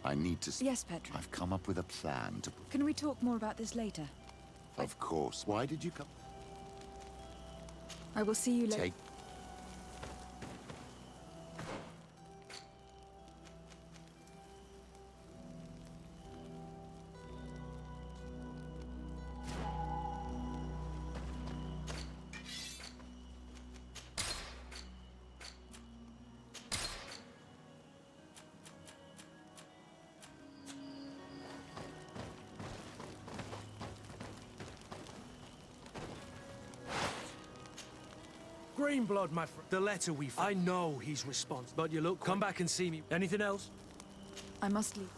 I need to... Yes, Petra. I've come up with a plan to... Can we talk more about this later? Of course. Why did you come? I will see you later. Take... Greenblood, my friend. The letter we found. I know he's responsible, but you look... Come back and see me. Anything else? I must leave.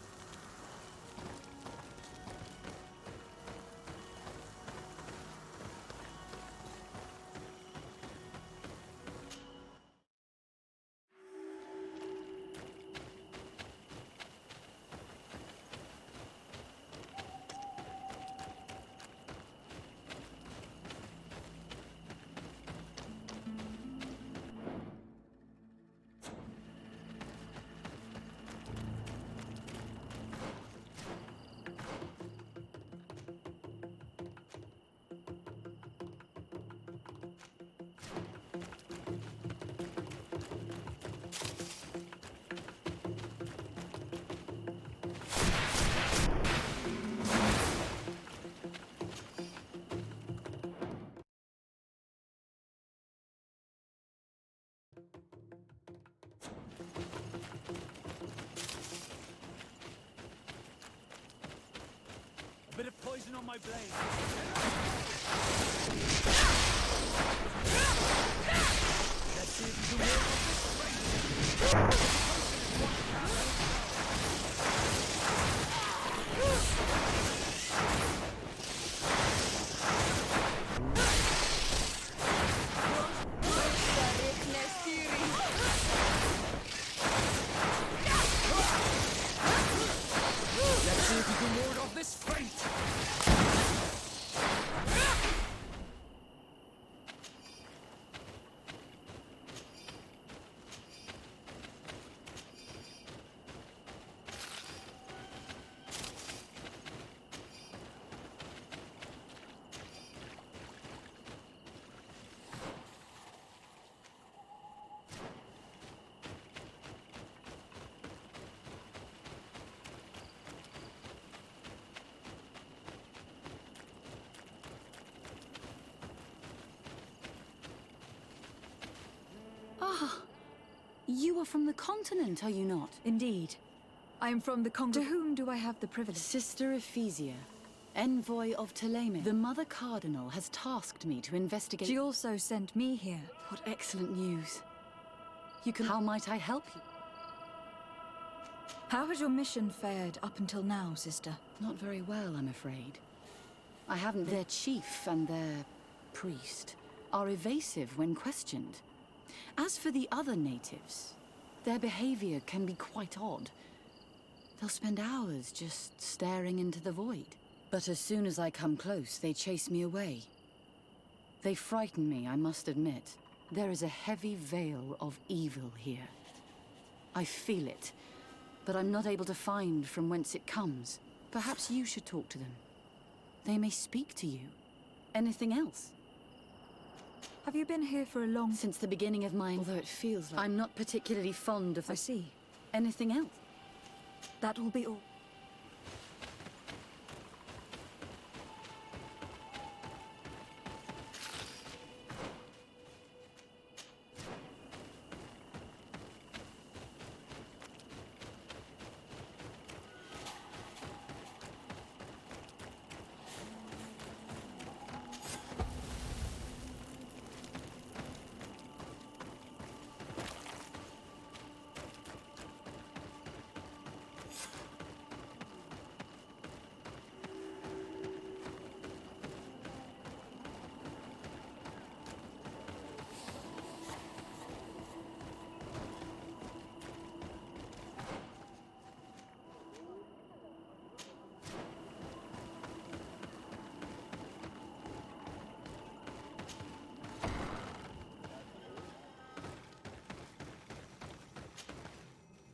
A bit of poison on my blade. Let's see if you can work on this. Let's see if you can ward off this fate! You are from the continent, are you not? Indeed. I am from the Congo. To whom do I have the privilege? Sister Ephesia, envoy of Ptolemy. The Mother Cardinal has tasked me to investigate... She also sent me here. What excellent news. You can... How might I help you? How has your mission fared up until now, sister? Not very well, I'm afraid. I haven't... Their chief and their priest are evasive when questioned. As for the other natives, their behavior can be quite odd. They'll spend hours just staring into the void. But as soon as I come close, they chase me away. They frighten me, I must admit. There is a heavy veil of evil here. I feel it, but I'm not able to find from whence it comes. Perhaps you should talk to them. They may speak to you. Anything else? Have you been here for a long... Since the beginning of mine, although it feels like... I'm not particularly fond of... I see. Anything else? That will be all.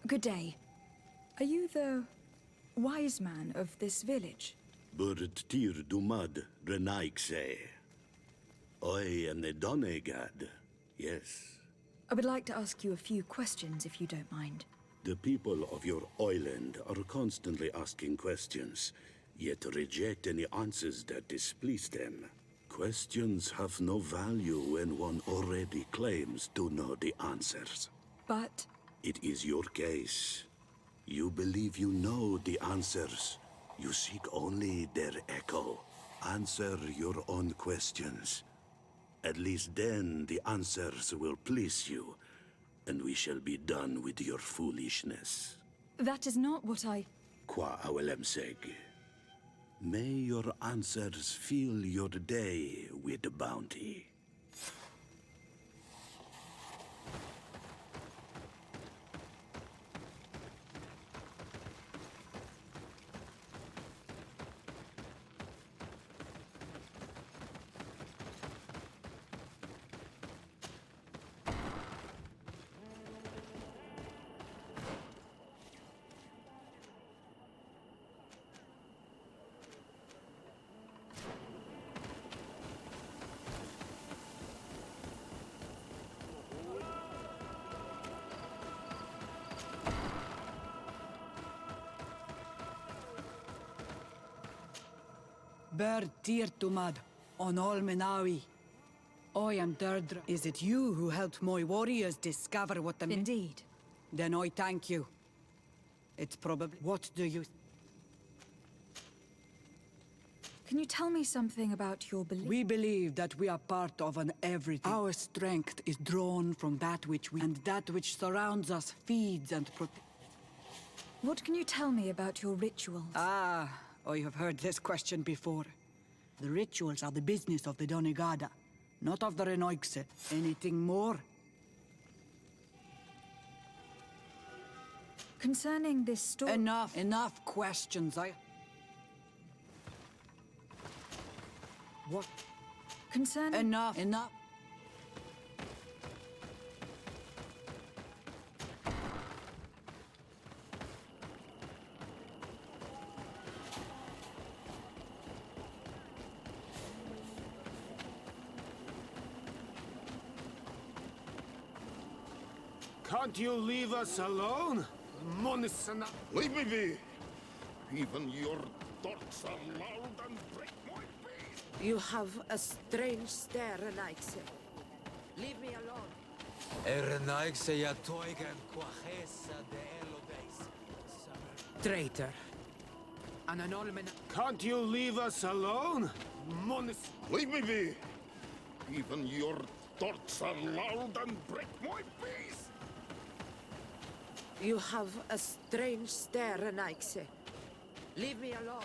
Good day. Are you the wise man of this village? Burt tir dumad renaikse. I am the Donegad, yes. I would like to ask you a few questions, if you don't mind. The people of your island are constantly asking questions, yet reject any answers that displease them. Questions have no value when one already claims to know the answers. But It is your case. You believe you know the answers. You seek only their echo. Answer your own questions. At least then the answers will please you, and we shall be done with your foolishness. that is not what I... Qua awelemseg. May your answers fill your day with bounty. Ber Tirtumad, on Olmenawi. I am Deirdre. Is it you who helped my warriors discover what the... Indeed. Then I thank you. It's probably... What do you... Can you tell me something about your belief? We believe that we are part of an everything. Our strength is drawn from that which we... And that which surrounds us feeds and protects. What can you tell me about your rituals? Ah, I have heard this question before. The rituals are the business of the Donegada, not of the Renoixe. Anything more? Concerning this story... Enough questions. What? Concerning... Enough. Can't you leave us alone? Monisana. Leave me be! Even your thoughts are loud and break my peace! You have a strange stare, Anaxe. Leave me alone. Traitor. Can't you leave us alone? Monis. Leave me be! Even your thoughts are loud and break my peace! You have a strange stare, Anaxe. Leave me alone.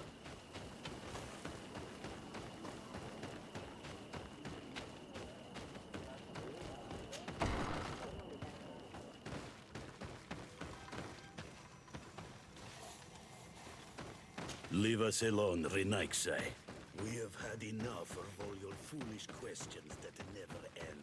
Leave us alone, Renaikse. We have had enough of all your foolish questions that never end.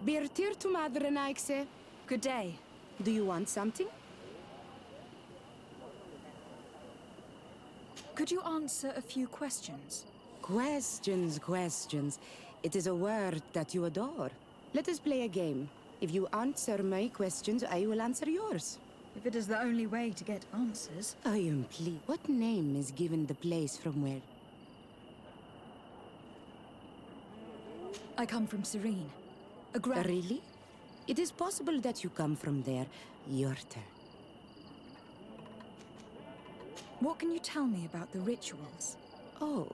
Birtir to Madre Naixe. Good day. Do you want something? Could you answer a few questions? Questions. It is a word that you adore. Let us play a game. If you answer my questions, I will answer yours. If it is the only way to get answers. I am pleased. What name is given the place from where? I come from Serene. A grand... Really? It is possible that you come from there. Your turn. What can you tell me about the rituals? Oh,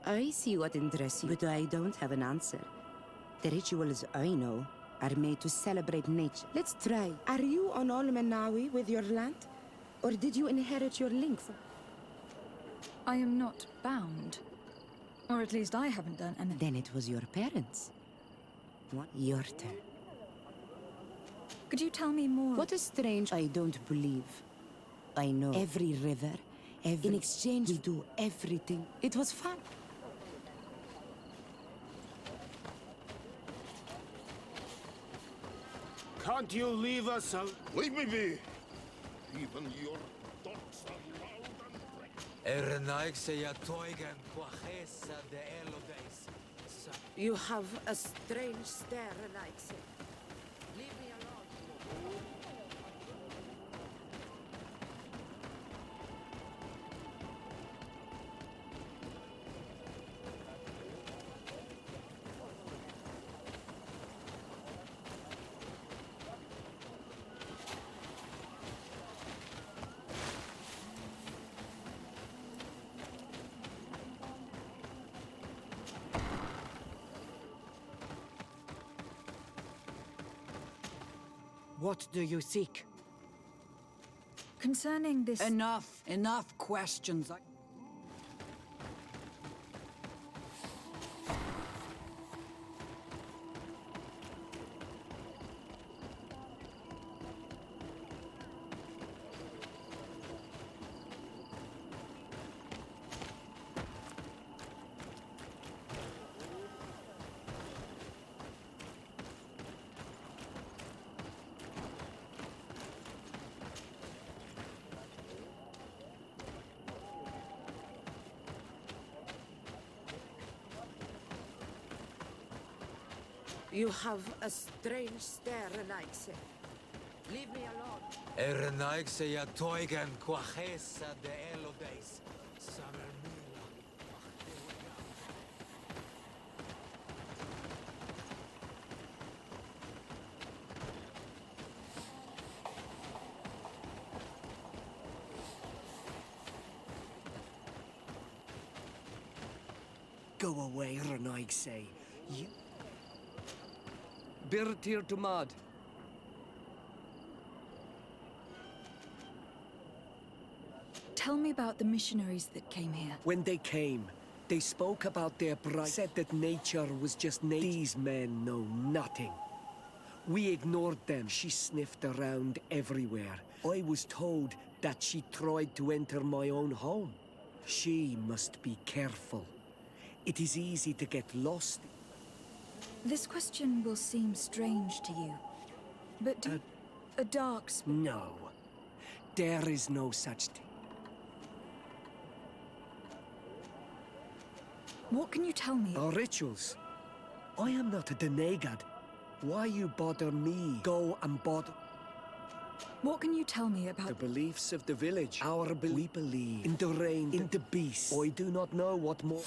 I see what interests you, but I don't have an answer. The rituals I know are made to celebrate nature. Let's try. Are you on Olmenawi with your land? Or did you inherit your link from... I am not bound. Or at least I haven't done anything. Then it was your parents. What? Your turn. Could you tell me more? What is strange, I don't believe. I know every river, in exchange we do everything. It was fun. Can't you leave us alone? Leave me be. Even your thoughts are loud and bright. You have a strange stare, Alexa. Leave me alone. What do you seek? Concerning this... Enough questions. You have a strange stare, Alexa. Leave me alone. Go away, Renaigse. You... Birtir Tumad. Tell me about the missionaries that came here. When they came, they spoke about their bride, said that nature was just nature. These men know nothing. We ignored them. She sniffed around everywhere. I was told that she tried to enter my own home. She must be careful. It is easy to get lost. This question will seem strange to you, but do a dark spirit... No. There is no such thing. What can you tell me? Our rituals. I am not a Denegad. Why you bother me? Go and bother... What can you tell me about... The beliefs of the village. We believe in the rain, in the beast. I do not know what more...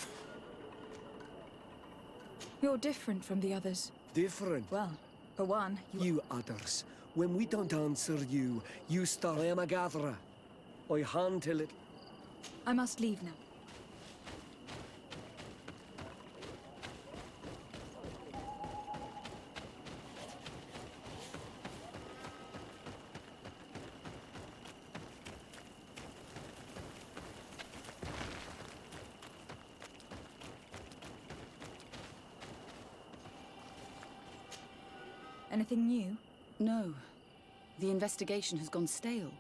You're different from the others. Different? Well, for one, You others. When we don't answer you, you start... I am a gatherer. I hunt a little... I must leave now. Anything new? No. The investigation has gone stale.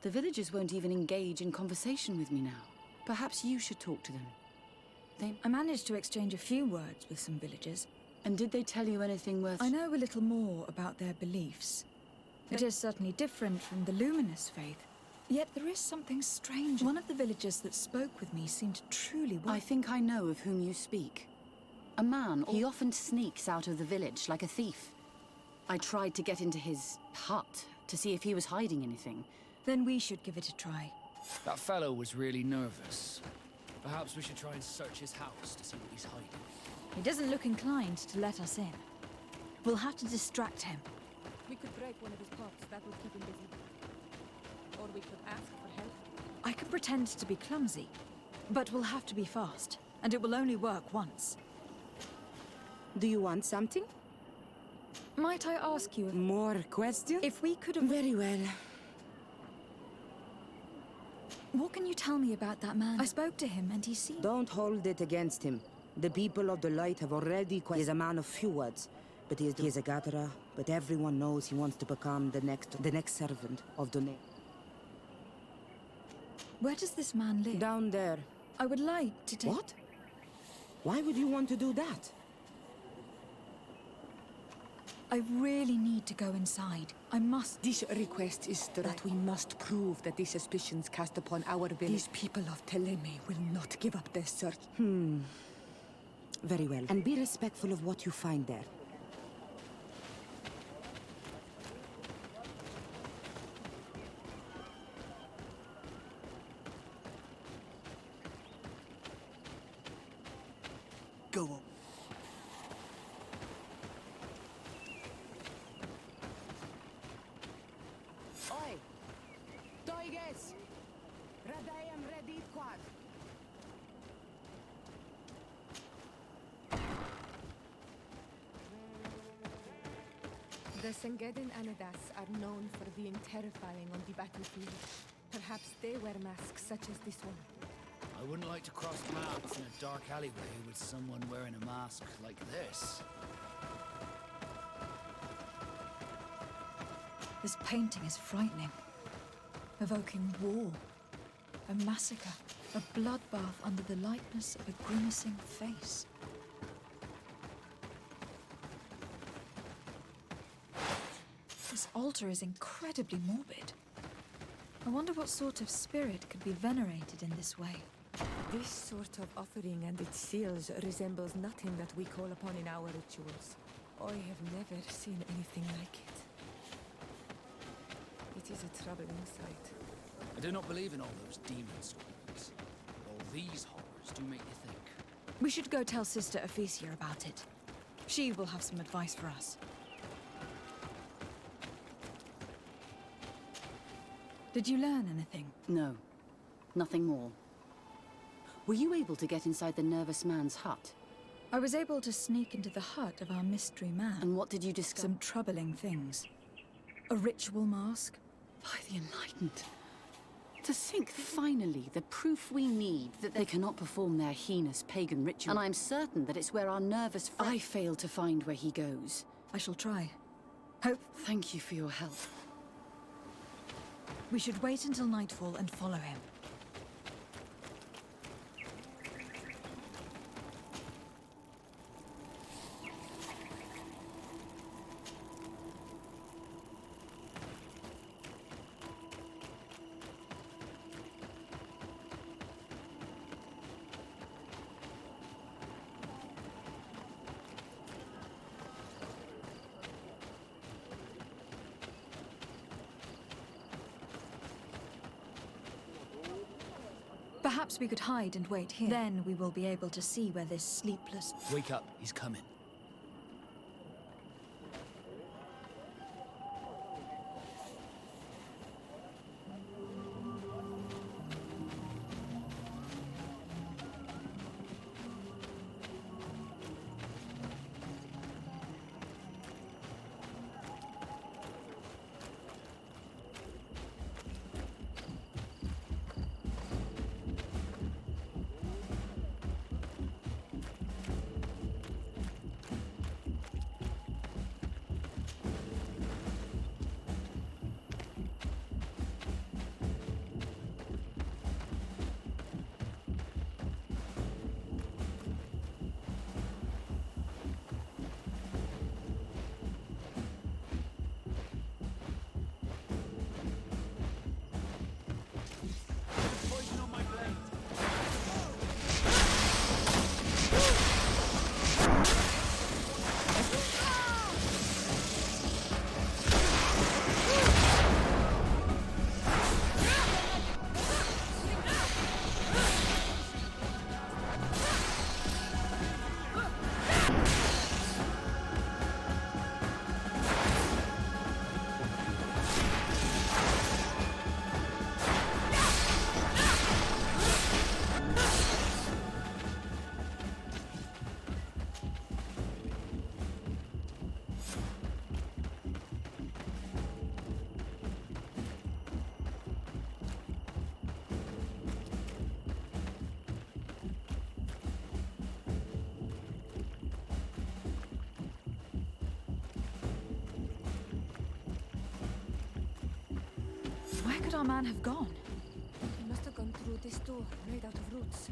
The villagers won't even engage in conversation with me now. Perhaps you should talk to them. I managed to exchange a few words with some villagers. And did they tell you anything worth... I know a little more about their beliefs. It is certainly different from the Luminous faith. Yet there is something strange. One of the villagers that spoke with me seemed truly... I think I know of whom you speak. A man, he often sneaks out of the village like a thief. I tried to get into his hut to see if he was hiding anything. Then we should give it a try. That fellow was really nervous. Perhaps we should try and search his house to see what he's hiding. He doesn't look inclined to let us in. We'll have to distract him. We could break one of his pots. That would keep him busy. Or we could ask for help. I can pretend to be clumsy, but we'll have to be fast, and it will only work once. Do you want something? Might I ask you... More questions? If we could have... Very well. What can you tell me about that man? I spoke to him and he seemed... Don't hold it against him. The people of the light have already questioned. He's a man of few words. But he is a gatherer, but everyone knows he wants to become the next servant of Dune. Where does this man live? Down there. I would like to take... What? Why would you want to do that? I really need to go inside. I must... This request is that we must prove that the suspicions cast upon our village. These people of Teleme will not give up their search. Very well. And be respectful of what you find there. Go on. Oi! Toiges! Radayam Redit Quad! The Sengedin Anadas are known for being terrifying on the battlefield. Perhaps they wear masks such as this one. I wouldn't like to cross paths in a dark alleyway with someone wearing a mask like this. This painting is frightening. Evoking war. A massacre. A bloodbath under the likeness of a grimacing face. This altar is incredibly morbid. I wonder what sort of spirit could be venerated in this way. This sort of offering and its seals resembles nothing that we call upon in our rituals. I have never seen anything like it. It is a troubling sight. I do not believe in all those demon stories. All these horrors do make you think. We should go tell Sister Ephesia about it. She will have some advice for us. Did you learn anything? No. Nothing more. Were you able to get inside the nervous man's hut? I was able to sneak into the hut of our mystery man. And what did you discover? Some troubling things. A ritual mask. By the Enlightened. To think, finally, the proof we need that they cannot perform their heinous pagan ritual. And I'm certain that it's where our nervous friend... I failed to find where he goes. I shall try. Hope. Thank you for your help. We should wait until nightfall and follow him. Perhaps we could hide and wait here. Then we will be able to see where this sleepless... Wake up, he's coming. could our man have gone? He must have gone through this door, made out of roots.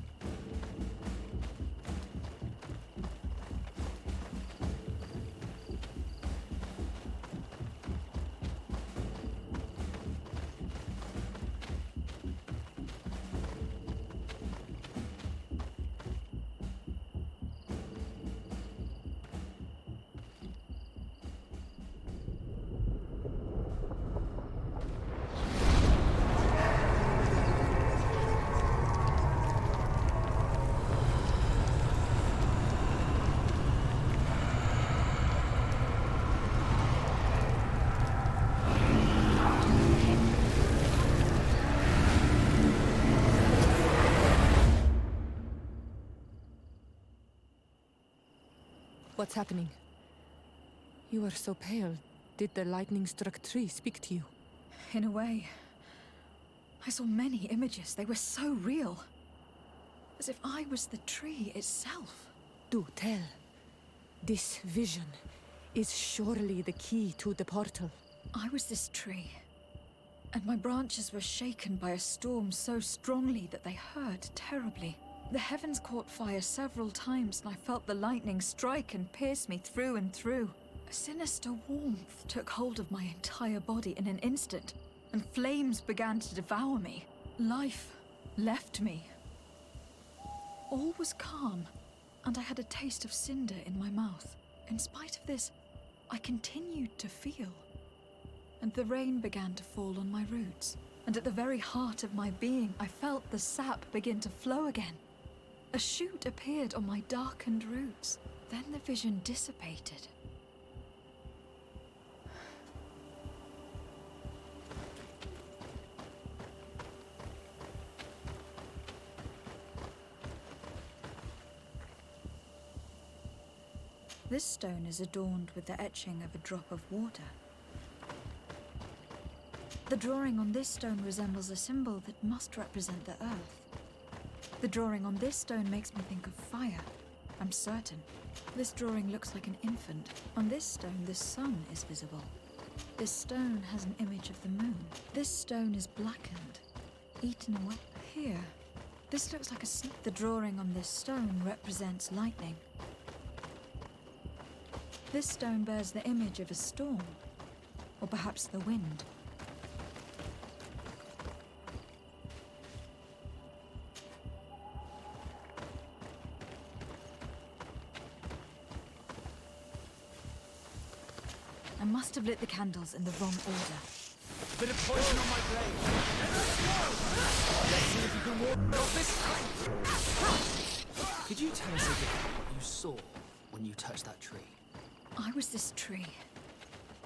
What's happening? You are so pale. Did the lightning-struck tree speak to you? In a way. I saw many images. They were so real. As if I was the tree itself. Do tell. This vision is surely the key to the portal. I was this tree. And my branches were shaken by a storm so strongly that they hurt terribly. The heavens caught fire several times, and I felt the lightning strike and pierce me through and through. A sinister warmth took hold of my entire body in an instant, and flames began to devour me. Life left me. All was calm, and I had a taste of cinder in my mouth. In spite of this, I continued to feel. And the rain began to fall on my roots, and at the very heart of my being, I felt the sap begin to flow again. A shoot appeared on my darkened roots. Then the vision dissipated. This stone is adorned with the etching of a drop of water. The drawing on this stone resembles a symbol that must represent the earth. The drawing on this stone makes me think of fire. I'm certain. This drawing looks like an infant. On this stone, the sun is visible. This stone has an image of the moon. This stone is blackened, eaten away. Here, this looks like a snake. The drawing on this stone represents lightning. This stone bears the image of a storm, or perhaps the wind. I must have lit the candles in the wrong order. Bit of poison on my blade. Let's see if you can walk off this. Could you tell us again what you saw when you touched that tree? I was this tree,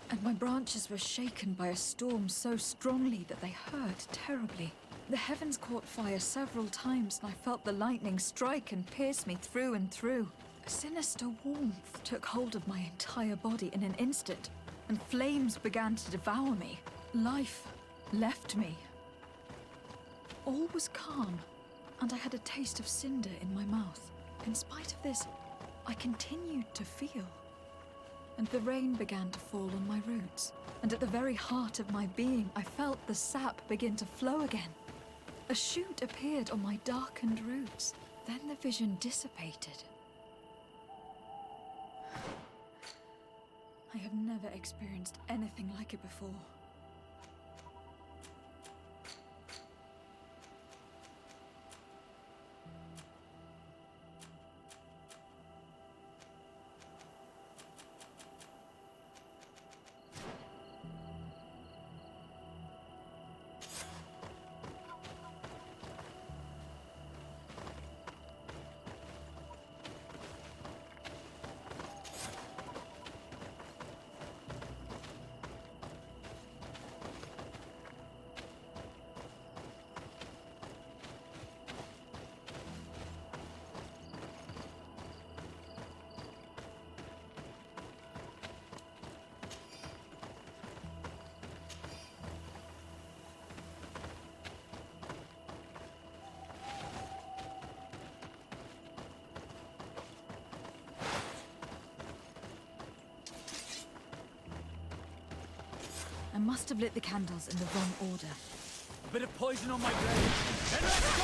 and my branches were shaken by a storm so strongly that they hurt terribly. The heavens caught fire several times, and I felt the lightning strike and pierce me through and through. A sinister warmth took hold of my entire body in an instant, and flames began to devour me. Life left me. All was calm, and I had a taste of cinder in my mouth. In spite of this, I continued to feel. And the rain began to fall on my roots, and at the very heart of my being, I felt the sap begin to flow again. A shoot appeared on my darkened roots. Then the vision dissipated. I have never experienced anything like it before. I must have lit the candles in the wrong order. Bit of poison on my blade. And let's go!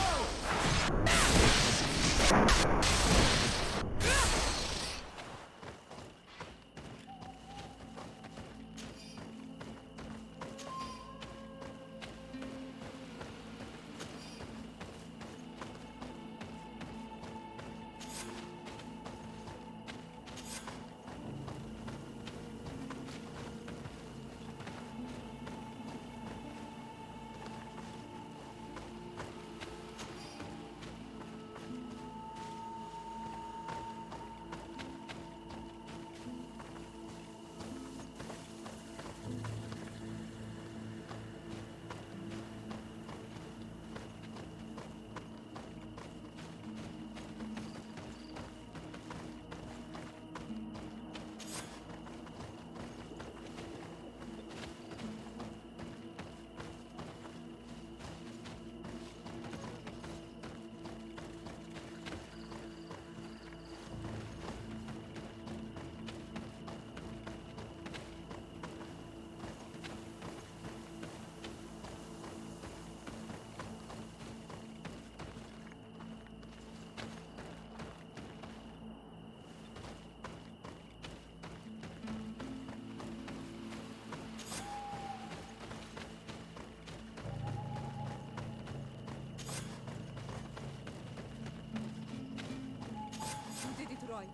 You did it right.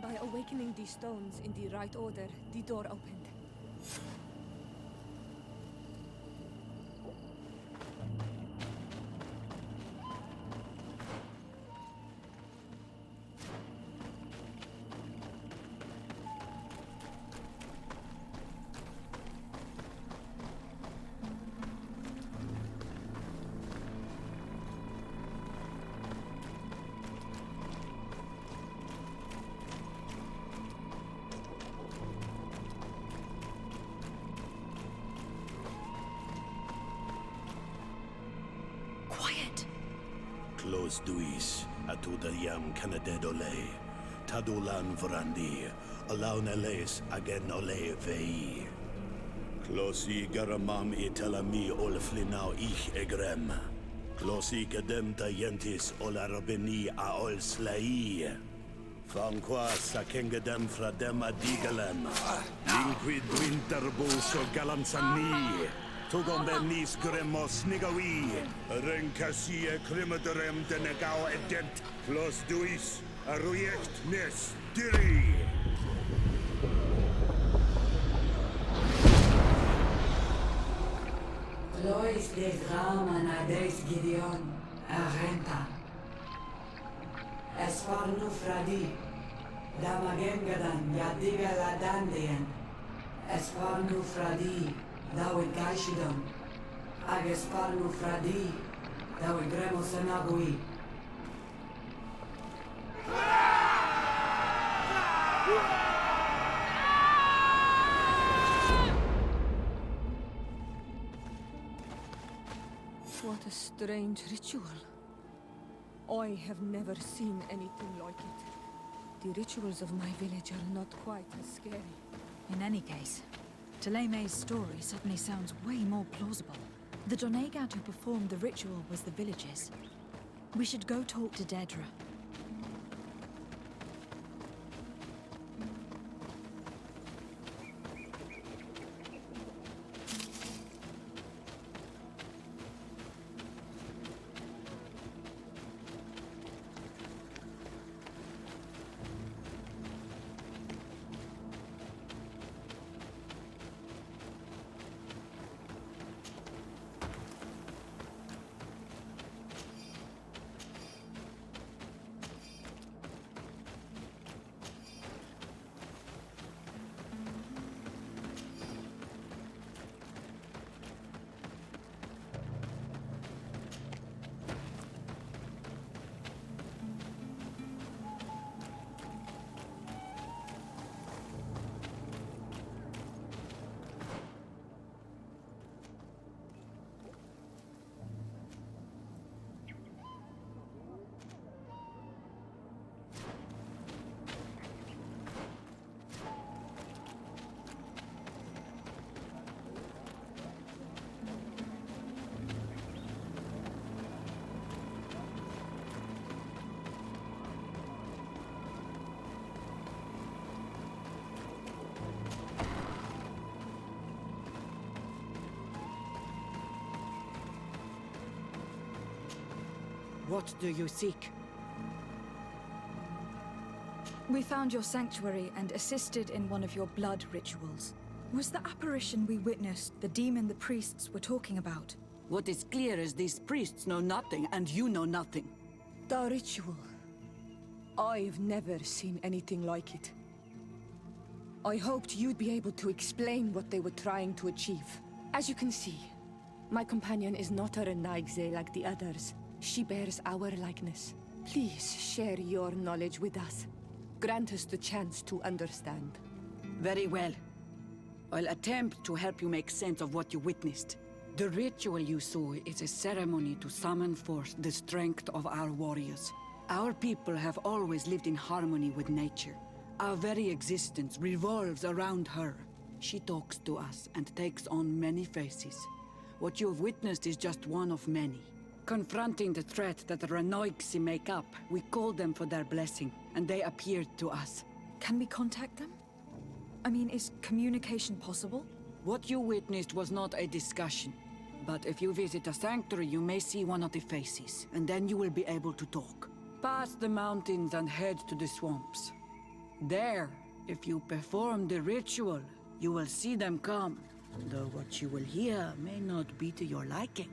By awakening these stones in the right order, the door opened. Close duis, atuda yam canadedole, tadulan vrandi, alaun eles agen ole vei. Closi garamam itelami olflinau ich egrem. Closi gedem tayentis olarabeni a ol slai. Fanqua sakengedem fradem adigalem. Linquid winterbuso galansani. Tugombenis gremos nigawi. Renkasie krimaderem denegao edent. Clos duis, aruyect nes diri. Lois de drama na des Gideon, Arenta. Esfarnu fradi, Damagengadan, Yadiga la dandian. Esfarnu fradi, Dawe gaishidon. Agesfarnu fradi, Dawe gremos enagui. What a strange ritual. I have never seen anything like it. The rituals of my village are not quite as scary. In any case, Teleme's story suddenly sounds way more plausible. The Donegat who performed the ritual was the villagers. We should go talk to Dedra. What do you seek? We found your sanctuary and assisted in one of your blood rituals. Was the apparition we witnessed the demon the priests were talking about? What is clear is these priests know nothing, and you know nothing. The ritual. I've never seen anything like it. I hoped you'd be able to explain what they were trying to achieve. As you can see, my companion is not a Renaigze like the others. She bears our likeness. Please share your knowledge with us. Grant us the chance to understand. Very well. I'll attempt to help you make sense of what you witnessed. The ritual you saw is a ceremony to summon forth the strength of our warriors. Our people have always lived in harmony with nature. Our very existence revolves around her. She talks to us and takes on many faces. What you have witnessed is just one of many. Confronting the threat that the Renoigsi make up, we called them for their blessing, and they appeared to us. Can we contact them? I mean, is communication possible? What you witnessed was not a discussion. But if you visit the sanctuary, you may see one of the faces, and then you will be able to talk. Pass the mountains and head to the swamps. There, if you perform the ritual, you will see them come, though what you will hear may not be to your liking.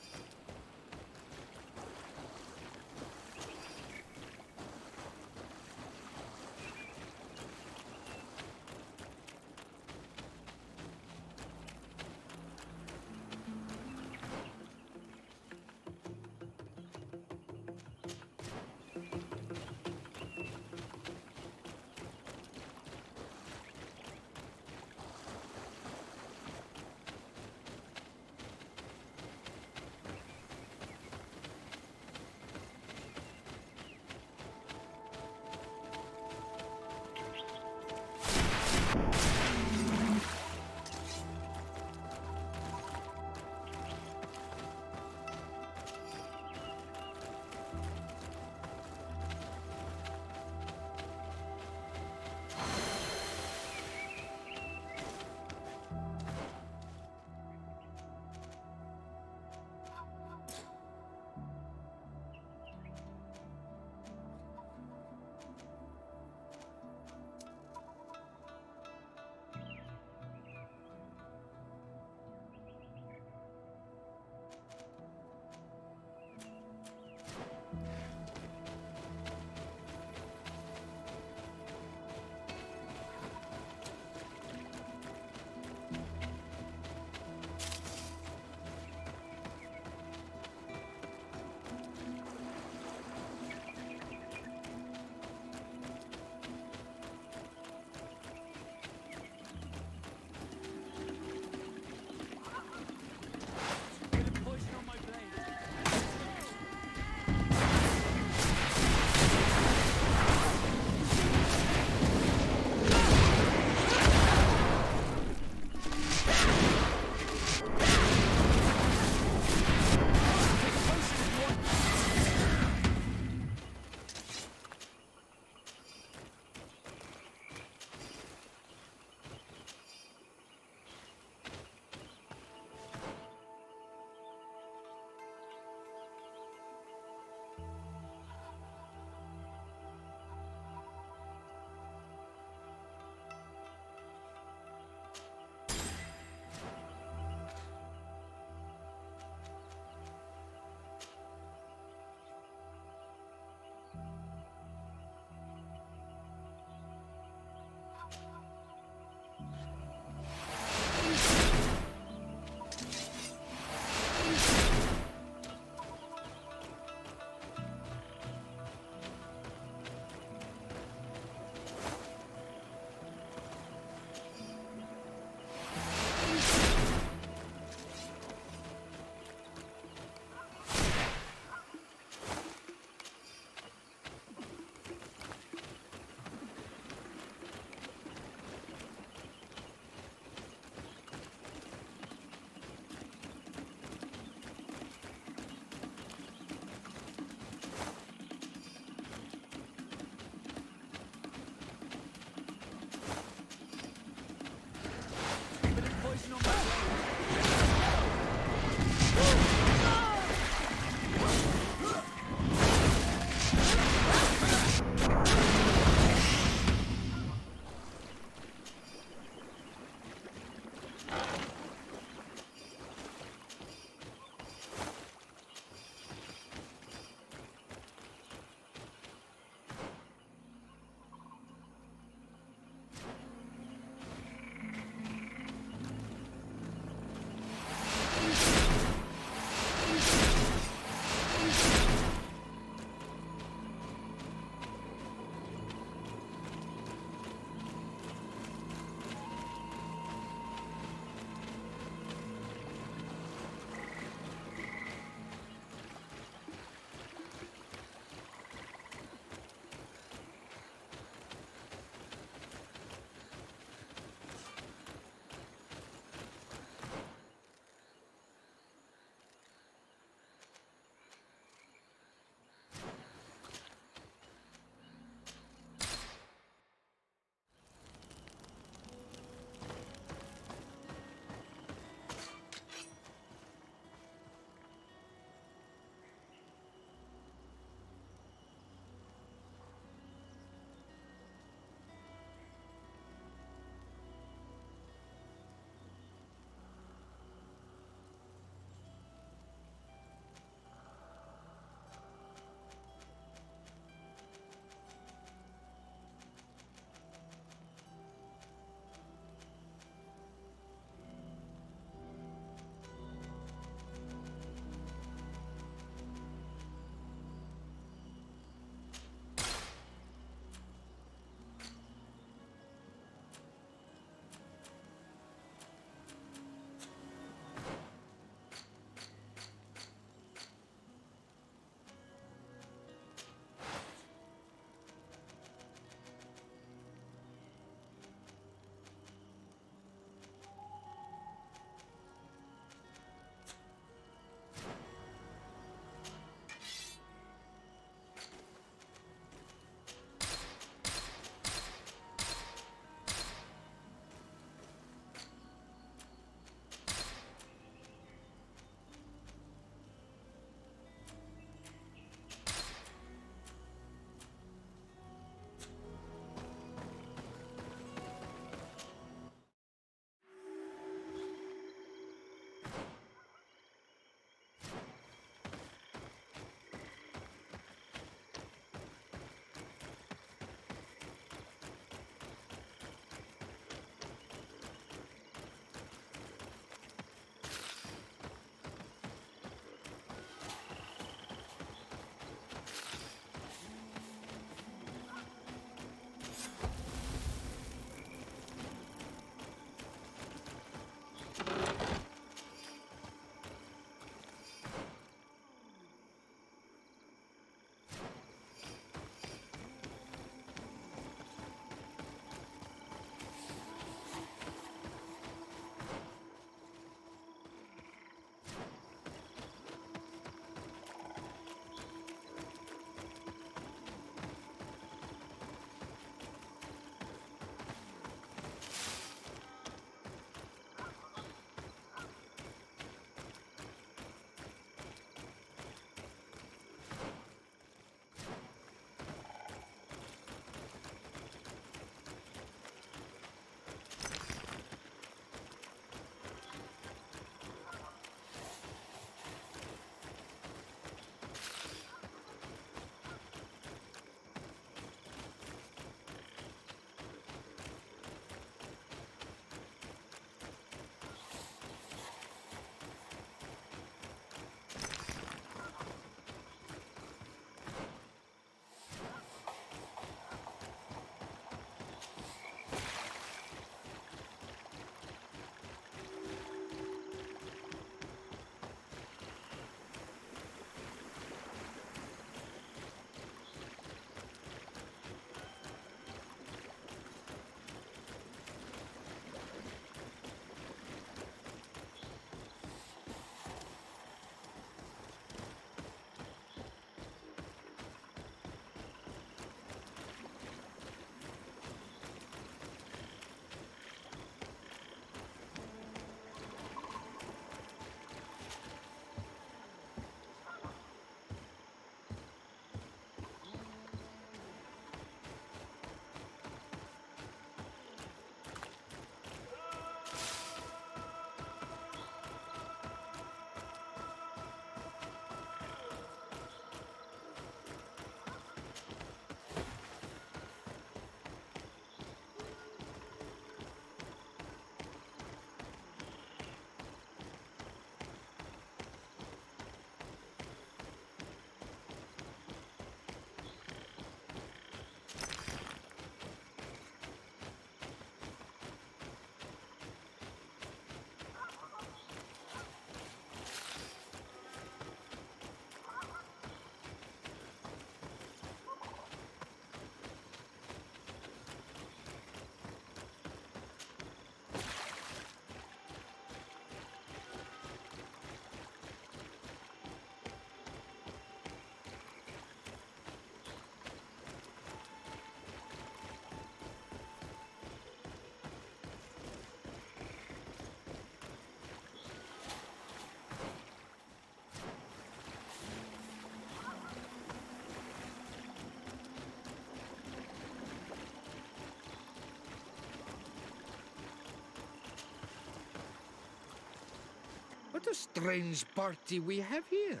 What a strange party we have here.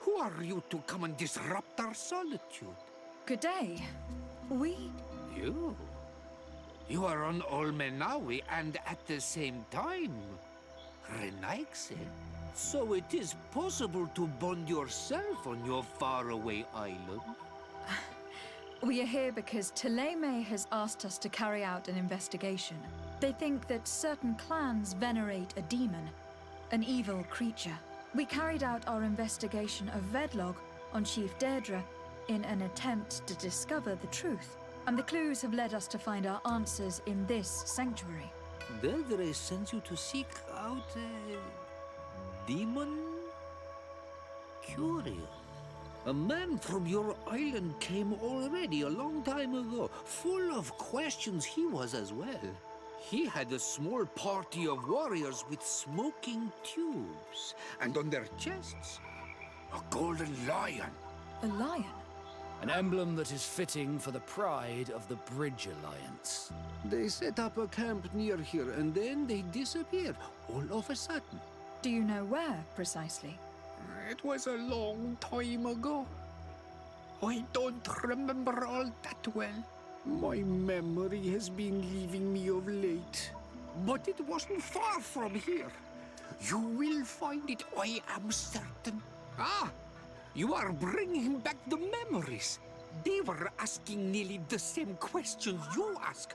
Who are you to come and disrupt our solitude? Good day. We... You? You are on Olmenawi and at the same time, Renaigse. So it is possible to bond yourself on your faraway island? We are here because Thélème has asked us to carry out an investigation. They think that certain clans venerate a demon, an evil creature. We carried out our investigation of Vedlog on Chief Deirdre in an attempt to discover the truth. And the clues have led us to find our answers in this sanctuary. Deirdre sends you to seek out a demon? Curious. A man from your island came already a long time ago. Full of questions he was as well. He had a small party of warriors with smoking tubes. And on their chests, a golden lion. A lion? An emblem that is fitting for the pride of the Bridge Alliance. They set up a camp near here and then they disappeared all of a sudden. Do you know where, precisely? It was a long time ago. I don't remember all that well. My memory has been leaving me of late. But it wasn't far from here. You will find it, I am certain. Ah! You are bringing back the memories. They were asking nearly the same questions you ask.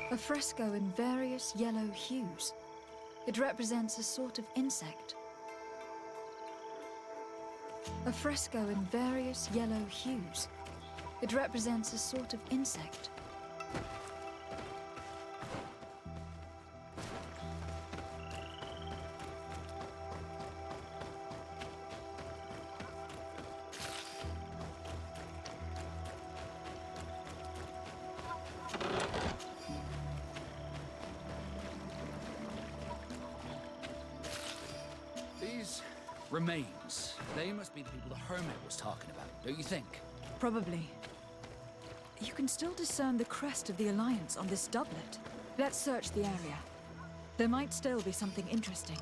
A fresco in various yellow hues. It represents a sort of insect. A fresco in various yellow hues. It represents a sort of insect. These remains, they must be the people the Hermit was talking about, don't you think? Probably. You can still discern the crest of the Alliance on this doublet. Let's search the area. There might still be something interesting.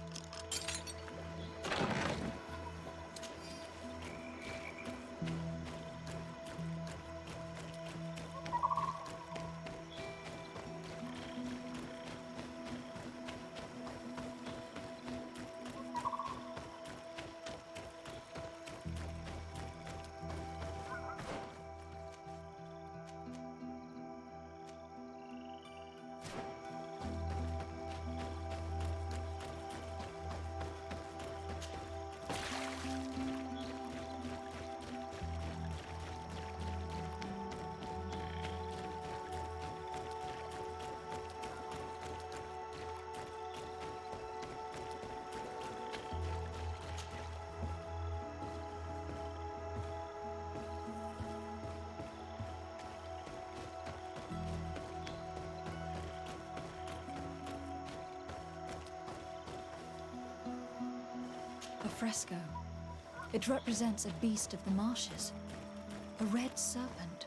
fresco. It represents a beast of the marshes. A red serpent.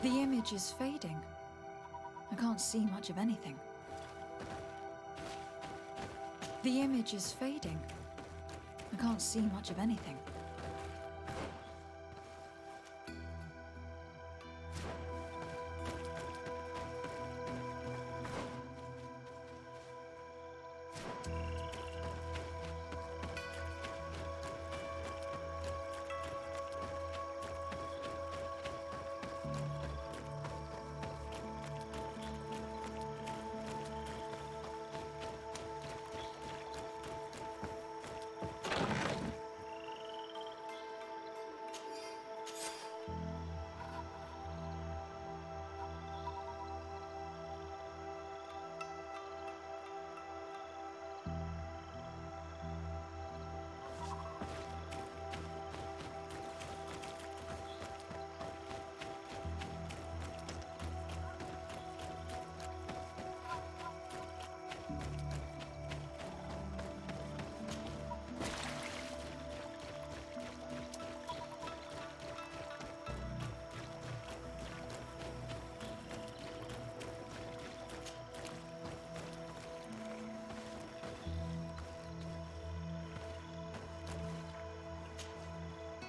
The image is fading. I can't see much of anything. The image is fading. I can't see much of anything.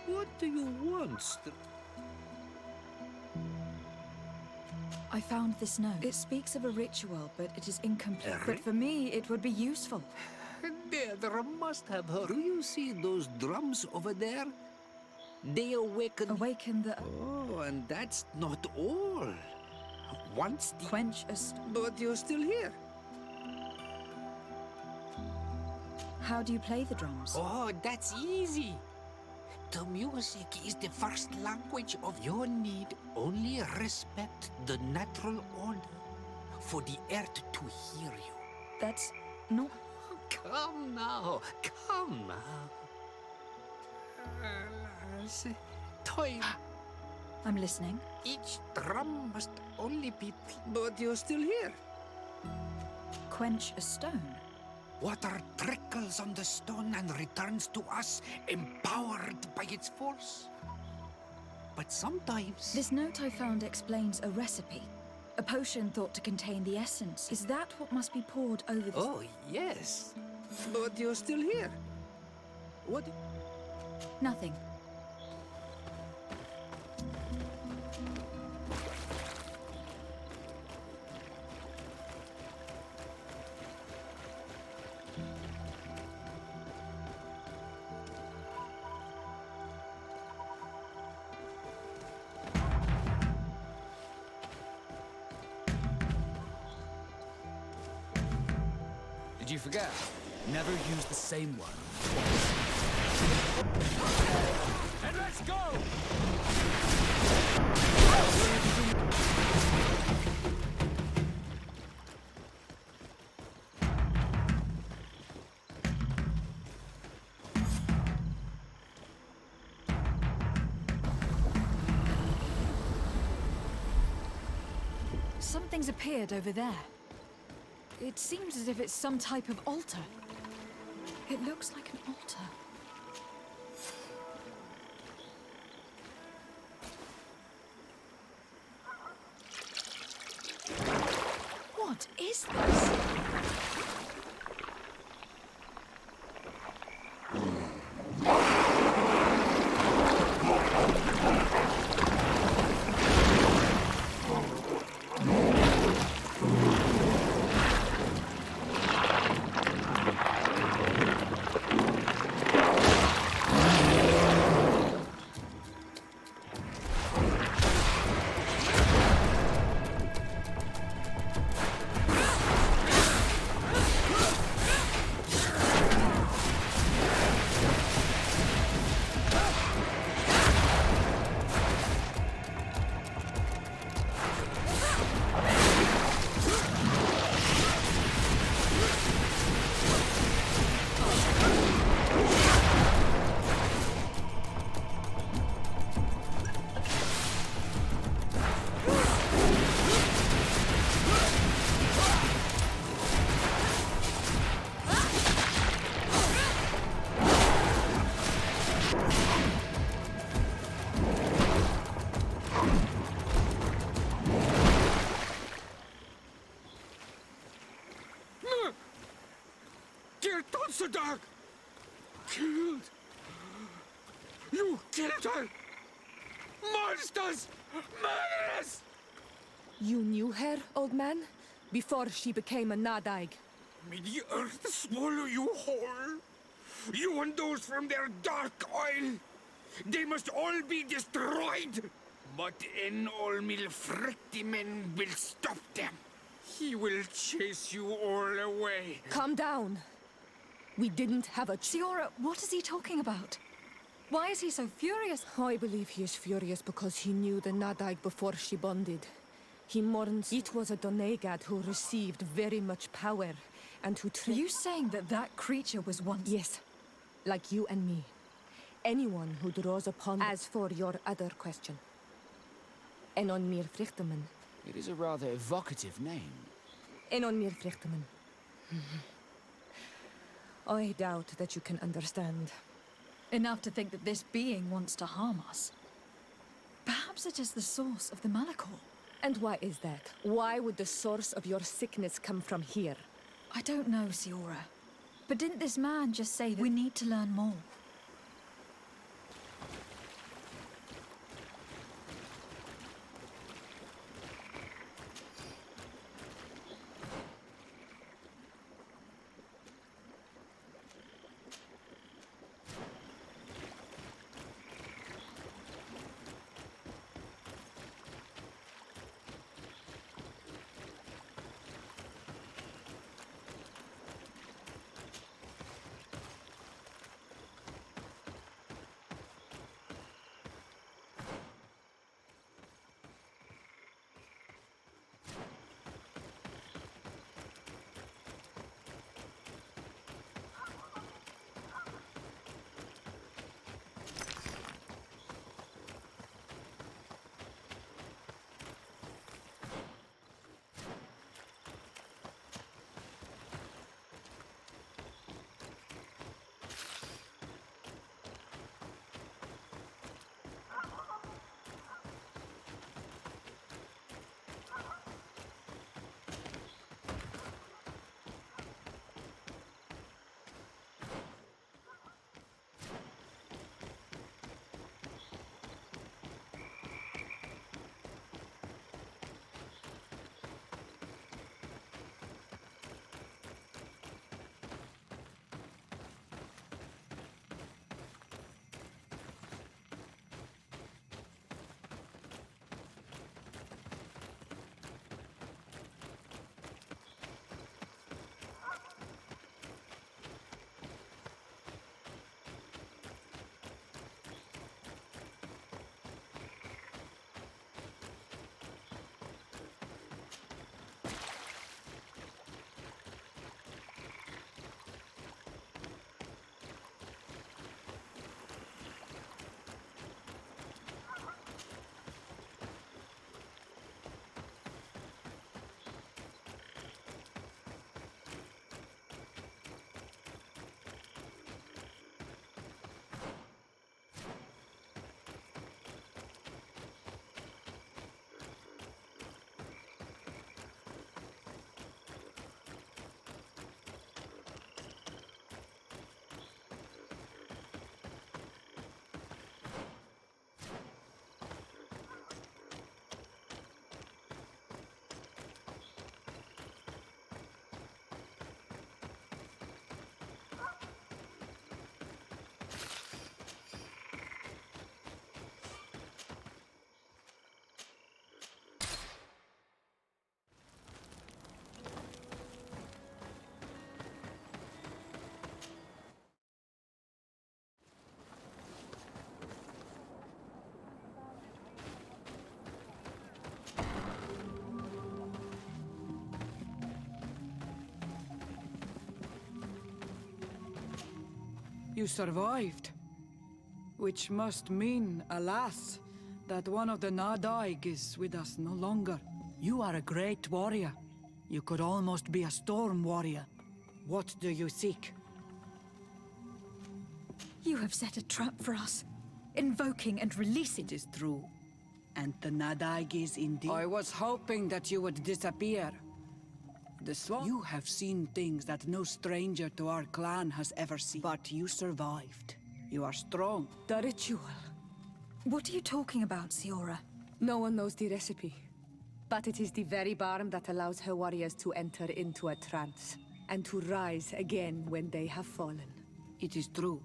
What do you want? I found this note. It speaks of a ritual, but it is incomplete. But for me, it would be useful. There must have her. Do you see those drums over there? They awaken... Awaken the... Oh, and that's not all. Once the... Quench a... But you're still here. How do you play the drums? Oh, that's easy. The music is the first language of your need. Only respect the natural order for the earth to hear you. That's not... Come now, come now. Time. I'm listening. Each drum must only be... But you're still here. Quench a stone. Water trickles on the stone and returns to us, empowered by its force. But sometimes... This note I found explains a recipe. A potion thought to contain the essence. Is that what must be poured over the... Oh, yes. But you're still here. What? Nothing. Did you forget? Never use the same one twice. And let's go! Something's appeared over there. It seems as if it's some type of altar. It looks like an altar. What is this? Asadar! Killed! You killed her! Monsters! Murderers! You knew her, old man? Before she became a Nadaig? May the earth swallow you whole! You and those from their dark oil! They must all be destroyed! But En Olmil Frictimen will stop them. He will chase you all away. Calm down. We didn't have a Siora, what is he talking about? Why is he so furious? I believe he is furious because he knew the Nadaig before she bonded. He mourns it was a Donegad who received very much power and who Are you saying that that creature was once... Yes, like you and me. Anyone who draws upon... As for your other question. Enonmir Frichteman. It is a rather evocative name. Enonmir Frichteman. I doubt that you can understand. Enough to think that this being wants to harm us. Perhaps it is the source of the Malachor. And why is that? Why would the source of your sickness come from here? I don't know, Siora. But didn't this man just say that we need to learn more? You survived. Which must mean, alas, that one of the Nadaig is with us no longer. You are a great warrior. You could almost be a storm warrior. What do you seek? You have set a trap for us. Invoking and releasing. It is true. And the Nadaig is indeed... I was hoping that you would disappear. The swamp. You have seen things that no stranger to our clan has ever seen. But you survived. You are strong. The ritual. What are you talking about, Siora? No one knows the recipe. But it is the very barm that allows her warriors to enter into a trance, and to rise again when they have fallen. It is true.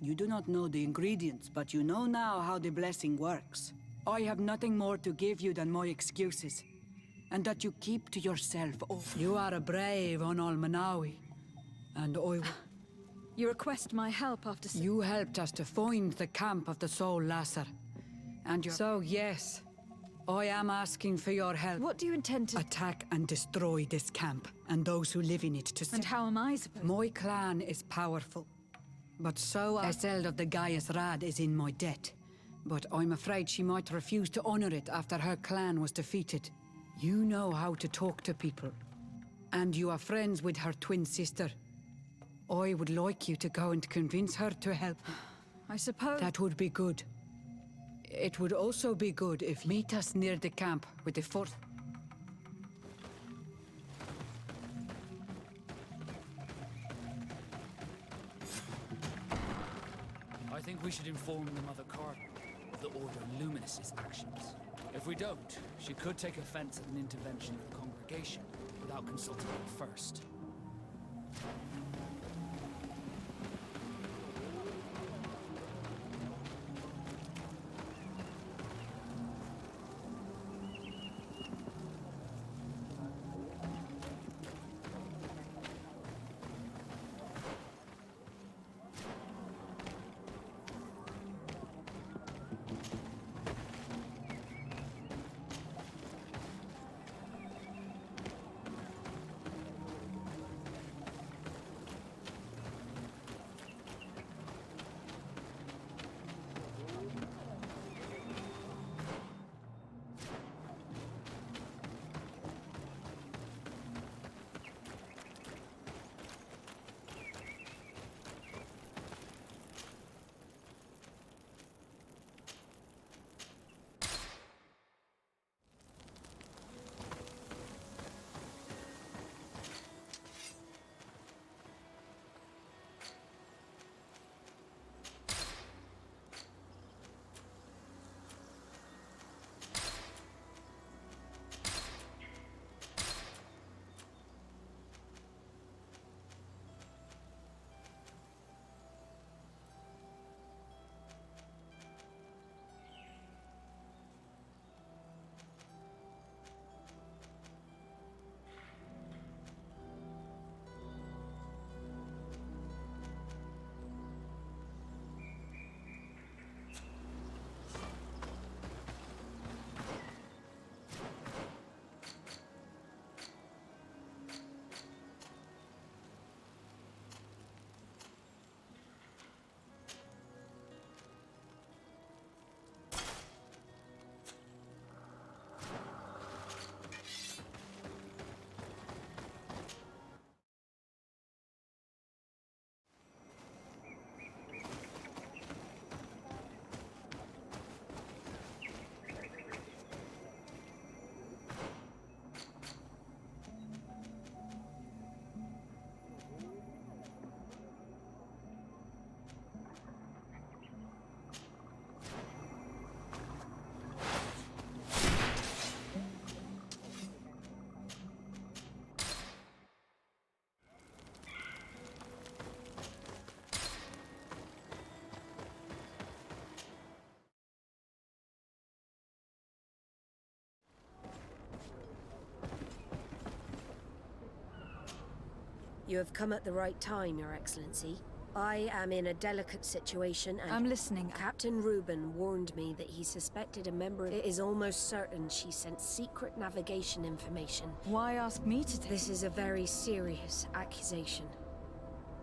You do not know the ingredients, but you know now how the blessing works. I have nothing more to give you than my excuses, and that you keep to yourself. Oh, you are a brave on Almanawi, and I will... You request my help after... You helped us to find the camp of the Soul Lasser, and you... So yes, I am asking for your help. What do you intend to... Attack and destroy this camp, and those who live in it to... And how am I supposed... My clan is powerful, but so Eseld of the Gaius Rad is in my debt. But I'm afraid she might refuse to honor it after her clan was defeated. You know how to talk to people, and you are friends with her twin sister. I would like you to go and convince her to help. I suppose... That would be good. It would also be good if meet us near the camp with the fourth. I think we should inform the Mother Cardinal of the Order Luminous' actions. If we don't, she could take offense at an intervention of the congregation without consulting me first. You have come at the right time, Your Excellency. I am in a delicate situation and... I'm listening. Captain Reuben warned me that he suspected a member of... It is almost certain she sent secret navigation information. Why ask me to take... This is a very serious accusation.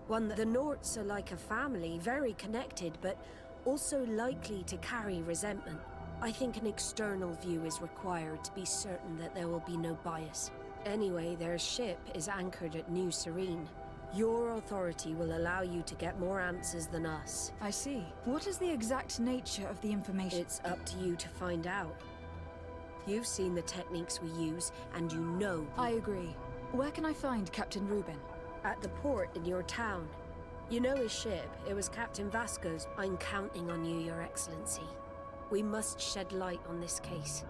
One that the Norts are like a family, very connected, but also likely to carry resentment. I think an external view is required to be certain that there will be no bias. Anyway, their ship is anchored at New Serene. Your authority will allow you to get more answers than us. I see. What is the exact nature of the information? It's up to you to find out. You've seen the techniques we use, and you know... I agree. Where can I find Captain Reuben? At the port in your town. You know his ship. It was Captain Vasco's. I'm counting on you, Your Excellency. We must shed light on this case.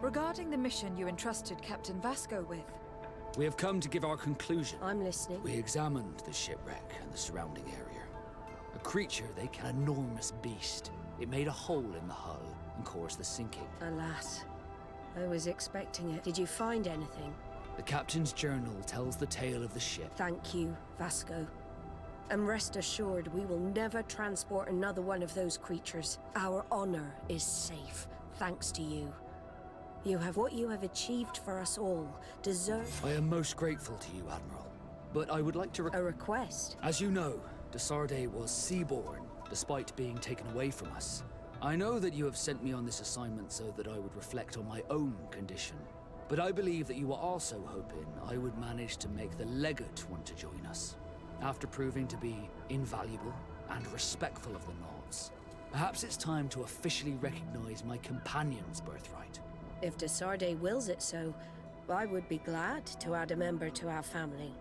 Regarding the mission you entrusted Captain Vasco with, We have come to give our conclusion. I'm listening. We examined the shipwreck and the surrounding area. A creature an enormous beast. It made a hole in the hull and caused the sinking. Alas, I was expecting it. Did you find anything? The captain's journal tells the tale of the ship. Thank you, Vasco. And rest assured, we will never transport another one of those creatures. Our honor is safe, thanks to you. What you have achieved for us all deserves... I am most grateful to you, Admiral. But I would like to A request? As you know, de Sardet was seaborn, despite being taken away from us. I know that you have sent me on this assignment so that I would reflect on my own condition. But I believe that you were also hoping I would manage to make the legate want to join us, after proving to be invaluable and respectful of the Nords. Perhaps it's time to officially recognize my companion's birthright. If de Sardet wills it so, I would be glad to add a member to our family.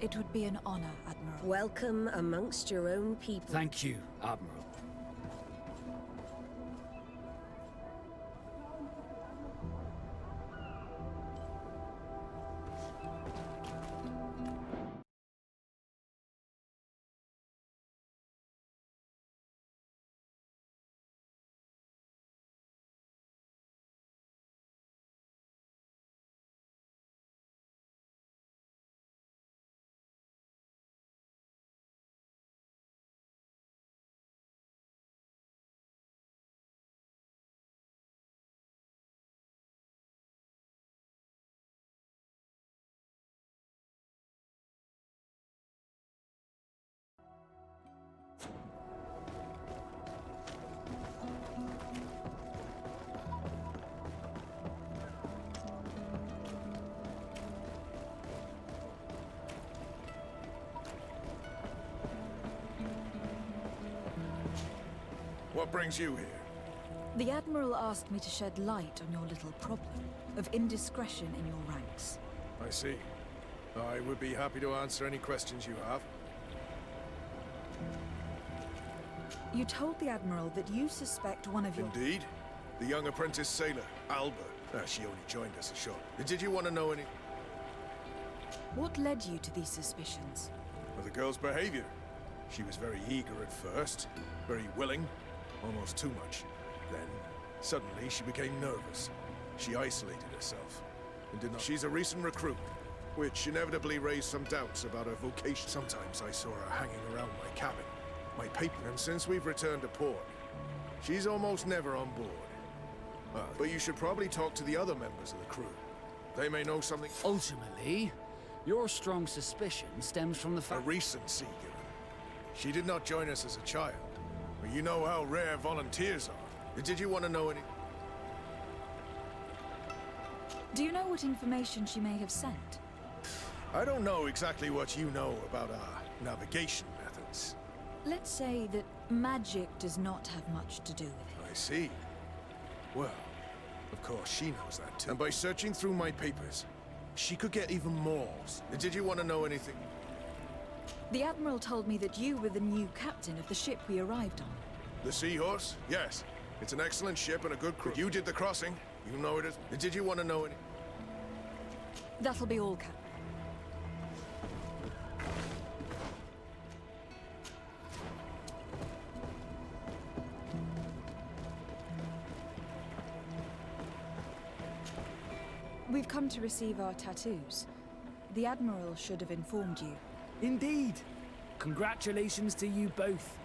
It would be an honor, Admiral. Welcome amongst your own people. Thank you, Admiral. What brings you here? The Admiral asked me to shed light on your little problem of indiscretion in your ranks. I see. I would be happy to answer any questions you have. You told the Admiral that you suspect one of your... Indeed. The young apprentice sailor, Alba. She only joined us a short. Did you want to know any... What led you to these suspicions? Well, the girl's behavior. She was very eager at first, very willing, almost too much. Then, suddenly, she became nervous. She isolated herself, and did not... She's a recent recruit, which inevitably raised some doubts about her vocation. Sometimes I saw her hanging around my cabin, my paper, and since we've returned to port, she's almost never on board. But you should probably talk to the other members of the crew. They may know something... Ultimately, your strong suspicion stems from the fact... A recency given. She did not join us as a child. But you know how rare volunteers are. Did you want to know any... Do you know what information she may have sent? I don't know exactly what you know about our navigation methods. Let's say that magic does not have much to do with it. I see. Well, of course she knows that too. And by searching through my papers, she could get even more. Did you want to know anything? The Admiral told me that you were the new captain of the ship we arrived on. The Seahorse? Yes. It's an excellent ship and a good crew. You did the crossing. You know it is. Did you want to know any... That'll be all, Captain. We've come to receive our tattoos. The Admiral should have informed you. Indeed. Congratulations to you both.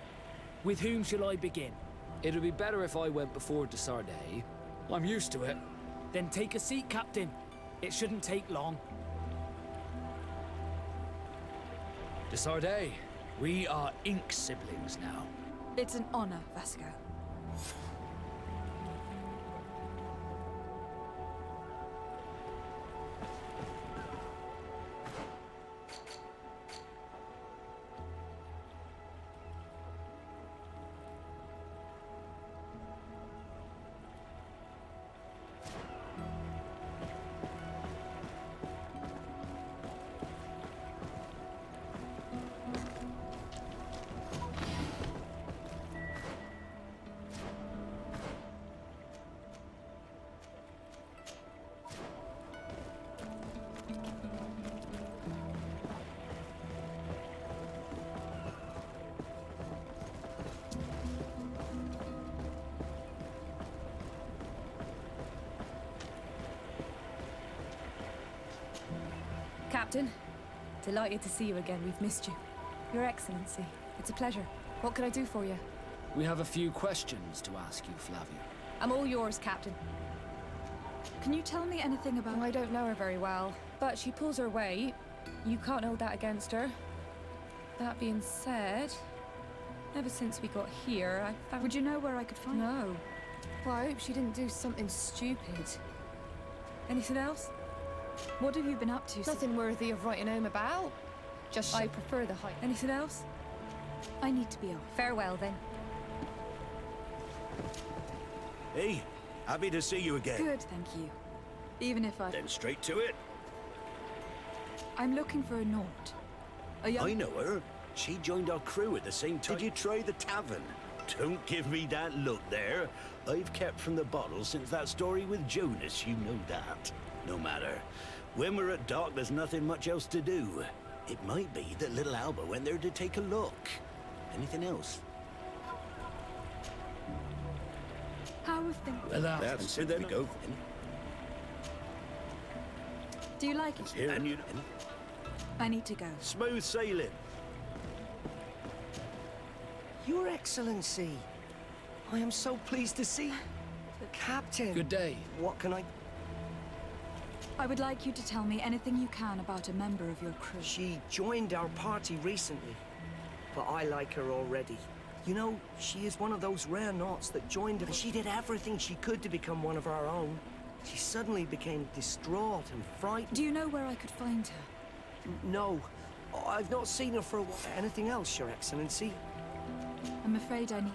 With whom shall I begin? It'd be better if I went before de Sardet. I'm used to it. Then take a seat, Captain. It shouldn't take long. De Sardet, we are ink siblings now. It's an honor, Vasco. Captain, delighted to see you again. We've missed you. Your Excellency, it's a pleasure. What can I do for you? We have a few questions to ask you, Flavia. I'm all yours, Captain. Can you tell me anything about... I don't know her very well, but she pulls her weight. You can't hold that against her. That being said, ever since we got here, I found... Would you know where I could find her? No. Well, I hope she didn't do something stupid. Anything else? What have you been up to? Nothing worthy of writing home about. Just I prefer the height. Anything else? I need to be off. Farewell, then. Hey, happy to see you again. Good, thank you. Even if I... Then straight to it. I'm looking for a Nort. A young... I know her. She joined our crew at the same time. Did you try the tavern? Don't give me that look there. I've kept from the bottle since that story with Jonas, you know that. No matter. When we're at dock, there's nothing much else to do. It might be that little Alba went there to take a look. Anything else? How have things... Well, that's it. There we go. Do you like it? Here. And you... I need to go. Smooth sailing. Your Excellency, I am so pleased to see... Captain. Good day. What can I... I would like you to tell me anything you can about a member of your crew. She joined our party recently, but I like her already. You know, she is one of those rare knots that joined her. She did everything she could to become one of our own. She suddenly became distraught and frightened. Do you know where I could find her? No, I've not seen her for a while. Anything else, Your Excellency? I'm afraid I need...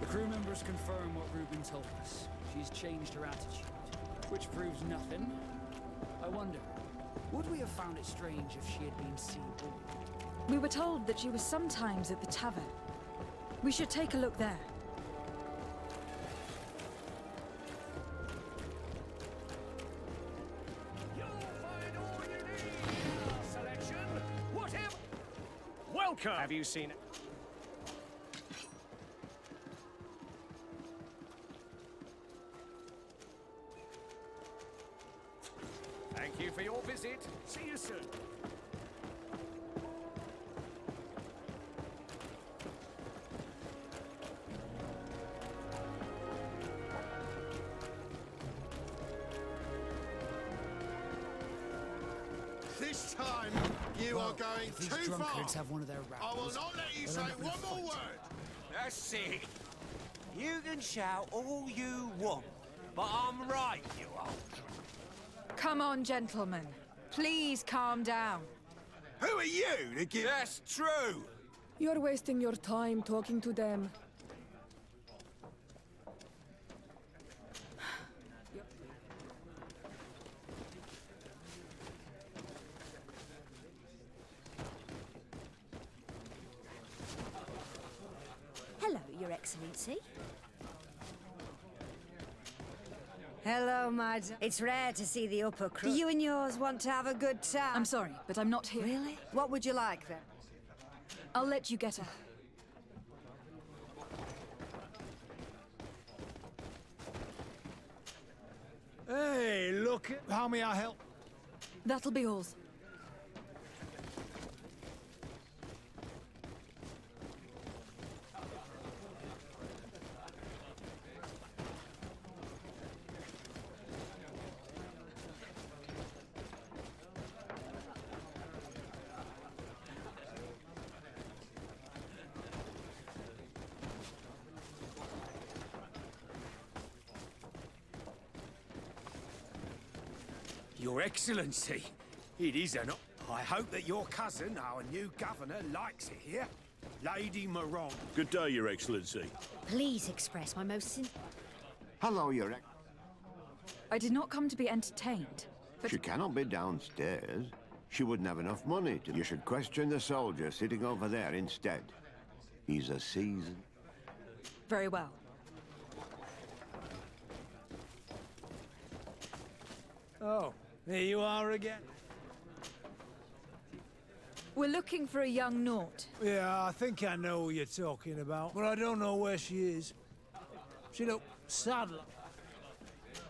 The crew members confirm what Reuben told us. She's changed her attitude, which proves nothing. I wonder, would we have found it strange if she had been sea-born? We were told that she was sometimes at the tavern. We should take a look there. Selection, whatever. Welcome. Have you seen it? Thank you for your visit. See you soon. This time, you are going if these too far. drunkards have one of their I will rabbles, not let you they'll say end up in a one more fight. word. That's it. You can shout all you want, but I'm right, you old. Come on, gentlemen. Please calm down. Who are you to give... That's true. You're wasting your time talking to them. Hello, Your Excellency. Hello, my dear. It's rare to see the upper crew. Do you and yours want to have a good time? I'm sorry, but I'm not here. Really? What would you like, then? I'll let you get her. Hey, look, how may I help? That'll be all. Your Excellency, it is an... I hope that your cousin, our new governor, likes it here. Lady Moron. Good day, Your Excellency. Please express my most Hello, Your Ex... I did not come to be entertained, but... She cannot be downstairs. She wouldn't have enough money to... You should question the soldier sitting over there instead. He's a seasoned... Very well. Oh, here you are again. We're looking for a young Naut. Yeah, I think I know who you're talking about, but I don't know where she is. She looked sad.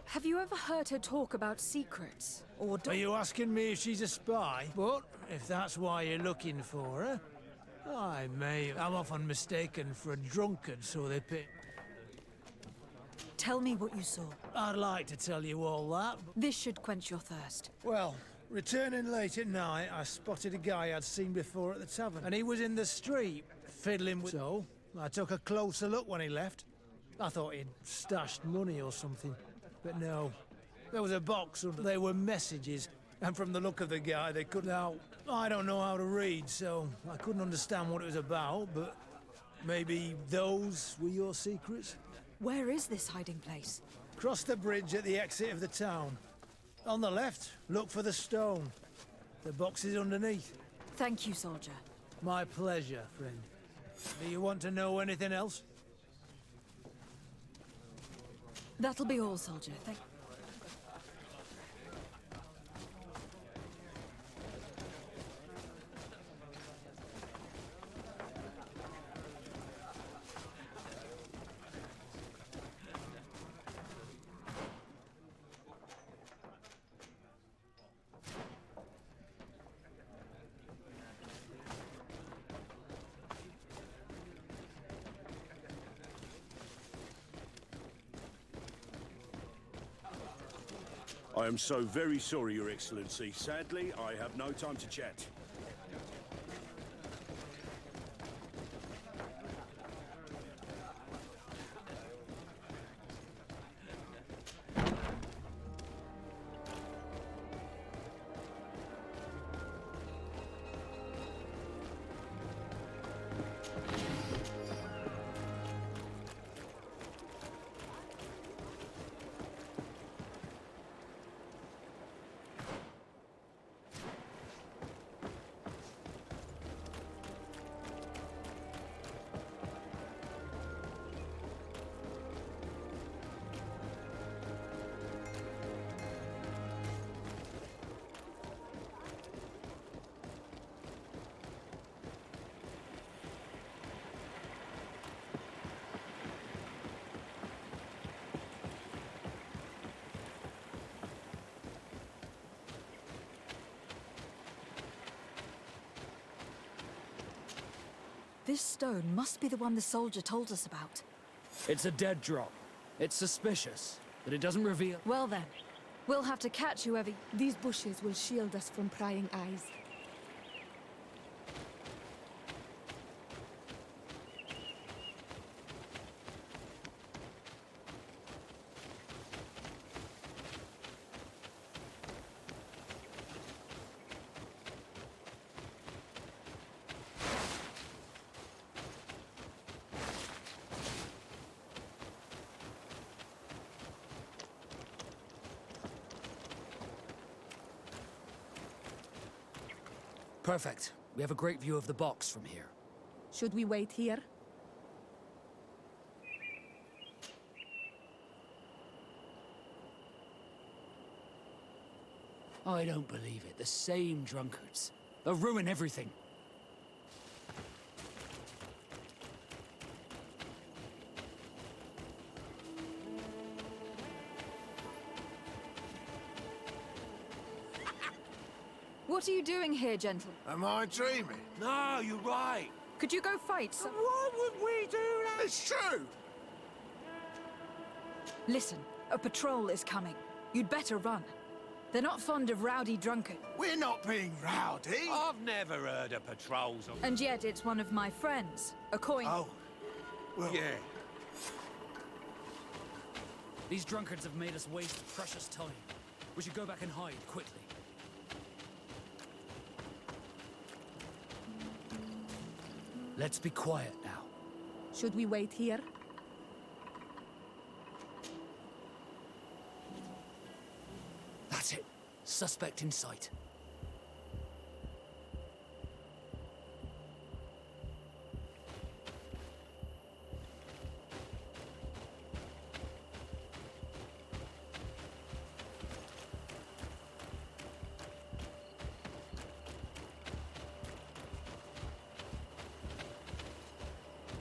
Have you ever heard her talk about secrets? Or Are you asking me if she's a spy? But if that's why you're looking for her, I may. I'm often mistaken for a drunkard, so they pick. Tell me what you saw. I'd like to tell you all that. But... This should quench your thirst. Well, returning late at night, I spotted a guy I'd seen before at the tavern. And he was in the street, fiddling with... So, I took a closer look when he left. I thought he'd stashed money or something. But no. There was a box under. They were messages. And from the look of the guy, they couldn't... Now, I don't know how to read, so I couldn't understand what it was about, but... Maybe those were your secrets? Where is this hiding place? Cross the bridge at the exit of the town. On the left, look for the stone. The box is underneath. Thank you, soldier. My pleasure, friend. Do you want to know anything else? That'll be all, soldier. Thank. I am so very sorry, Your Excellency. Sadly, I have no time to chat. This stone must be the one the soldier told us about. It's a dead drop. It's suspicious, but it doesn't reveal... Well then, we'll have to catch whoever... These bushes will shield us from prying eyes. Perfect. We have a great view of the box from here. Should we wait here? I don't believe it. The same drunkards. They'll ruin everything. What are you doing here, gentle? Am I dreaming? No, you're right. Could you go fight some... Why would we do that? It's true. Listen, a patrol is coming. You'd better run. They're not fond of rowdy drunkards. We're not being rowdy. I've never heard of patrols on... And yet it's one of my friends. A coin... Oh. Well... Yeah. These drunkards have made us waste precious time. We should go back and hide quickly. Let's be quiet now. Should we wait here? That's it. Suspect in sight.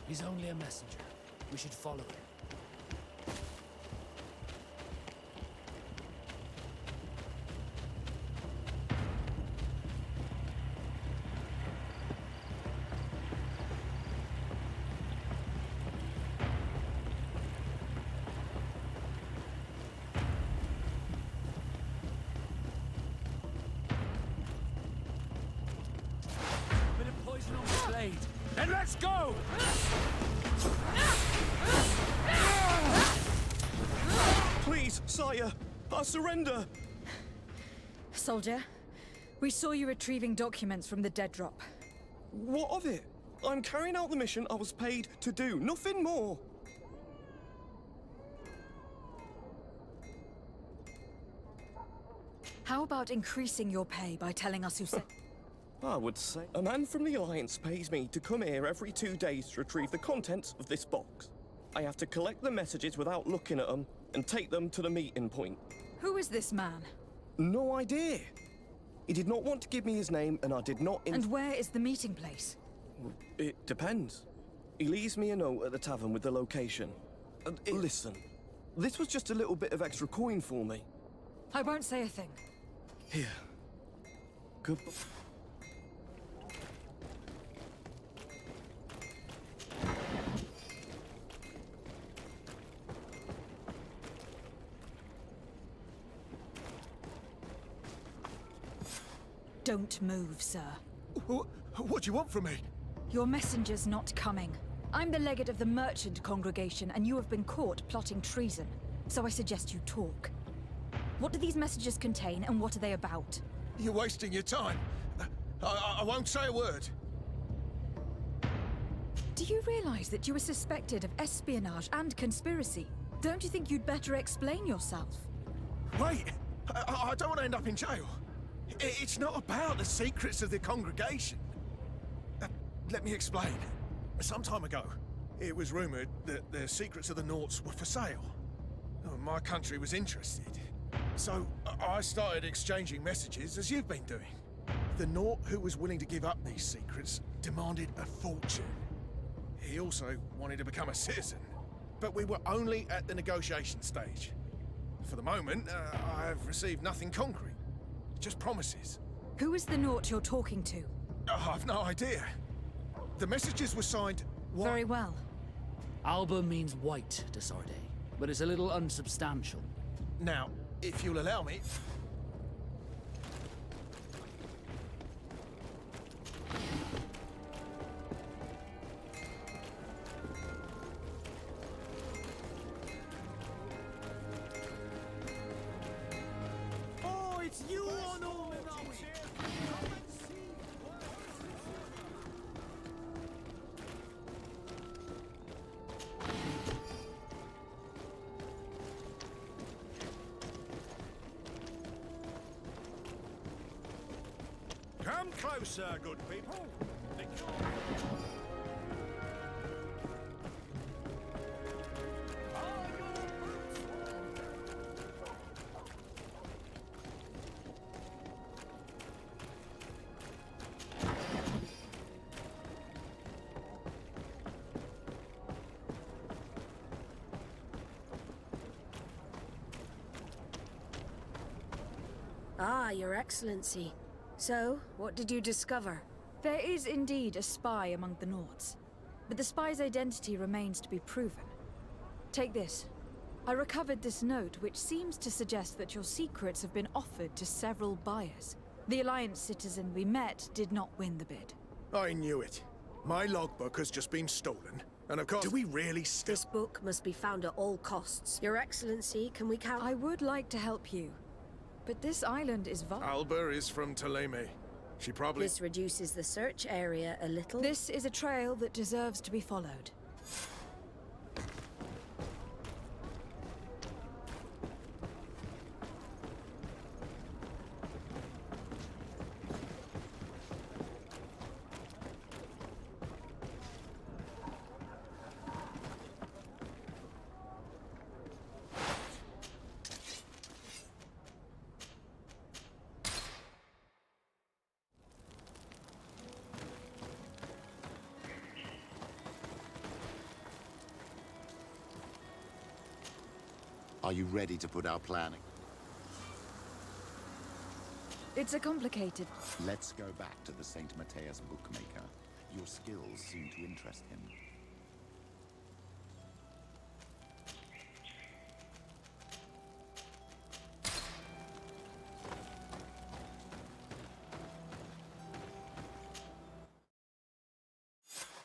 He's only a messenger. We should follow him. Bit of poison on the blade. Then let's go! Please, sire, I surrender. Soldier, we saw you retrieving documents from the dead drop. What of it? I'm carrying out the mission I was paid to do, nothing more. How about increasing your pay by telling us who sent... I would say a man from the Alliance pays me to come here every 2 days to retrieve the contents of this box. I have to collect the messages without looking at them and take them to the meeting point. Who is this man? No idea. He did not want to give me his name, and I did not... And where is the meeting place? It depends. He leaves me a note at the tavern with the location. Listen, this was just a little bit of extra coin for me. I won't say a thing. Here. Goodbye. Don't move, sir. What do you want from me? Your messenger's not coming. I'm the legate of the merchant congregation, and you have been caught plotting treason. So I suggest you talk. What do these messages contain, and what are they about? You're wasting your time. I won't say a word. Do you realize that you are suspected of espionage and conspiracy? Don't you think you'd better explain yourself? Wait! I don't want to end up in jail. It's not about the secrets of the congregation. Let me explain. Some time ago, it was rumored that the secrets of the Nauts were for sale. My country was interested. So I started exchanging messages as you've been doing. The Naut who was willing to give up these secrets demanded a fortune. He also wanted to become a citizen. But we were only at the negotiation stage. For the moment, I've received nothing concrete. Just promises. Who is the Naut you're talking to? I've no idea. The messages were signed... Very well. Alba means white, de Sardet, but it's a little unsubstantial. Now, if you'll allow me... Oh, it's you on all the Come closer, good people. Ah, Your Excellency. So, what did you discover? There is indeed a spy among the Nauts, but the spy's identity remains to be proven. Take this. I recovered this note, which seems to suggest that your secrets have been offered to several buyers. The Alliance citizen we met did not win the bid. I knew it. My logbook has just been stolen, and of course... Do we really This book must be found at all costs. Your Excellency, can we count... I would like to help you, but this island is vast. Alba is from Thélème. She probably... This reduces the search area a little. This is a trail that deserves to be followed. Are you ready to put our planning? It's a complicated... Let's go back to the St. Matthias bookmaker. Your skills seem to interest him.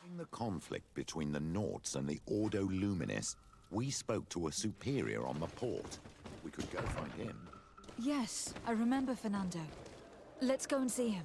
In the conflict between the Nauts and the Ordo Luminis, we spoke to a superior on the port. We could go find him. Yes, I remember Fernando. Let's go and see him.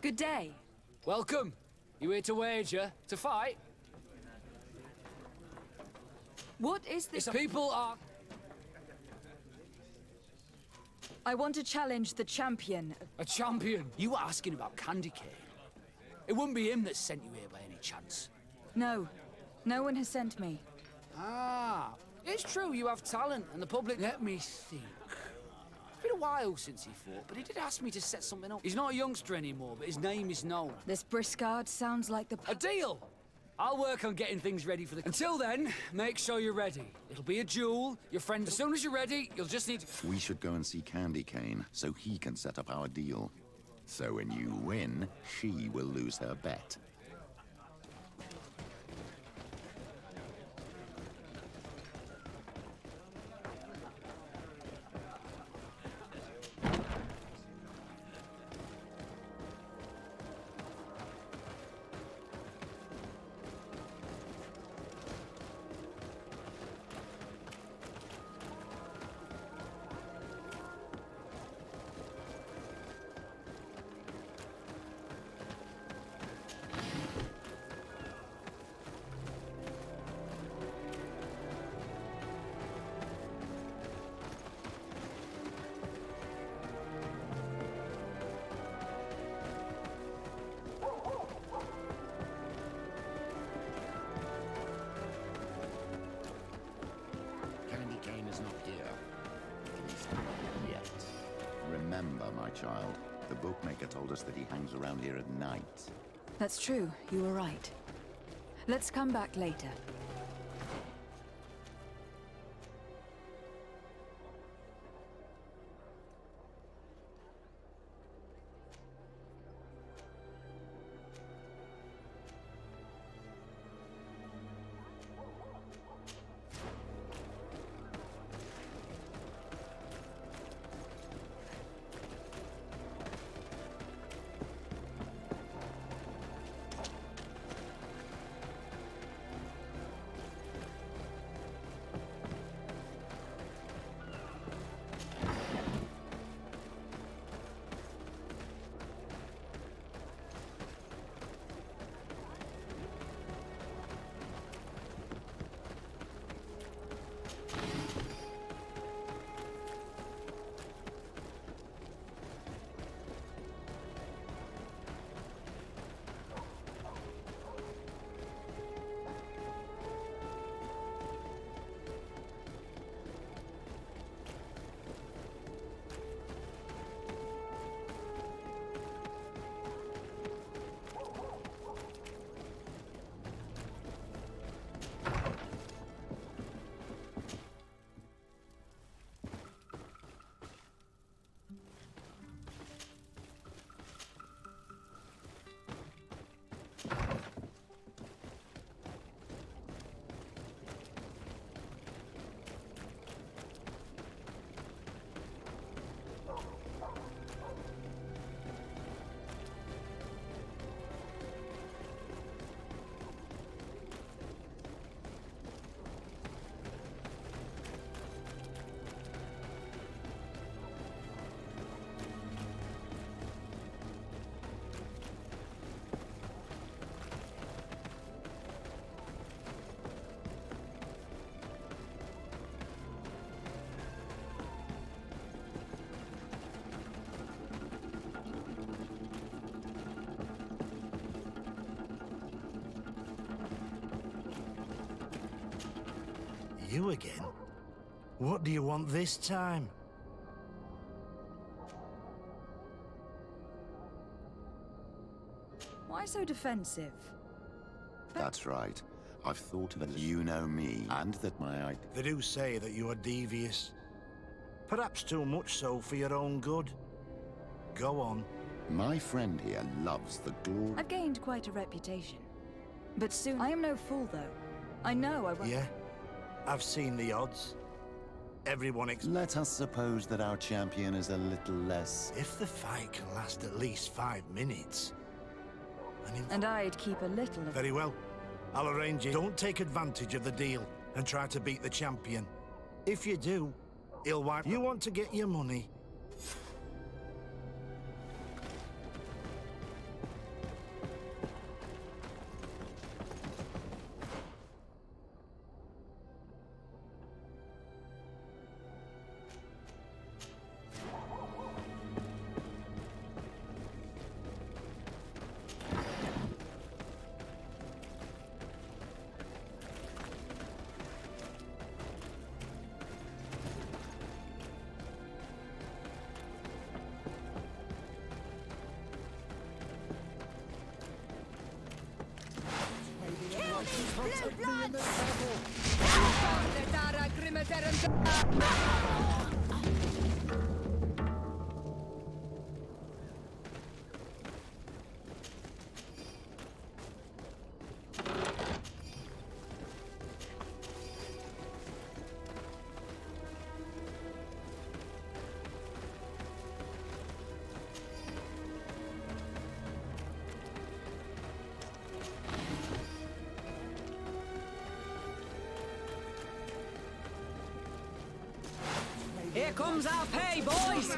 Good day. Welcome. You here to wager? To fight? What is this? People are... I want to challenge the champion. A champion? You were asking about Candy Cane. It wouldn't be him that sent you here by any chance. No. No one has sent me. Ah, it's true you have talent, and the public... Let me think. It's been a while since he fought, but he did ask me to set something up. He's not a youngster anymore, but his name is known. This Briscard sounds like the... A deal! I'll work on getting things ready for the... Until then, make sure you're ready. It'll be a duel. Your friend... As soon as you're ready, you'll just need to... We should go and see Candy Cane so he can set up our deal. So when you win, she will lose her bet. Candy Cane is not here. At least not yet. Remember, my child, the bookmaker told us that he hangs around here at night. That's true. You were right. Let's come back later. You again? What do you want this time? Why so defensive? That's right. I've thought that you know me, and that my... They do say that you are devious. Perhaps too much so for your own good. Go on. My friend here loves the glory... I've gained quite a reputation. But soon... I am no fool, though. I know I won't... Yeah? I've seen the odds. Everyone Let us suppose that our champion is a little less... If the fight can last at least 5 minutes... And I'd keep a little of... Very well. I'll arrange it. Don't take advantage of the deal and try to beat the champion. If you do, he'll wipe... You want to get your money. Here comes our pay, boys!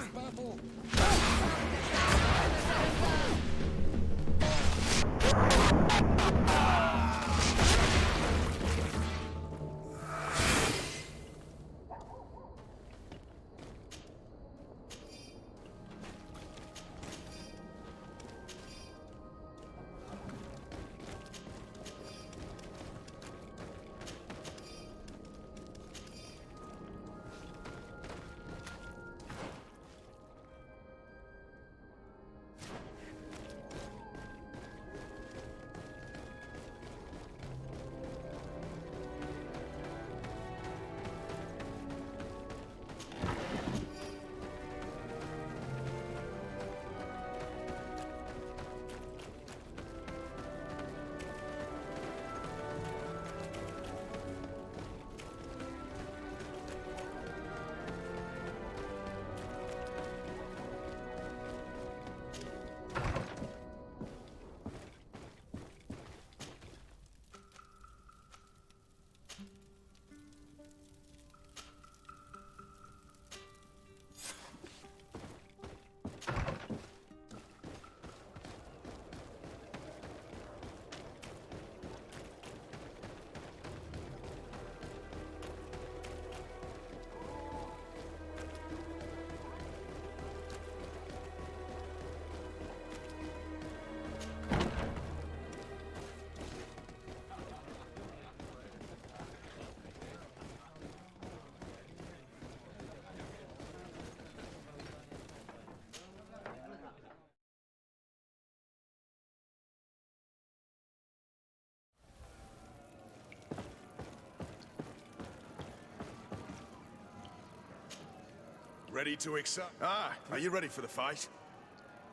Ready to accept? Ah, are you ready for the fight?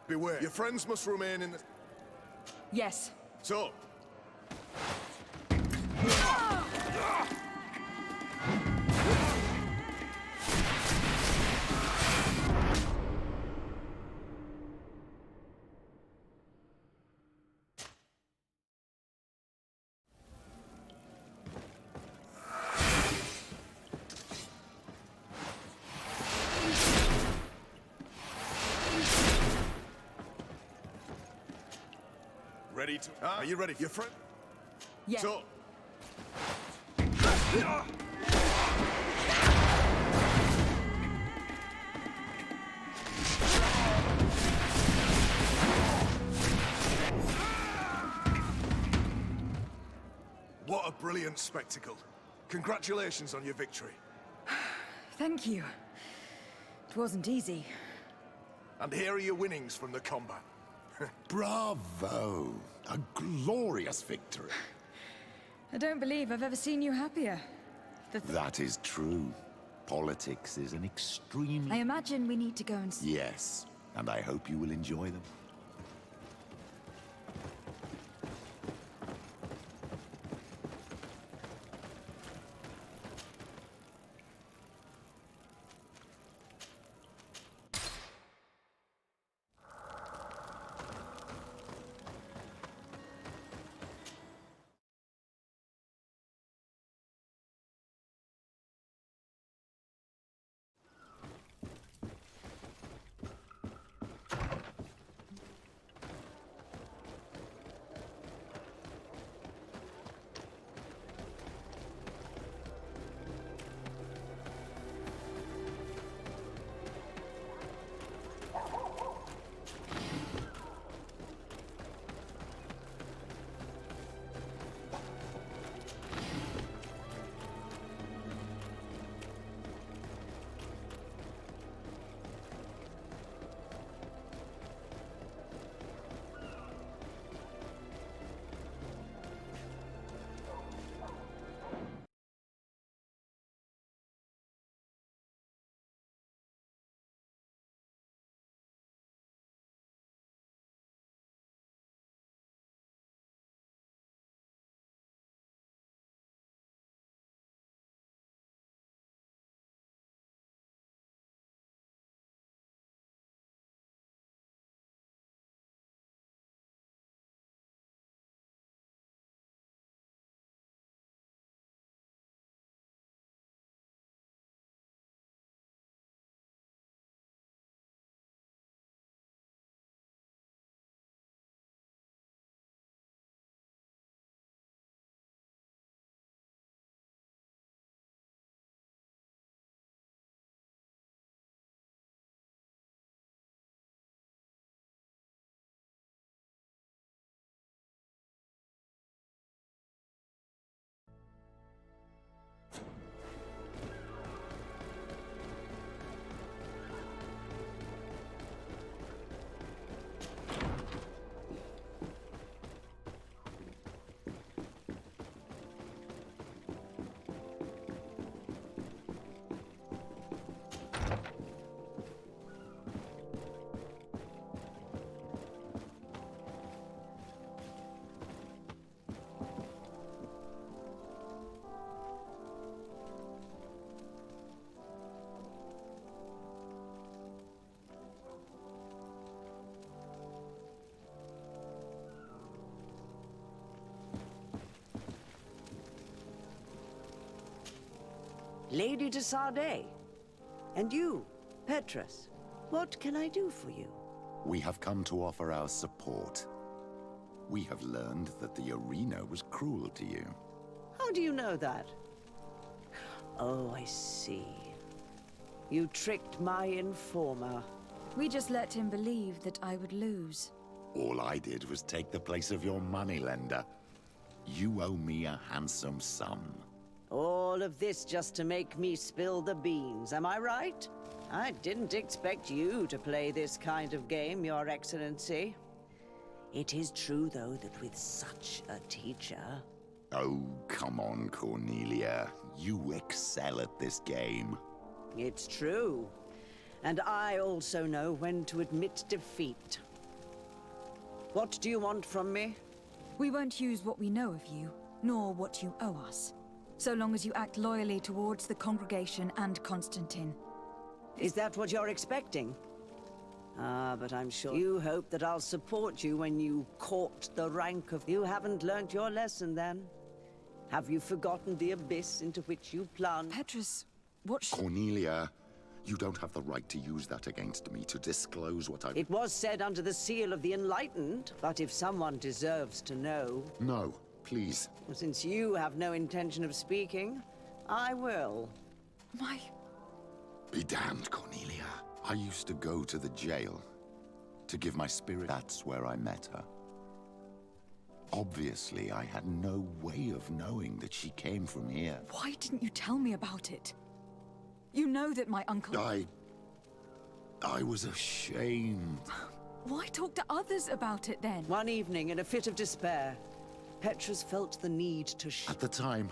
Beware, your friends must remain in the... Yes. So... Ready to... Ah, are you ready? Your friend... Yes. So... What a brilliant spectacle. Congratulations on your victory. Thank you. It wasn't easy. And here are your winnings from the combat. Bravo! A glorious victory. I don't believe I've ever seen you happier. That is true. Politics is an extremely... I imagine we need to go and... Yes, and I hope you will enjoy them. Lady de Sardet. And you, Petrus. What can I do for you? We have come to offer our support. We have learned that the arena was cruel to you. How do you know that? Oh, I see. You tricked my informer. We just let him believe that I would lose. All I did was take the place of your moneylender. You owe me a handsome sum. All of this just to make me spill the beans, am I right? I didn't expect you to play this kind of game, Your Excellency. It is true, though, that with such a teacher... Oh, come on, Cornelia. You excel at this game. It's true. And I also know when to admit defeat. What do you want from me? We won't use what we know of you, nor what you owe us. So long as you act loyally towards the congregation and Constantine. Is that what you're expecting? Ah, but I'm sure you hope that I'll support you when you court the rank of... You haven't learnt your lesson, then? Have you forgotten the abyss into which you plunged? Petrus, what Cornelia, you don't have the right to use that against me, to disclose what I've... It was said under the seal of the Enlightened, but if someone deserves to know... No, please. Since you have no intention of speaking, I will. My... Be damned, Cornelia. I used to go to the jail to give my spirit. That's where I met her. Obviously, I had no way of knowing that she came from here. Why didn't you tell me about it? You know that my uncle... I was ashamed. Why talk to others about it then? One evening, in a fit of despair, Petrus felt the need to... At the time,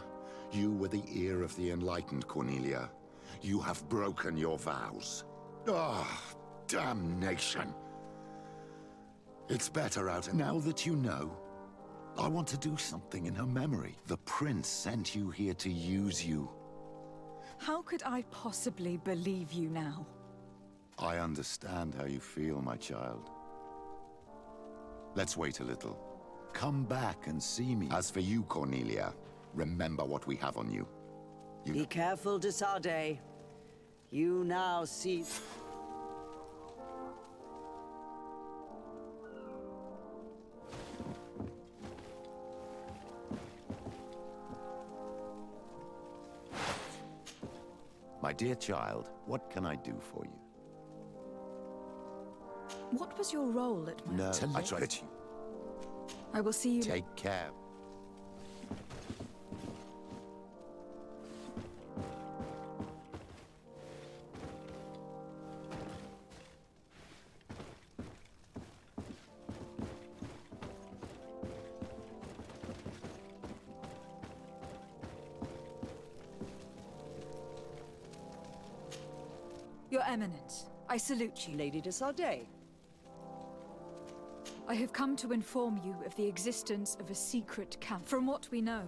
you were the ear of the Enlightened, Cornelia. You have broken your vows. Ah, damnation. It's better out now that you know. I want to do something in her memory. The prince sent you here to use you. How could I possibly believe you now? I understand how you feel, my child. Let's wait a little. Come back and see me. As for you, Cornelia, remember what we have on you. Be careful, de Sardet. You now see... My dear child, what can I do for you? What was your role at my... No, I tried to... I will see you... Take care. Your Eminence, I salute you. Lady de Sardet. I have come to inform you of the existence of a secret camp. From what we know,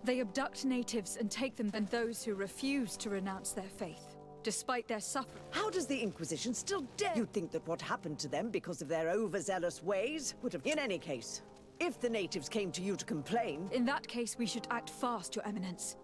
they abduct natives and take them, and those who refuse to renounce their faith, despite their suffering. How does the Inquisition still dare? You'd think that what happened to them because of their overzealous ways would have... In any case, if the natives came to you to complain... In that case, we should act fast, Your Eminence.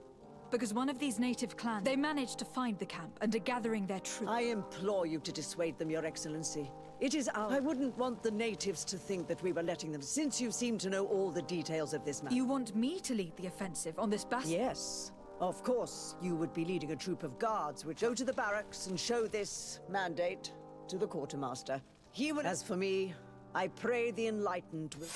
Because one of these native clans, they managed to find the camp and are gathering their troops. I implore you to dissuade them, Your Excellency. It is our... I wouldn't want the natives to think that we were letting them, since you seem to know all the details of this matter. You want me to lead the offensive on this battle? Yes. Of course, you would be leading a troop of guards which go to the barracks and show this mandate to the quartermaster. He would... As for me, I pray the Enlightened will...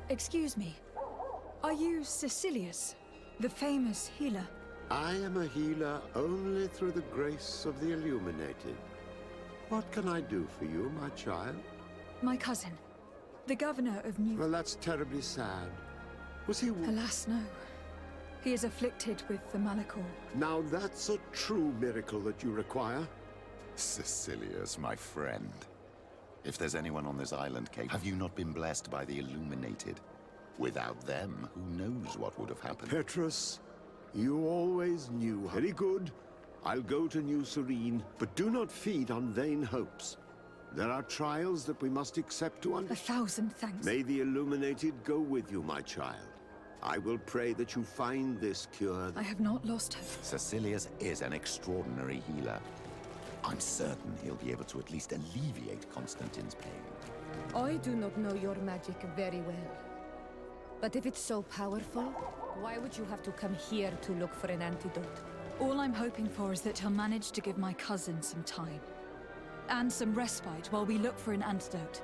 Excuse me. Are you Cecilius, the famous healer? I am a healer only through the grace of the Illuminated. What can I do for you, my child? My cousin, the governor of New... Well, that's terribly sad. Was he... Alas, no. He is afflicted with the Malachor. Now that's a true miracle that you require. Cecilius, my friend. If there's anyone on this island, Kate, have you not been blessed by the Illuminated? Without them, who knows what would have happened? Petrus, you always knew. Very good. I'll go to New Serene, but do not feed on vain hopes. There are trials that we must accept to understand. 1,000 thanks. May the Illuminated go with you, my child. I will pray that you find this cure. I have not lost hope. Cecilius is an extraordinary healer. I'm certain he'll be able to at least alleviate Constantine's pain. I do not know your magic very well. But if it's so powerful, why would you have to come here to look for an antidote? All I'm hoping for is that he'll manage to give my cousin some time. And some respite while we look for an antidote.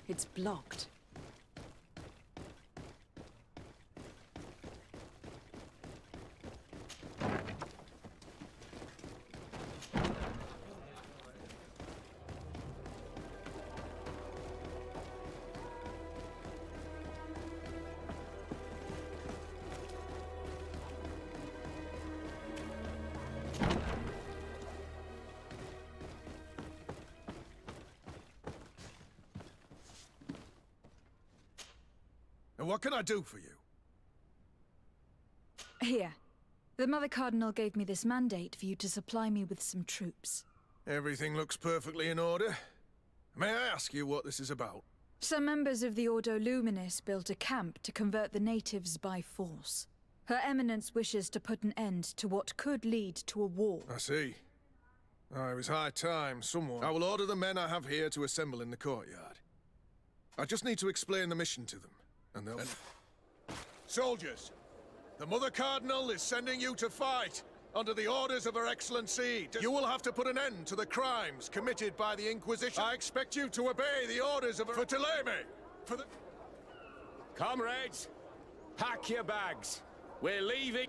It's blocked. And what can I do for you? Here. The Mother Cardinal gave me this mandate for you to supply me with some troops. Everything looks perfectly in order. May I ask you what this is about? Some members of the Ordo Luminis built a camp to convert the natives by force. Her Eminence wishes to put an end to what could lead to a war. I see. It was high time someone... I will order the men I have here to assemble in the courtyard. I just need to explain the mission to them, and they'll... Soldiers! The Mother Cardinal is sending you to fight under the orders of Her Excellency. You will have to put an end to the crimes committed by the Inquisition. I expect you to obey the orders of her... For Thélème! For the... Comrades, pack your bags. We're leaving...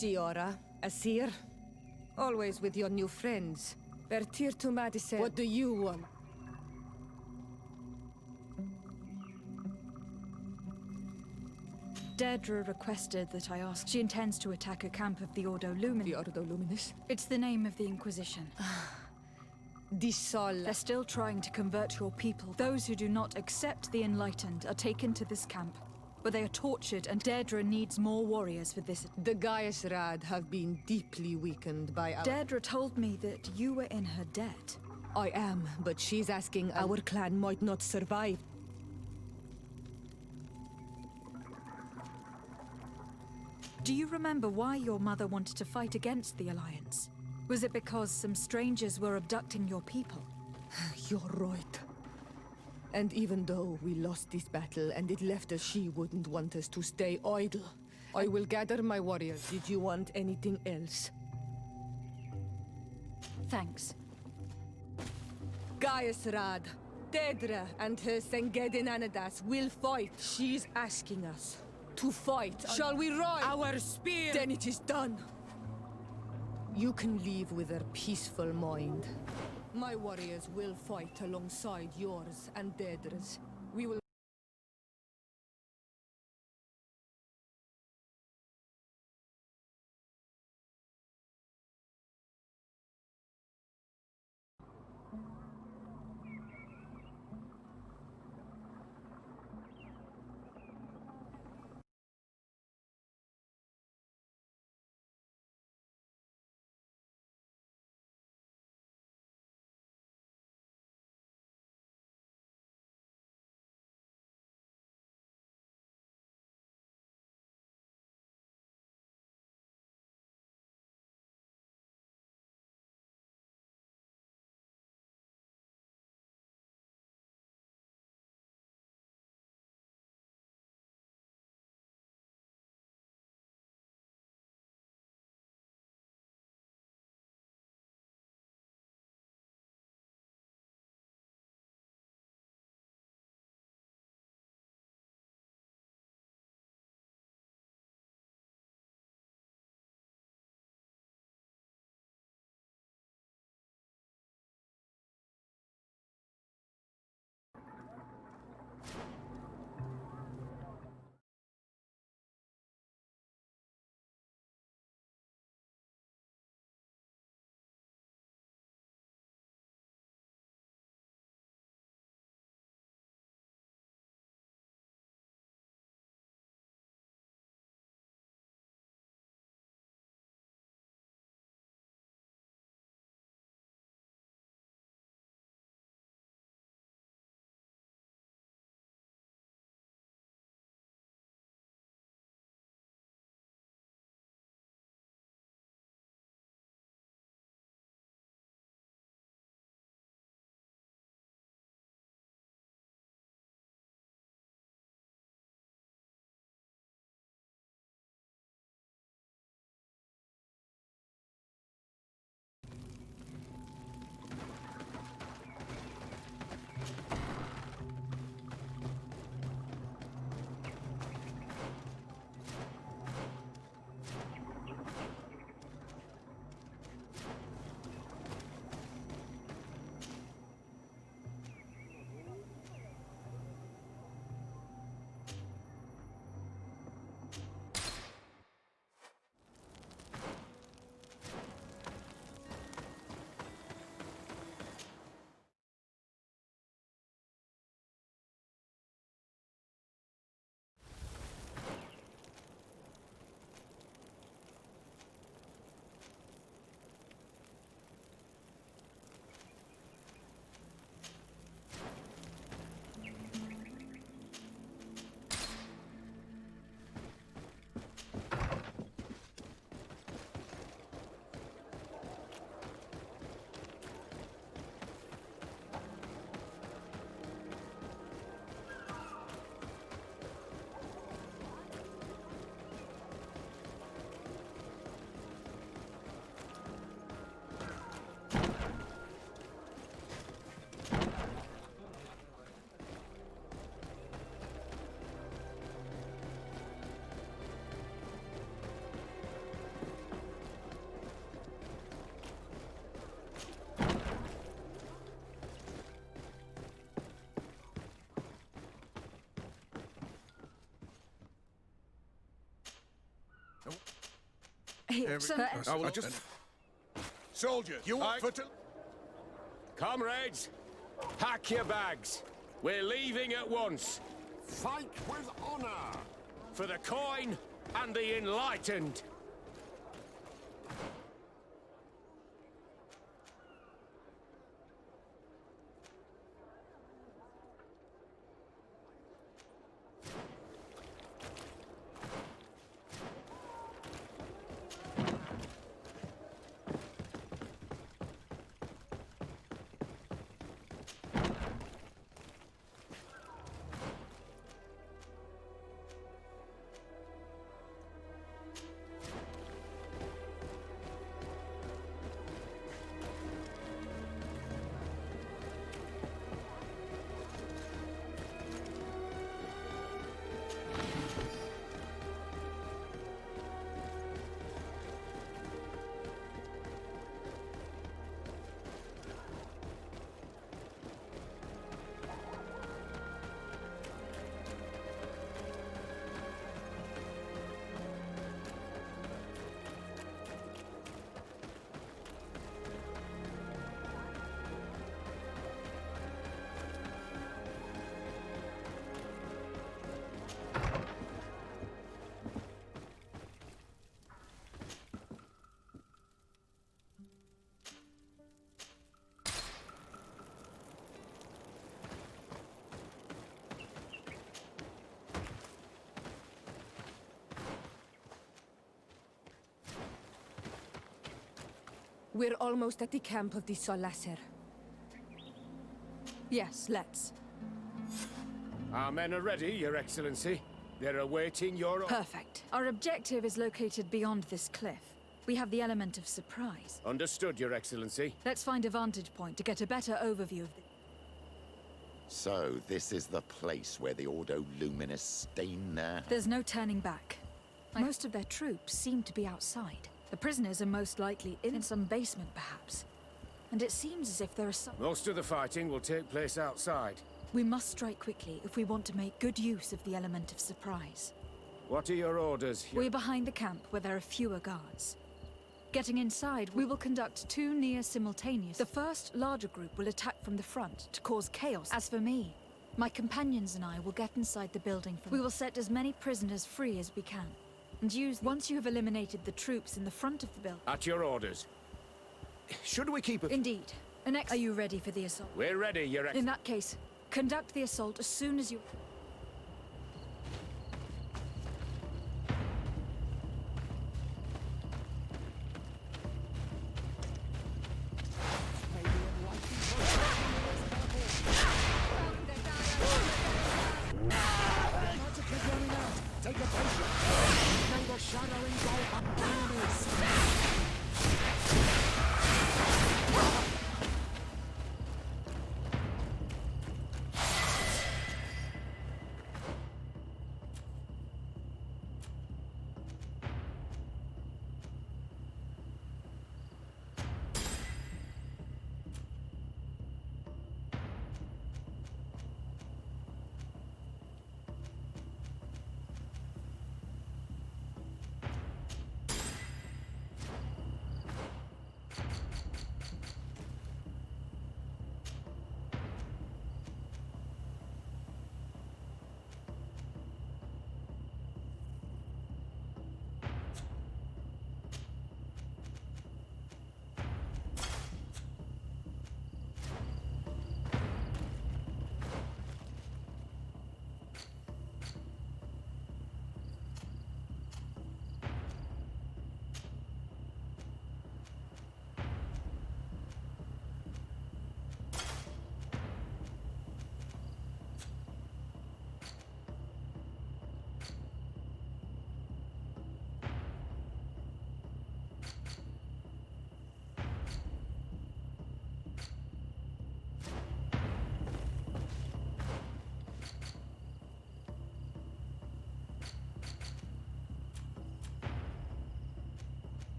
Shiora, Asir. Always with your new friends. Bertir to Madison. What do you want? Deirdre requested that I ask. She intends to attack a camp of the Ordo Luminis. The Ordo Luminis? It's the name of the Inquisition. The Sol. They're still trying to convert your people. Those who do not accept the Enlightened are taken to this camp, where they are tortured, and Deirdre needs more warriors for this. The Gaius Rad have been deeply weakened by our... Deirdre told me that you were in her debt. I am, but she's asking our clan might not survive. Do you remember why your mother wanted to fight against the Alliance? Was it because some strangers were abducting your people? You're right. And even though we lost this battle and it left us, she wouldn't want us to stay idle. I will gather my warriors. Did you want anything else? Thanks. Gaius Rad, Deirdre and her Sengedin Anadas will fight. She's asking us to fight. Shall we ride? Our spear! Then it is done. You can leave with a peaceful mind. My warriors will fight alongside yours and Deirdre's. We will Here, sir. Soldier, you want for... Comrades, pack your bags. We're leaving at once. Fight with honor! For the coin and the enlightened. We're almost at the camp of the Solasser. Yes, let's. Our men are ready, Your Excellency. They're awaiting your... Perfect. Our objective is located beyond this cliff. We have the element of surprise. Understood, Your Excellency. Let's find a vantage point to get a better overview of the... So, this is the place where the Ordo Luminous stain their... There's no turning back. Most of their troops seem to be outside. The prisoners are most likely in some basement, perhaps. And it seems as if there are some... Most of the fighting will take place outside. We must strike quickly if we want to make good use of the element of surprise. What are your orders? We're behind the camp where there are fewer guards. Getting inside, we will conduct two near simultaneous. The first, larger group will attack from the front to cause chaos. As for me, my companions and I will get inside the building. We will set as many prisoners free as we can. And use once you have eliminated the troops in the front of the building. At your orders. Should we keep it? Indeed. Are you ready for the assault? We're ready, Your Excellency. In that case, conduct the assault as soon as you... Take a patient. May the shadow engulf our enemies.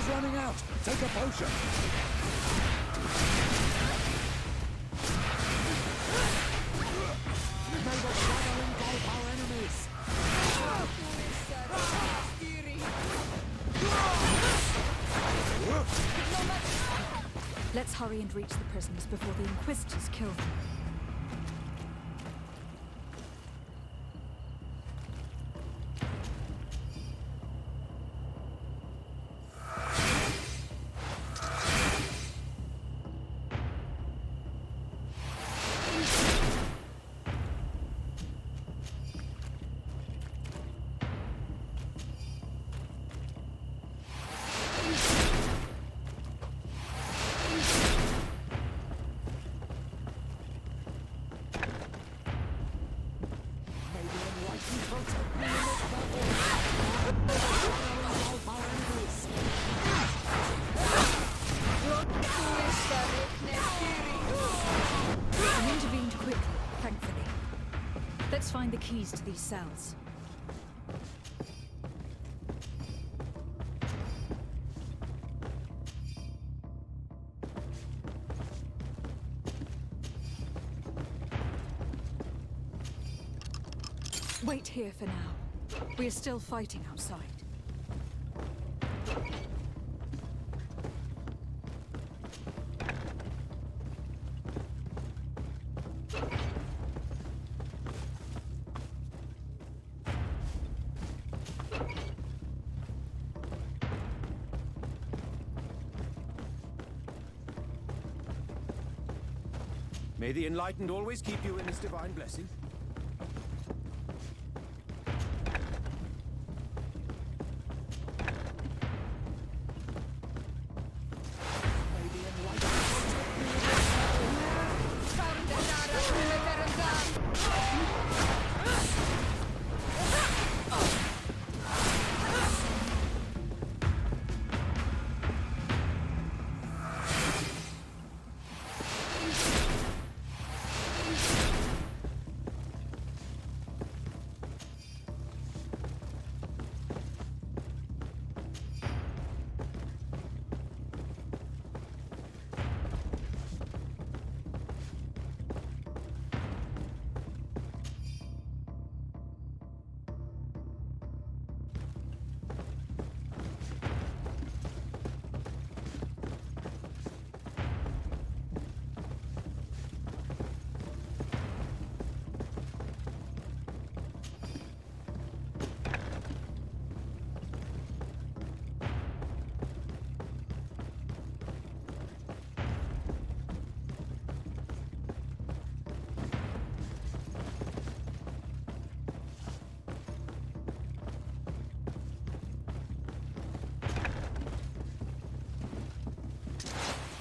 is running out. Take a potion. May the shadow engulf our enemies. Let's hurry and reach the prisoners before the Inquisitors kill them. I intervened quickly, thankfully. Let's find the keys to these cells. Wait here for now. We are still fighting outside. May the Enlightened always keep you in his divine blessing.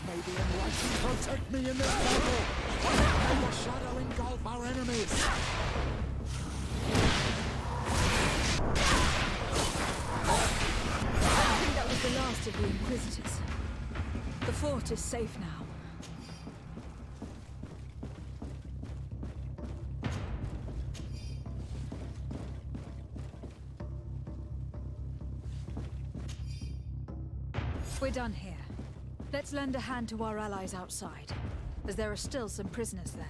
May the Enlightened protect me in this battle! May the shadow engulf our enemies! I think that was the last of the Inquisitors. The fort is safe now. We're done here. Let's lend a hand to our allies outside, as there are still some prisoners there.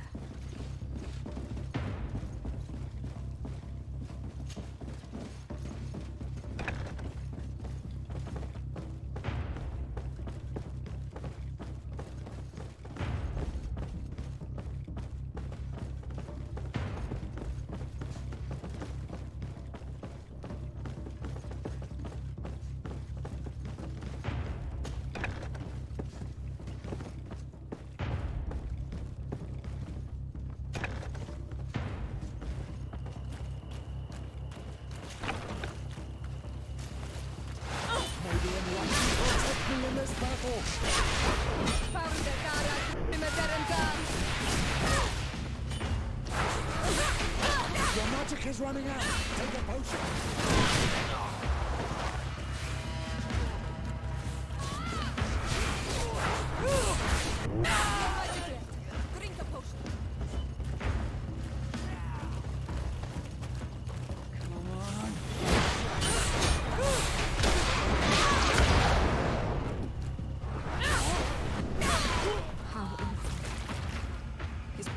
Your magic is running out. Take a potion. Drink the potion.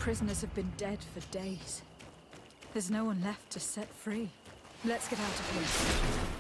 prisoners have been dead for days. There's no one left to set free. Let's get out of here.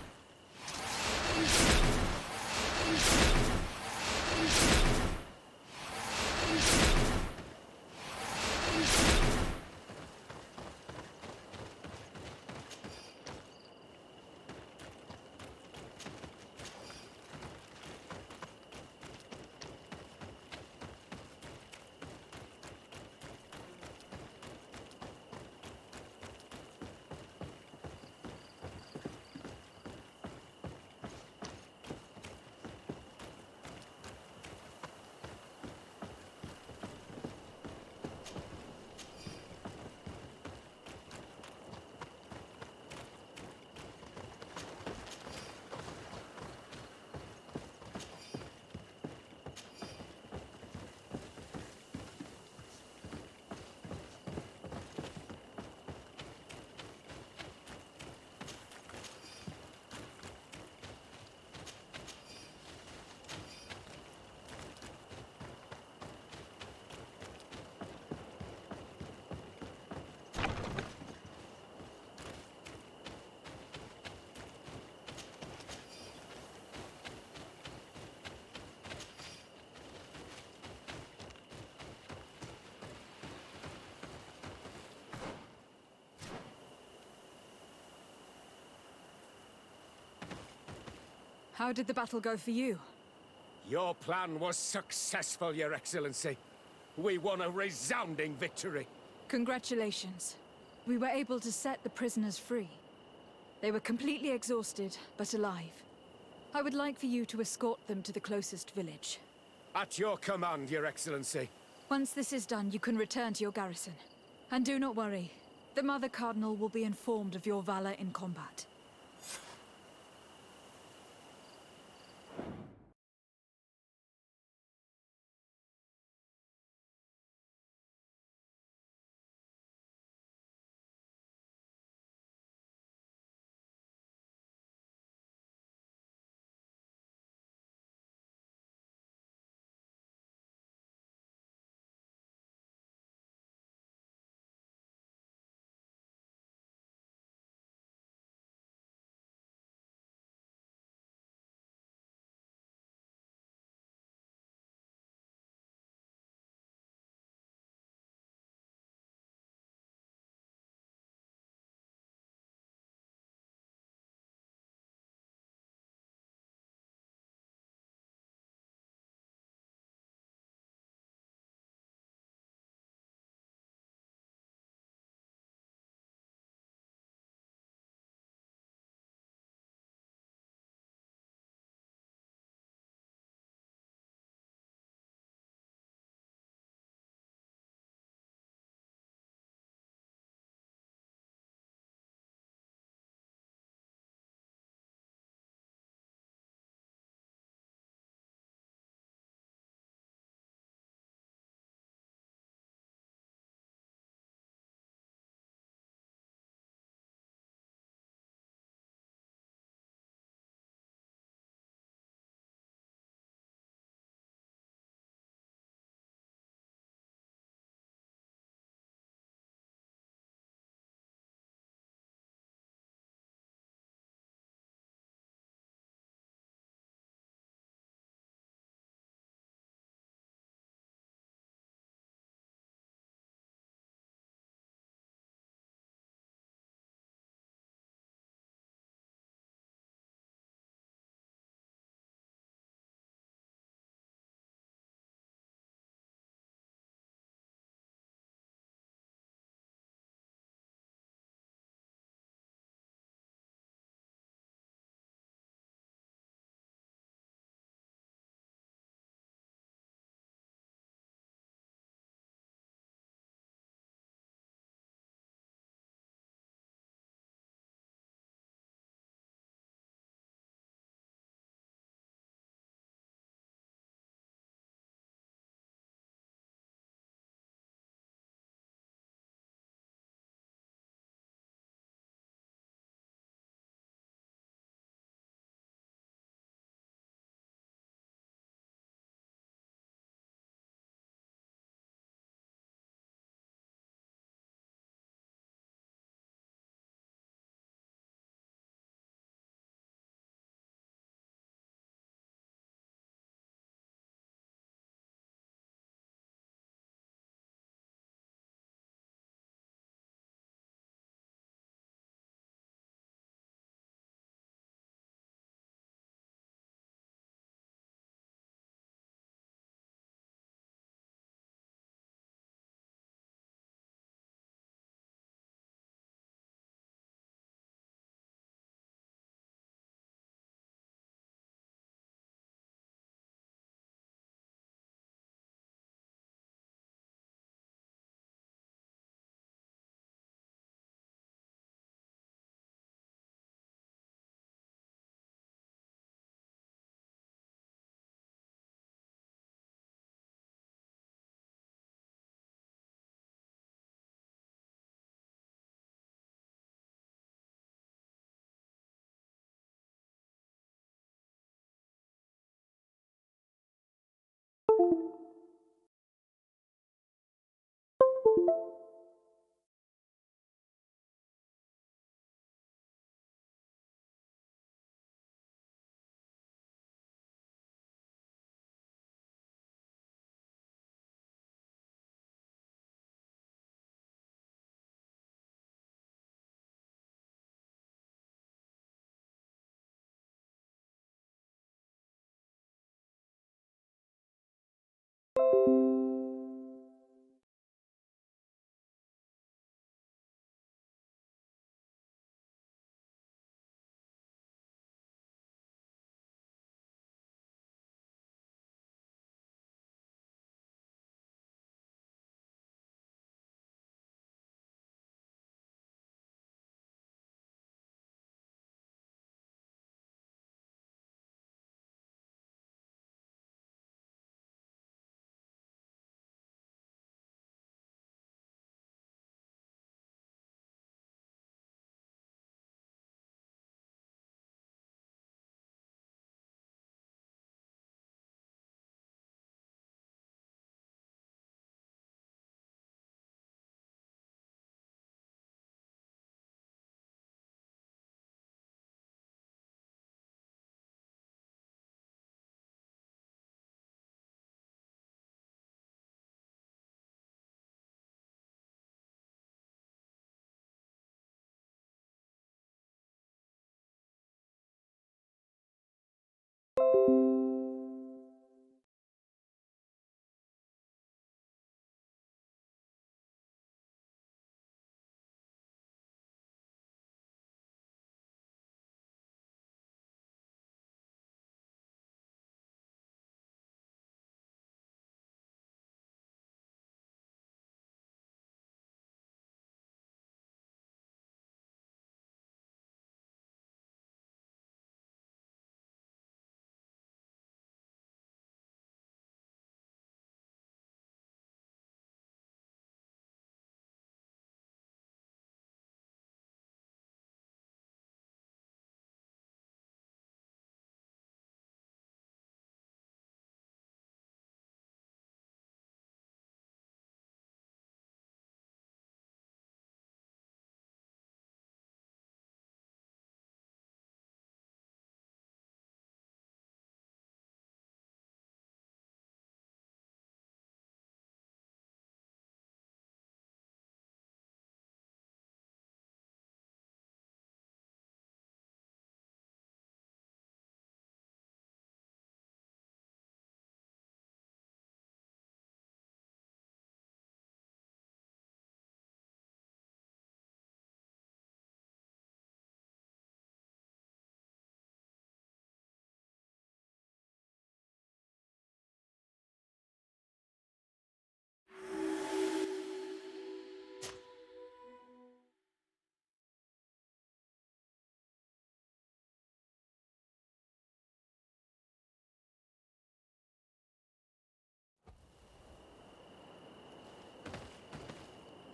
How did the battle go for you? Your plan was successful, Your Excellency. We won a resounding victory. Congratulations. We were able to set the prisoners free. They were completely exhausted, but alive. I would like for you to escort them to the closest village. At your command, Your Excellency. Once this is done, you can return to your garrison. And do not worry. The Mother Cardinal will be informed of your valor in combat.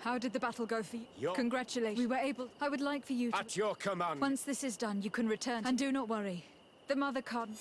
How did the battle go for you? Your- Congratulations. We were able... I would like for you to... At your command. Once this is done, you can return. And do not worry. The Mother can't...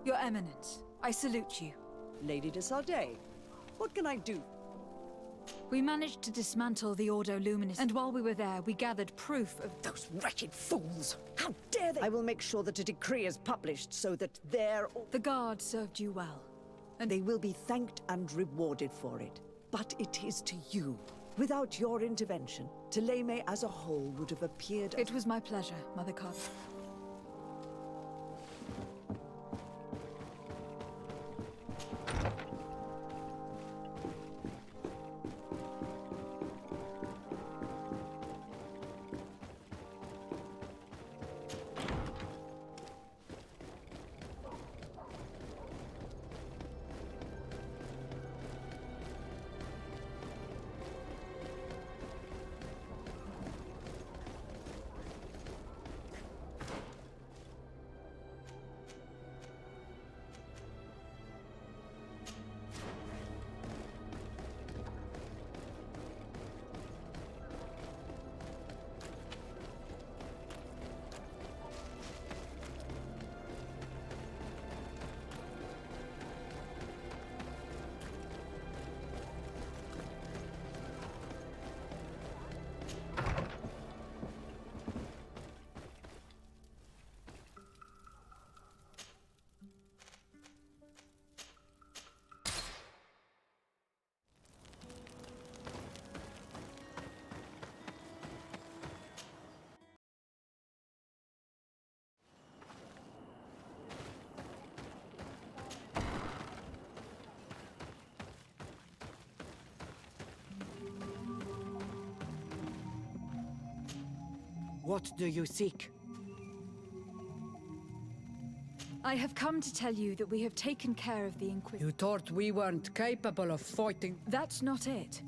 Your Eminence, I salute you. Lady de Sardet, what can I do? We managed to dismantle the Ordo Luminis, and while we were there, we gathered proof of... Those wretched fools! How dare they! I will make sure that a decree is published so that their... The Guard served you well. And they will be thanked and rewarded for it. But it is to you. Without your intervention, Thélème as a whole would have appeared... It was my pleasure, Mother Carter. What do you seek? I have come to tell you that we have taken care of the Inquisition. You thought we weren't capable of fighting? That's not it.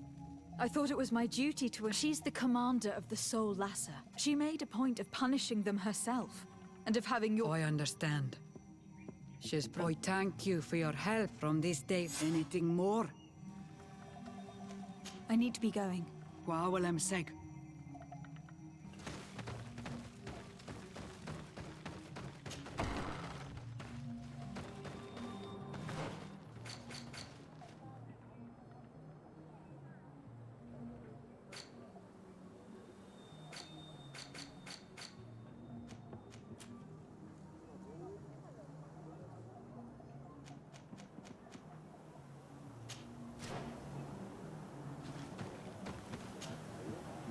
I thought it was my duty to... She's the commander of the Soul Lasser. She made a point of punishing them herself, and of having your... I understand. I thank you for your help from this day. Anything more? I need to be going. Gwawalem seg.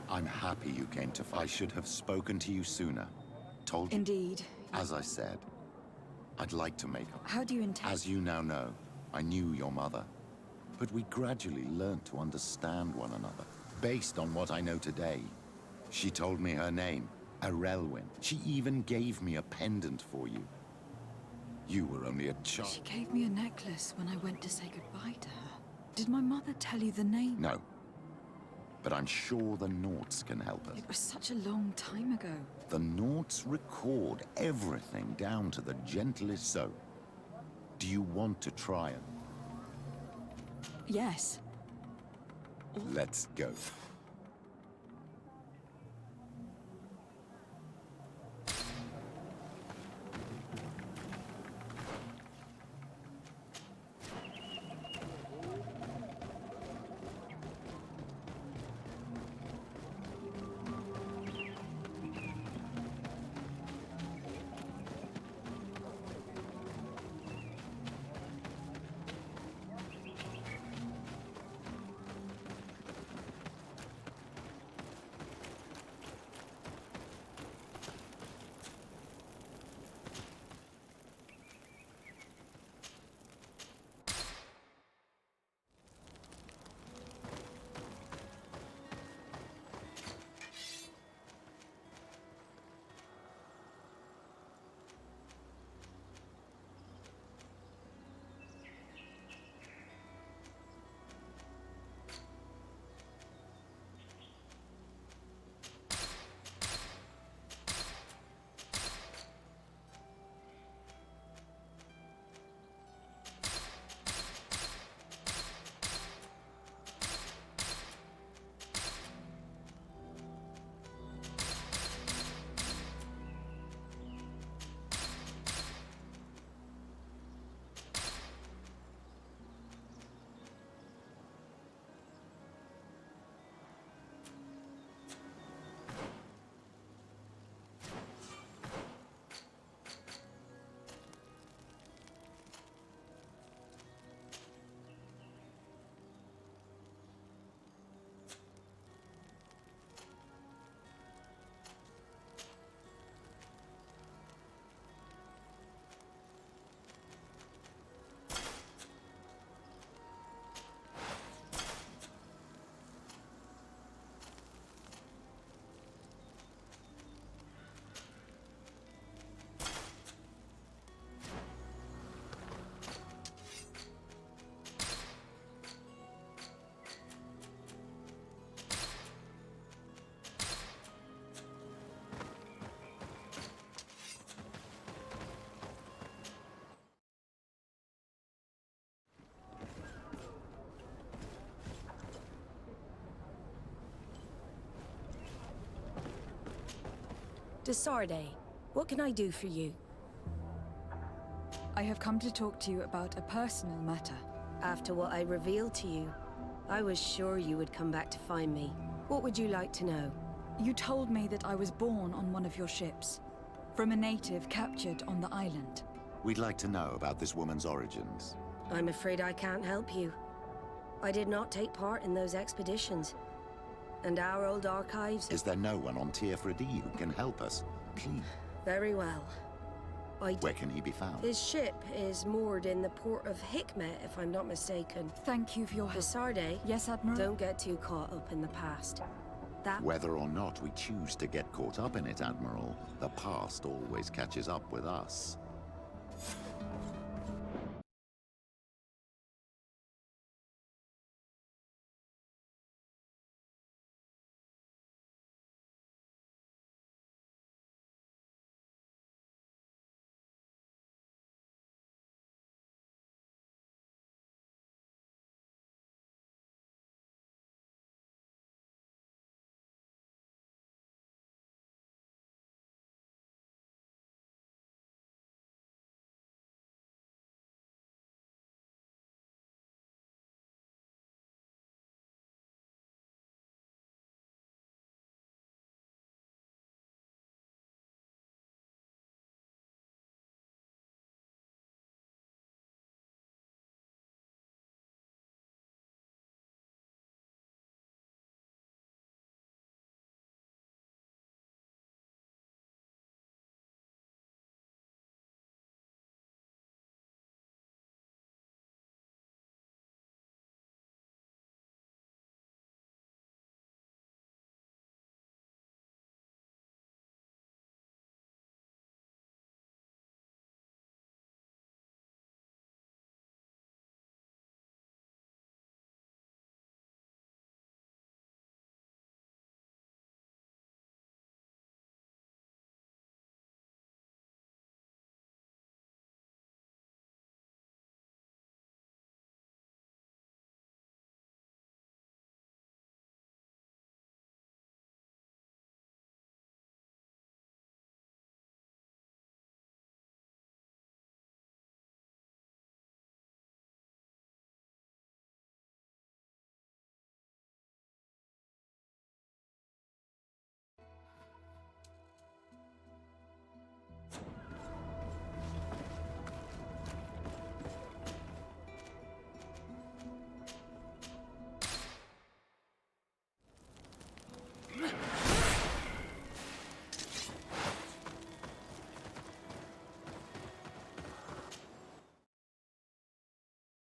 I'm happy you came to... I should have spoken to you sooner. Told you. Indeed. As I said, I'd like to make up. How do you intend... As you now know, I knew your mother. But we gradually learned to understand one another. Based on what I know today, she told me her name, Arelwyn. She even gave me a pendant for you. You were only a child. She gave me a necklace when I went to say goodbye to her. Did my mother tell you the name? No. But I'm sure the Nauts can help us. It was such a long time ago. The Nauts record everything down to the gentlest so. Do you want to try it? Yes. Let's go. Desarde, what can I do for you? I have come to talk to you about a personal matter. After what I revealed to you, I was sure you would come back to find me. What would you like to know? You told me that I was born on one of your ships, from a native captured on the island. We'd like to know about this woman's origins. I'm afraid I can't help you. I did not take part in those expeditions. And our old archives... Is there no one on Teer Fradee who can help us? Please. Very well. Where can he be found? His ship is moored in the port of Hikmet, if I'm not mistaken. Thank you for your help. Desarde, yes, Admiral? Don't get too caught up in the past. that... Whether or not we choose to get caught up in it, Admiral, the past always catches up with us.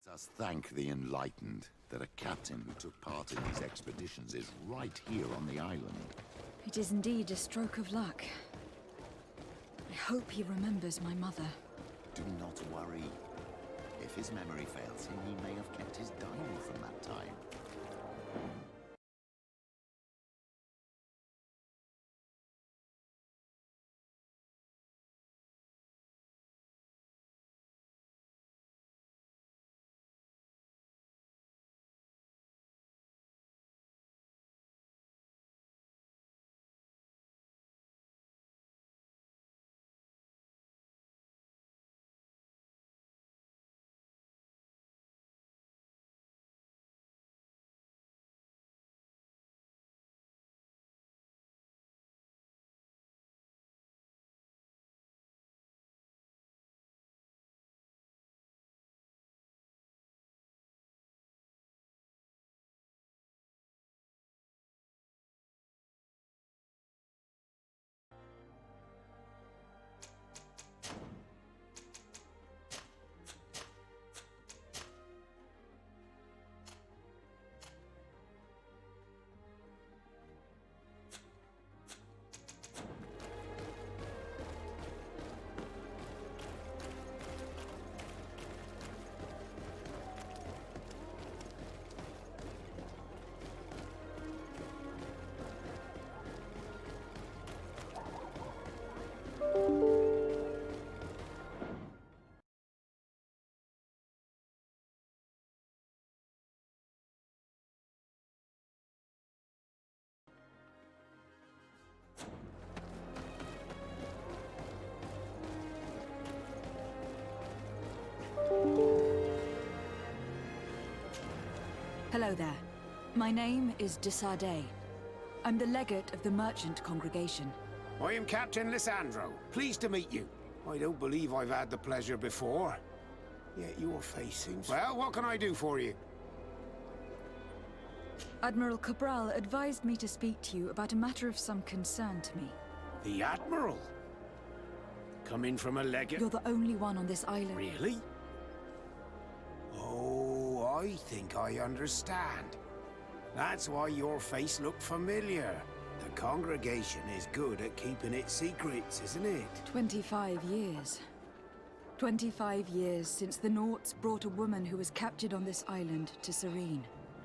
Let us thank the Enlightened that a captain who took part in these expeditions is right here on the island. It is indeed a stroke of luck. I hope he remembers my mother. Do not worry. If his memory fails him, he may have kept his diary from that time. Hello there. My name is de Sardet. I'm the legate of the merchant congregation. I am Captain Lysandro. Pleased to meet you. I don't believe I've had the pleasure before. Yet your face seems... Well, what can I do for you? Admiral Cabral advised me to speak to you about a matter of some concern to me. The Admiral? Come in from a legate? You're the only one on this island. Really? Oh, I think I understand. That's why your face looked familiar. The congregation is good at keeping its secrets, isn't it? 25 years. 25 years since the Norts brought a woman who was captured on this island to Serene.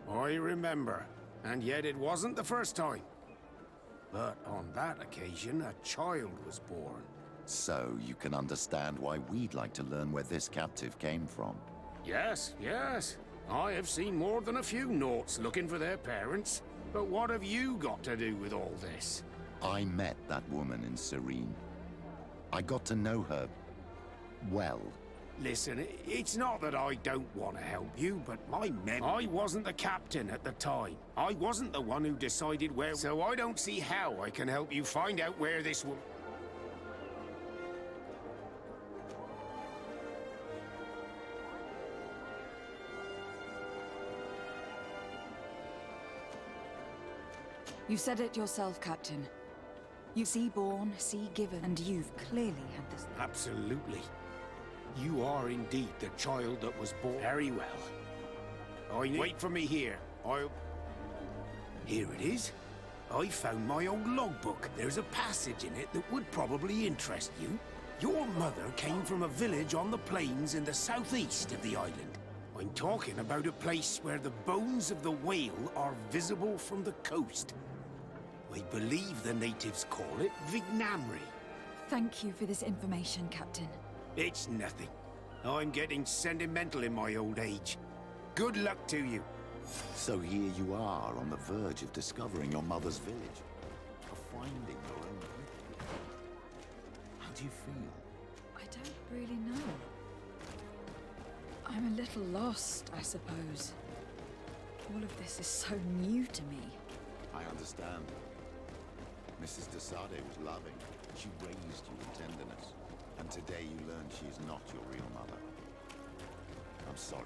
I remember. And yet it wasn't the first time. But on that occasion, a child was born. So you can understand why we'd like to learn where this captive came from. Yes, yes. I have seen more than a few Norts looking for their parents. But what have you got to do with all this? I met that woman in Serene. I got to know her well. Listen, it's not that I don't want to help you, but my memory... I wasn't the captain at the time. I wasn't the one who decided where... So I don't see how I can help you find out where this woman... You said it yourself, Captain. You sea-born, sea-given, and you've clearly had this... Absolutely. You are indeed the child that was born. Very well. Wait for me here. Here it is. I found my old logbook. There's a passage in it that would probably interest you. Your mother came from a village on the plains in the southeast of the island. I'm talking about a place where the bones of the whale are visible from the coast. I believe the natives call it Vignamri. Thank you for this information, Captain. It's nothing. I'm getting sentimental in my old age. Good luck to you. So here you are on the verge of discovering your mother's village. Of finding your own people. How do you feel? I don't really know. I'm a little lost, I suppose. All of this is so new to me. I understand. Mrs. de Sade was loving. She raised you with tenderness. And today you learn she is not your real mother. I'm sorry.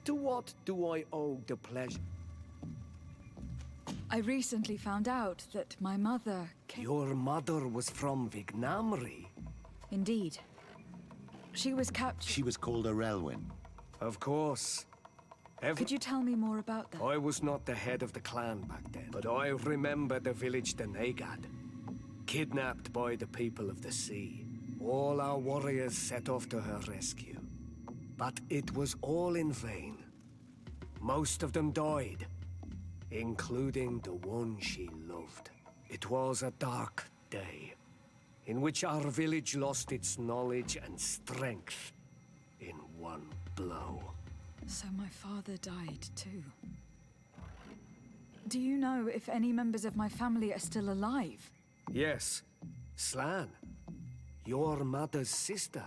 To what do I owe the pleasure? I recently found out that my mother came... Your mother was from Vignamri? Indeed. She was captured... She was called Arelwyn. Of course. Could you tell me more about that? I was not the head of the clan back then, but I remember the village Denegad. Kidnapped by the people of the sea. All our warriors set off to her rescue. But it was all in vain. Most of them died, including the one she loved. It was a dark day, in which our village lost its knowledge and strength in one blow. So my father died too. Do you know if any members of my family are still alive? Yes, Slan, your mother's sister.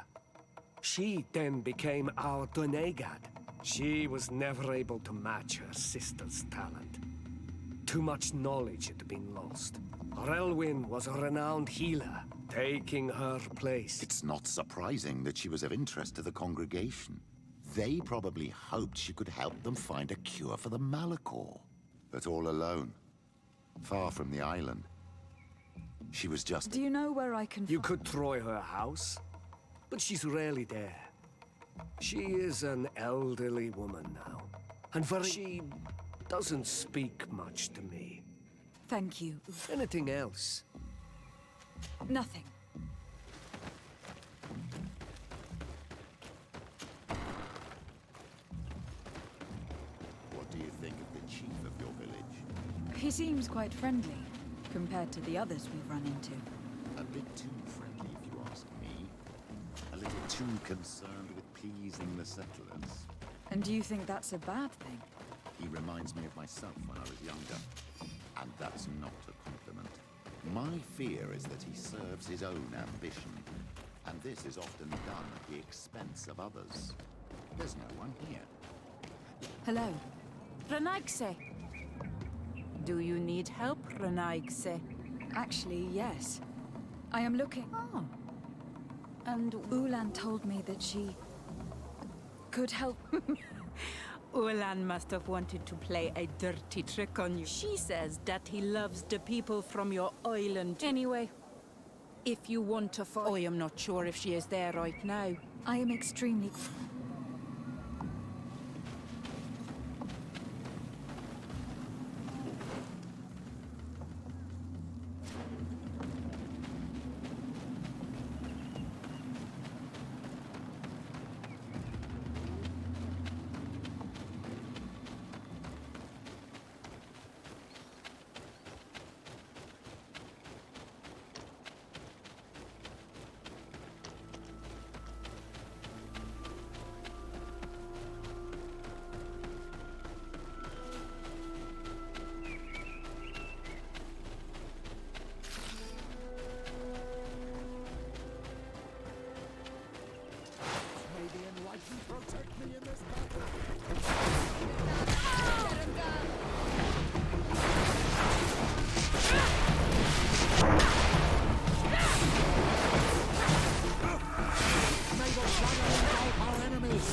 She then became our Donegad. She was never able to match her sister's talent. Too much knowledge had been lost. Arelwyn was a renowned healer, taking her place. It's not surprising that she was of interest to the congregation. They probably hoped she could help them find a cure for the Malachor. But all alone, far from the island. She was just... Do you know where I can... You could try her house, but she's rarely there. She is an elderly woman now, and she doesn't speak much to me. Thank you. Anything else? Nothing. What do you think of the chief of your village? He seems quite friendly, compared to the others we've run into. A bit too friendly, if you ask me. A little too concerned with pleasing the settlers. And do you think that's a bad thing? He reminds me of myself when I was younger. And that's not a compliment. My fear is that he serves his own ambition. And this is often done at the expense of others. There's no one here. Hello. Renaigse. Do you need help, Renaigse? Actually, yes. I am looking... Oh. And Ulan told me that she... could help... Ulan must have wanted to play a dirty trick on you. She says that he loves the people from your island. Anyway, if you want to fight... I am not sure if she is there right now. I am extremely... Protect me in this battle! May the shadow engulf our enemies!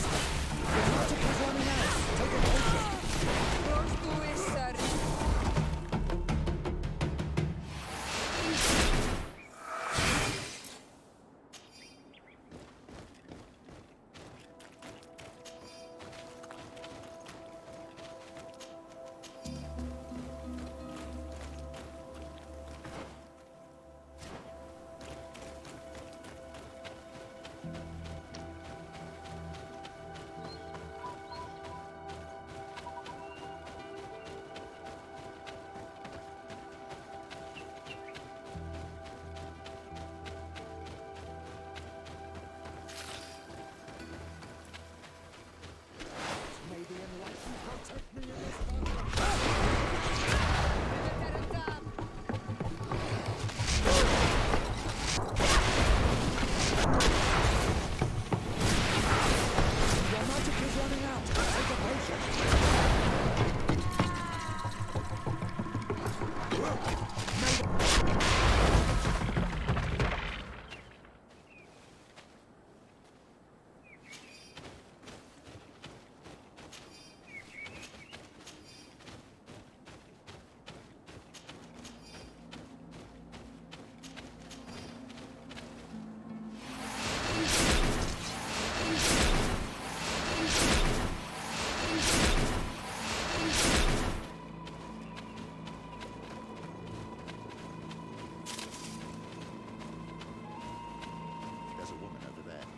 The magic is running out! Take a potion!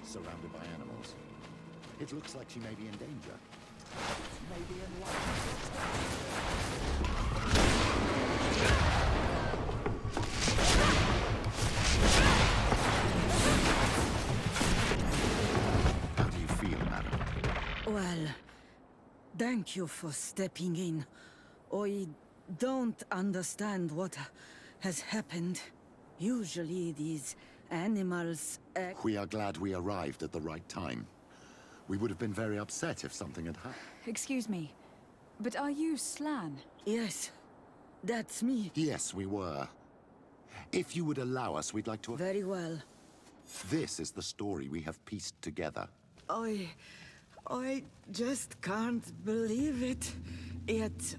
Surrounded by animals. It looks like she may be in danger. Maybe in How do you feel, madam? Well, thank you for stepping in. I don't understand what has happened. Usually these animals act... We are glad we arrived at the right time. We would have been very upset if something had happened. Excuse me, but are you Slan? Yes, that's me. Yes, we were. If you would allow us, we'd like to... Very well. This is the story we have pieced together. I just can't believe it. Yet,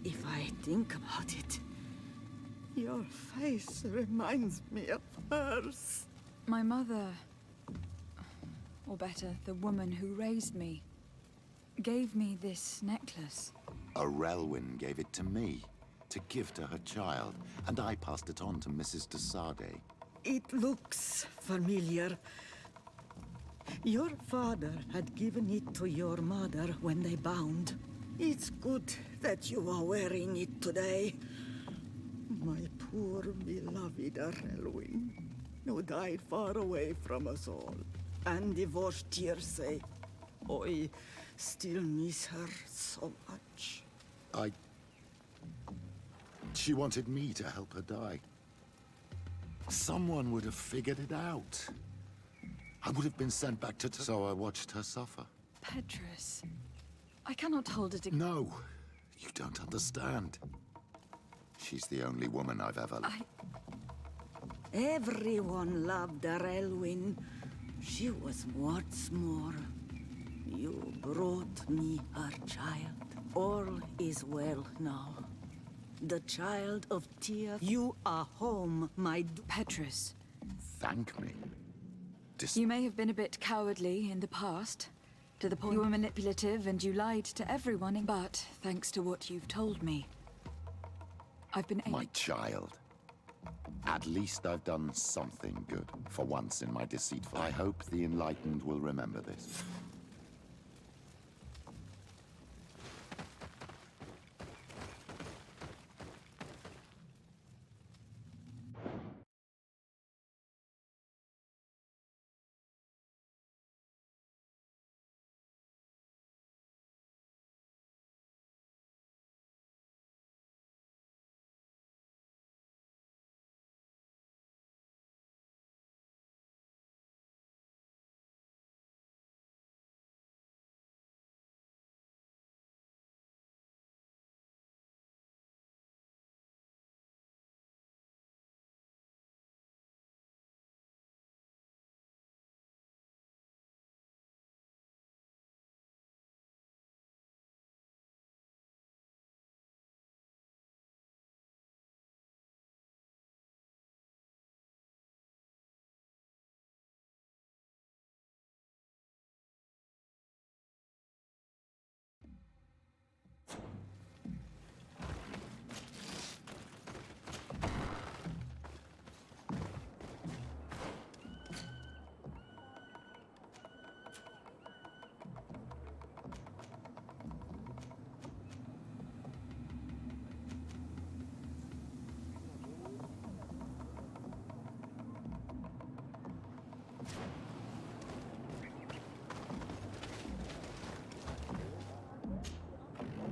if I think about it, your face reminds me of hers. My mother, or better, the woman who raised me, gave me this necklace. Arelwyn gave it to me, to give to her child, and I passed it on to Mrs. de Sardet. It looks familiar. Your father had given it to your mother when they bound. It's good that you are wearing it today. My poor beloved Arelwyn, who died far away from us all, and divorced Tierce. I still miss her so much. She wanted me to help her die. Someone would have figured it out. I would have been sent back to... So I watched her suffer. Petrus, I cannot hold it... No, you don't understand. She's the only woman I've ever loved. Everyone loved her, Elwyn. She was what's more. You brought me her child. All is well now. The child of Tyr. You are home, my... Petrus. Thank me. You may have been a bit cowardly in the past, to the point you were manipulative and you lied to everyone, but thanks to what you've told me, I've been able... My child. At least I've done something good, for once in my deceitful... I hope the Enlightened will remember this.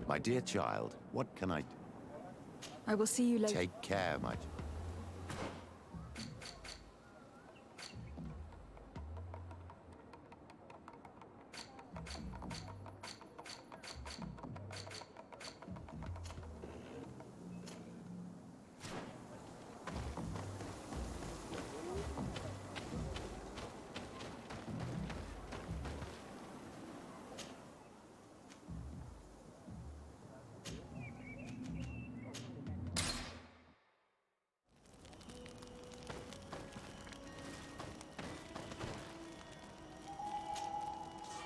My dear child, what can I do? I will see you later. Take care, my...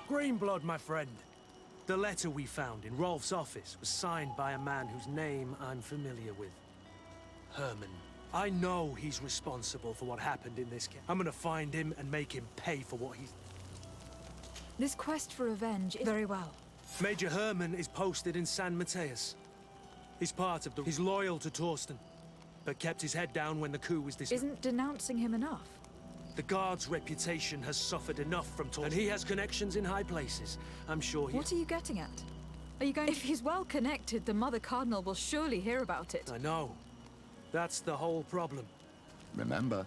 Greenblood, my friend. The letter we found in Rolf's office was signed by a man whose name I'm familiar with. Herman. I know he's responsible for what happened in this case. I'm gonna find him and make him pay for what he's... This quest for revenge is very well. Major Herman is posted in San Mateus. He's part of the... He's loyal to Torsten, but kept his head down when the coup was dismantled. Isn't denouncing him enough? The Guard's reputation has suffered enough from Torsten, and he has connections in high places. I'm sure he... What are you getting at? Are you going... If he's well connected, the Mother Cardinal will surely hear about it. I know. That's the whole problem. Remember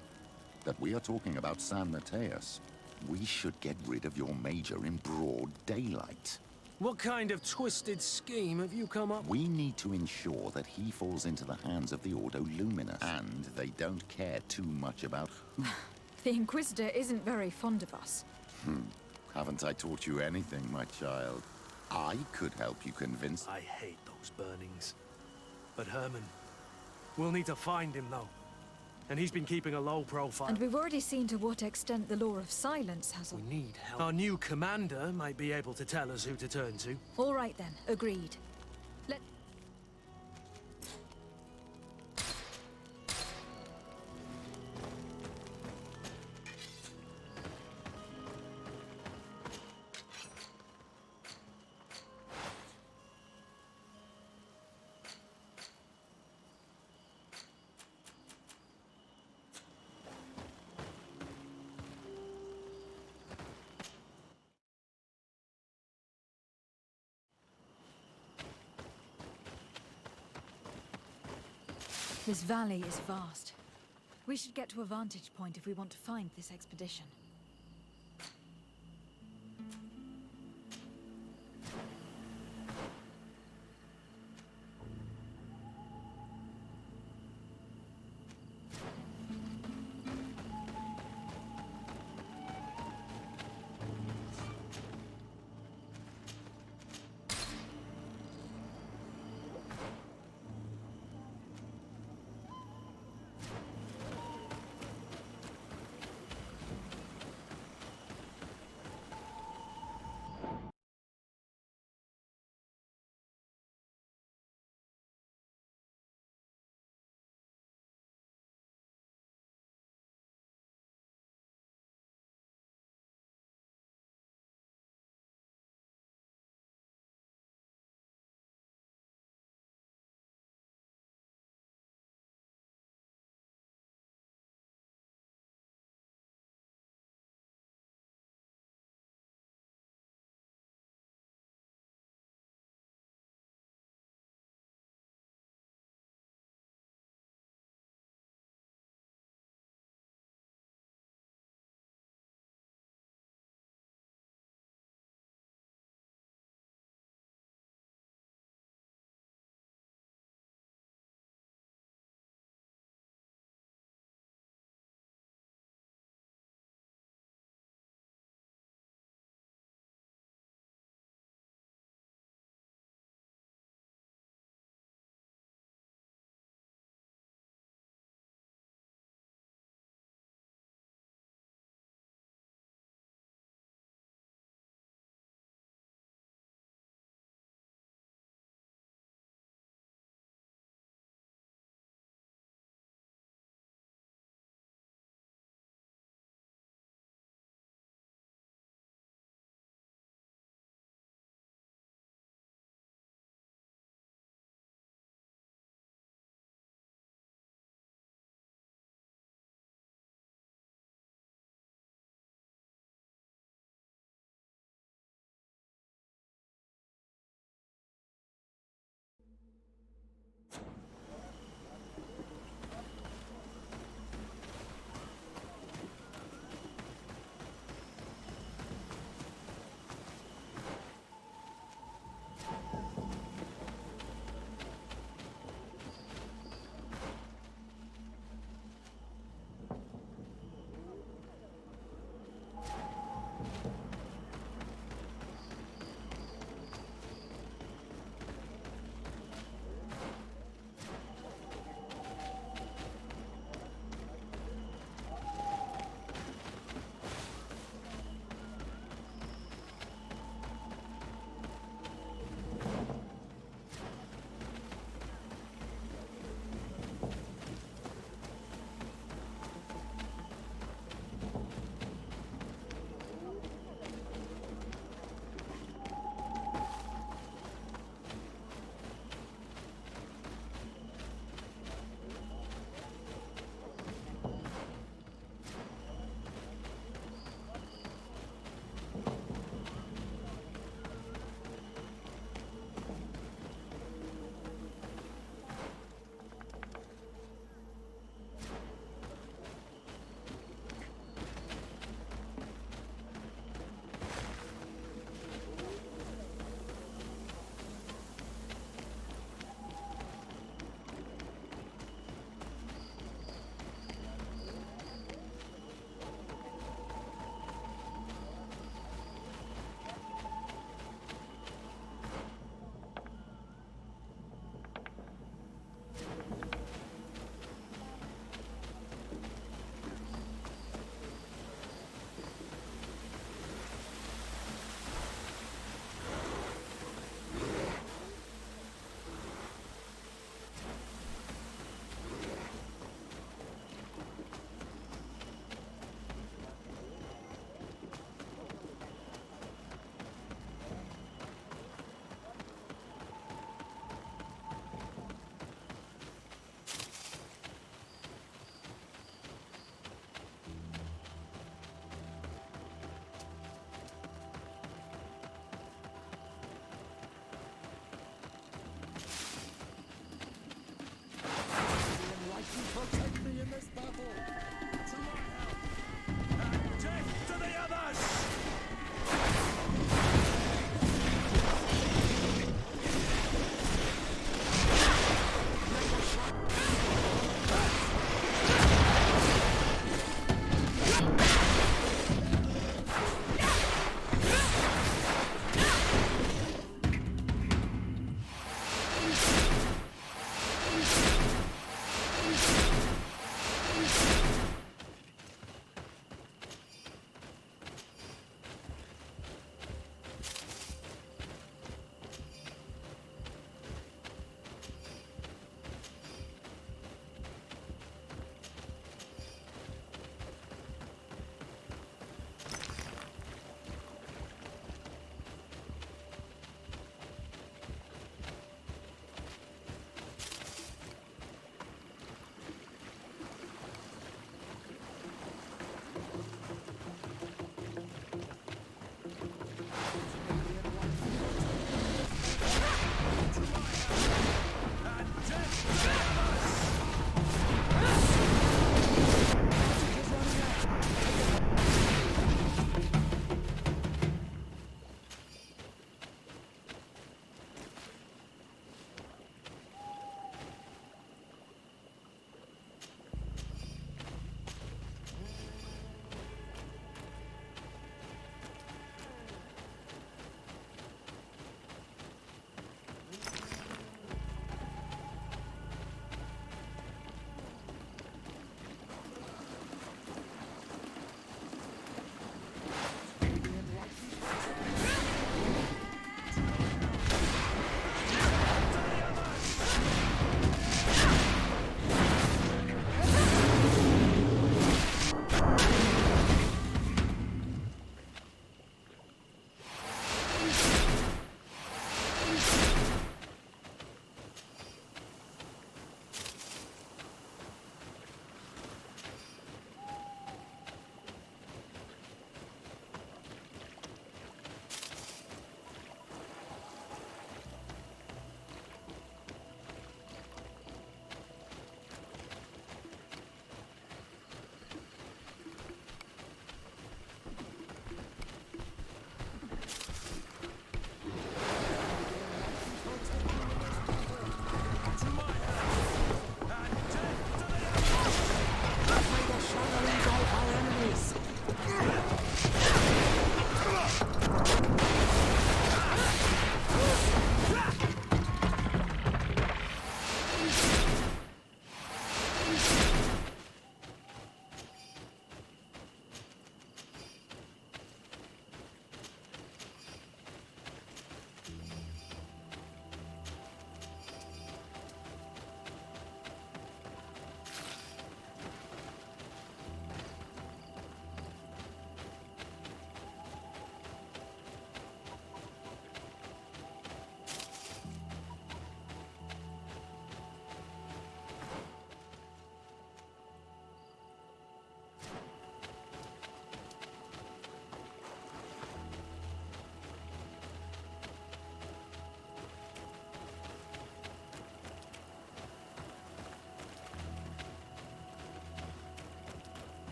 that we are talking about San Mateus. We should get rid of your Major in broad daylight. What kind of twisted scheme have you come up with? We need to ensure that he falls into the hands of the Ordo Luminous, and they don't care too much about who. The Inquisitor isn't very fond of us. Haven't I taught you anything, my child? I could help you convince... I hate those burnings. But Herman... We'll need to find him, though. And he's been keeping a low profile. And we've already seen to what extent the Law of Silence has... We need help. Our new commander might be able to tell us who to turn to. All right, then. Agreed. This valley is vast. We should get to a vantage point if we want to find this expedition.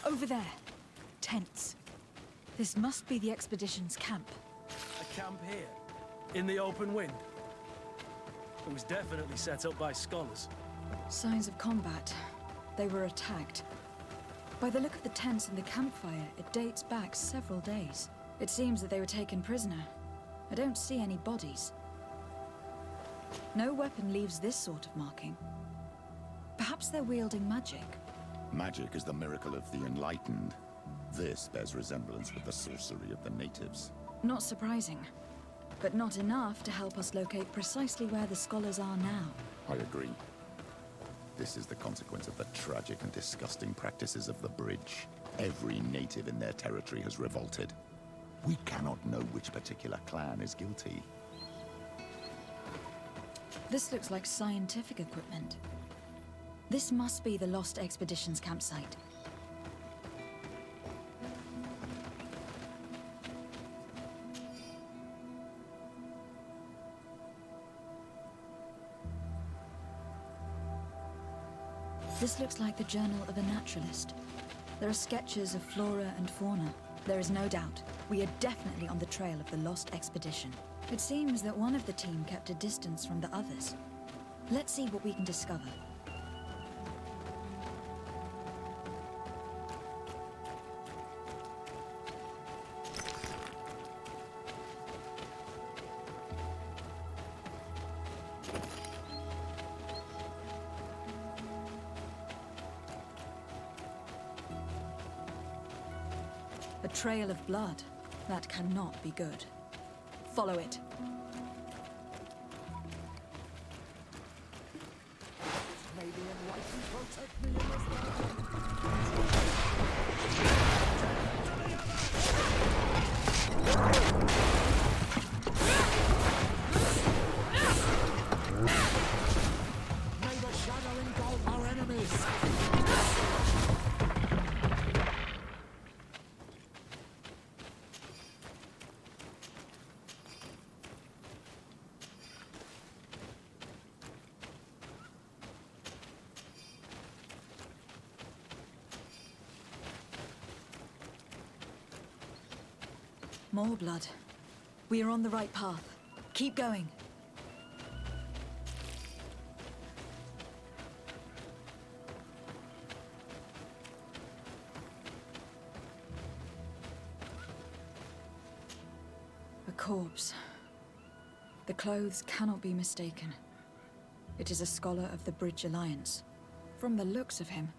Over there. Tents. This must be the expedition's camp. A camp here? In the open wind? It was definitely set up by scholars. Signs of combat. They were attacked. By the look of the tents and the campfire, it dates back several days. It seems that they were taken prisoner. I don't see any bodies. No weapon leaves this sort of marking. Perhaps they're wielding magic. Magic is the miracle of the enlightened. This bears resemblance with the sorcery of the natives. Not surprising, but not enough to help us locate precisely where the scholars are now. I agree. This is the consequence of the tragic and disgusting practices of the Bridge. Every native in their territory has revolted. We cannot know which particular clan is guilty. This looks like scientific equipment. This must be the Lost Expedition's campsite. This looks like the journal of a naturalist. There are sketches of flora and fauna. There is no doubt, we are definitely on the trail of the Lost Expedition. It seems that one of the team kept a distance from the others. Let's see what we can discover. A trail of blood. That cannot be good. Follow it. May the shadow engulf our enemies! More blood. We are on the right path. Keep going. A corpse. The clothes cannot be mistaken. It is a scholar of the Bridge Alliance. From the looks of him,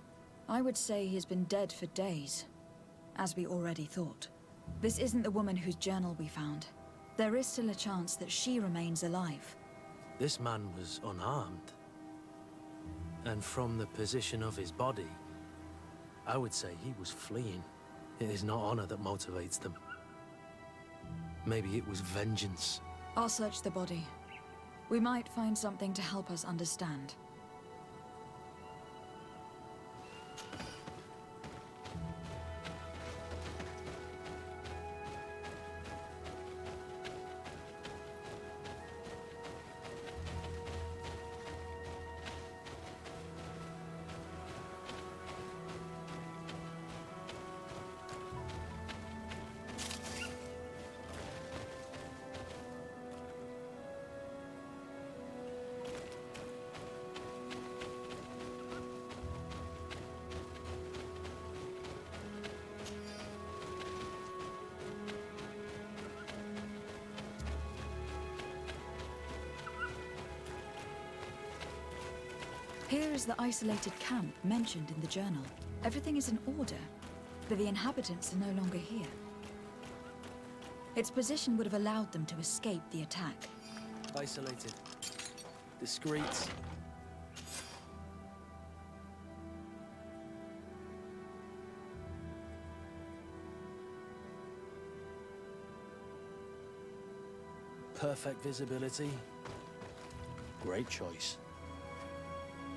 I would say he has been dead for days, as we already thought. This isn't the woman whose journal we found. There is still a chance that she remains alive. This man was unarmed. And from the position of his body, I would say he was fleeing. It is not honor that motivates them. Maybe it was vengeance. I'll search the body. We might find something to help us understand. Here is the isolated camp mentioned in the journal. Everything is in order, but the inhabitants are no longer here. Its position would have allowed them to escape the attack. Isolated. Discreet. Perfect visibility. Great choice.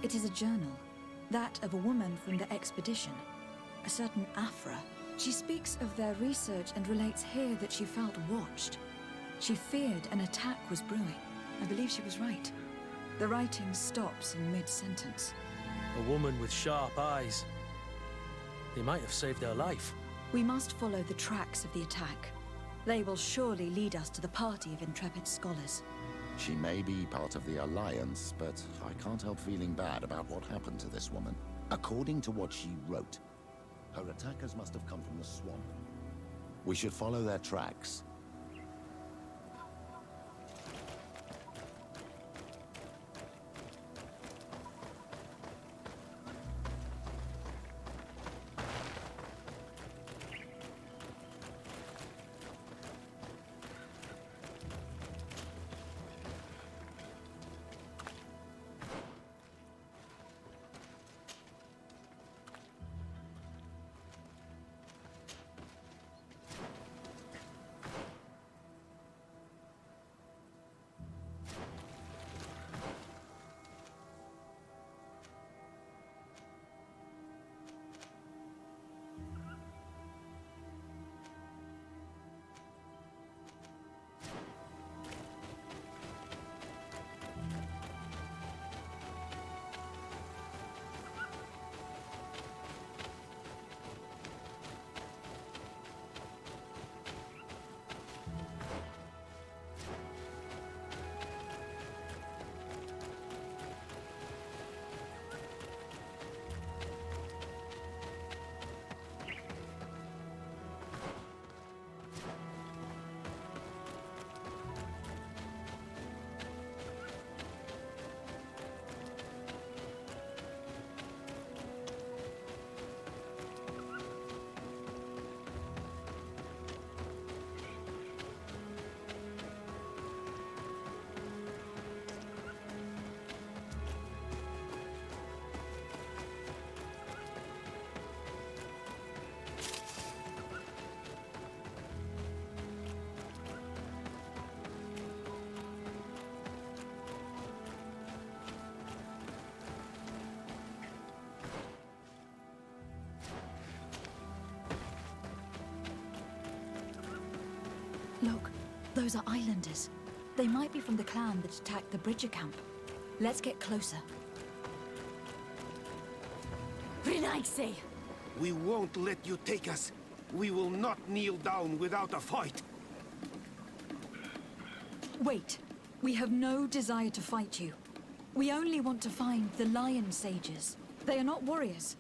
It is a journal, that of a woman from the expedition, a certain Afra. She speaks of their research and relates here that she felt watched. She feared an attack was brewing. I believe she was right. The writing stops in mid-sentence. A woman with sharp eyes. They might have saved her life. We must follow the tracks of the attack. They will surely lead us to the party of intrepid scholars. She may be part of the Alliance, but I can't help feeling bad about what happened to this woman. According to what she wrote, her attackers must have come from the swamp. We should follow their tracks. Look, those are islanders. They might be from the clan that attacked the Bridger camp. Let's get closer. Renaise! We won't let you take us. We will not kneel down without a fight. Wait. We have no desire to fight you. We only want to find the Lion Sages. They are not warriors,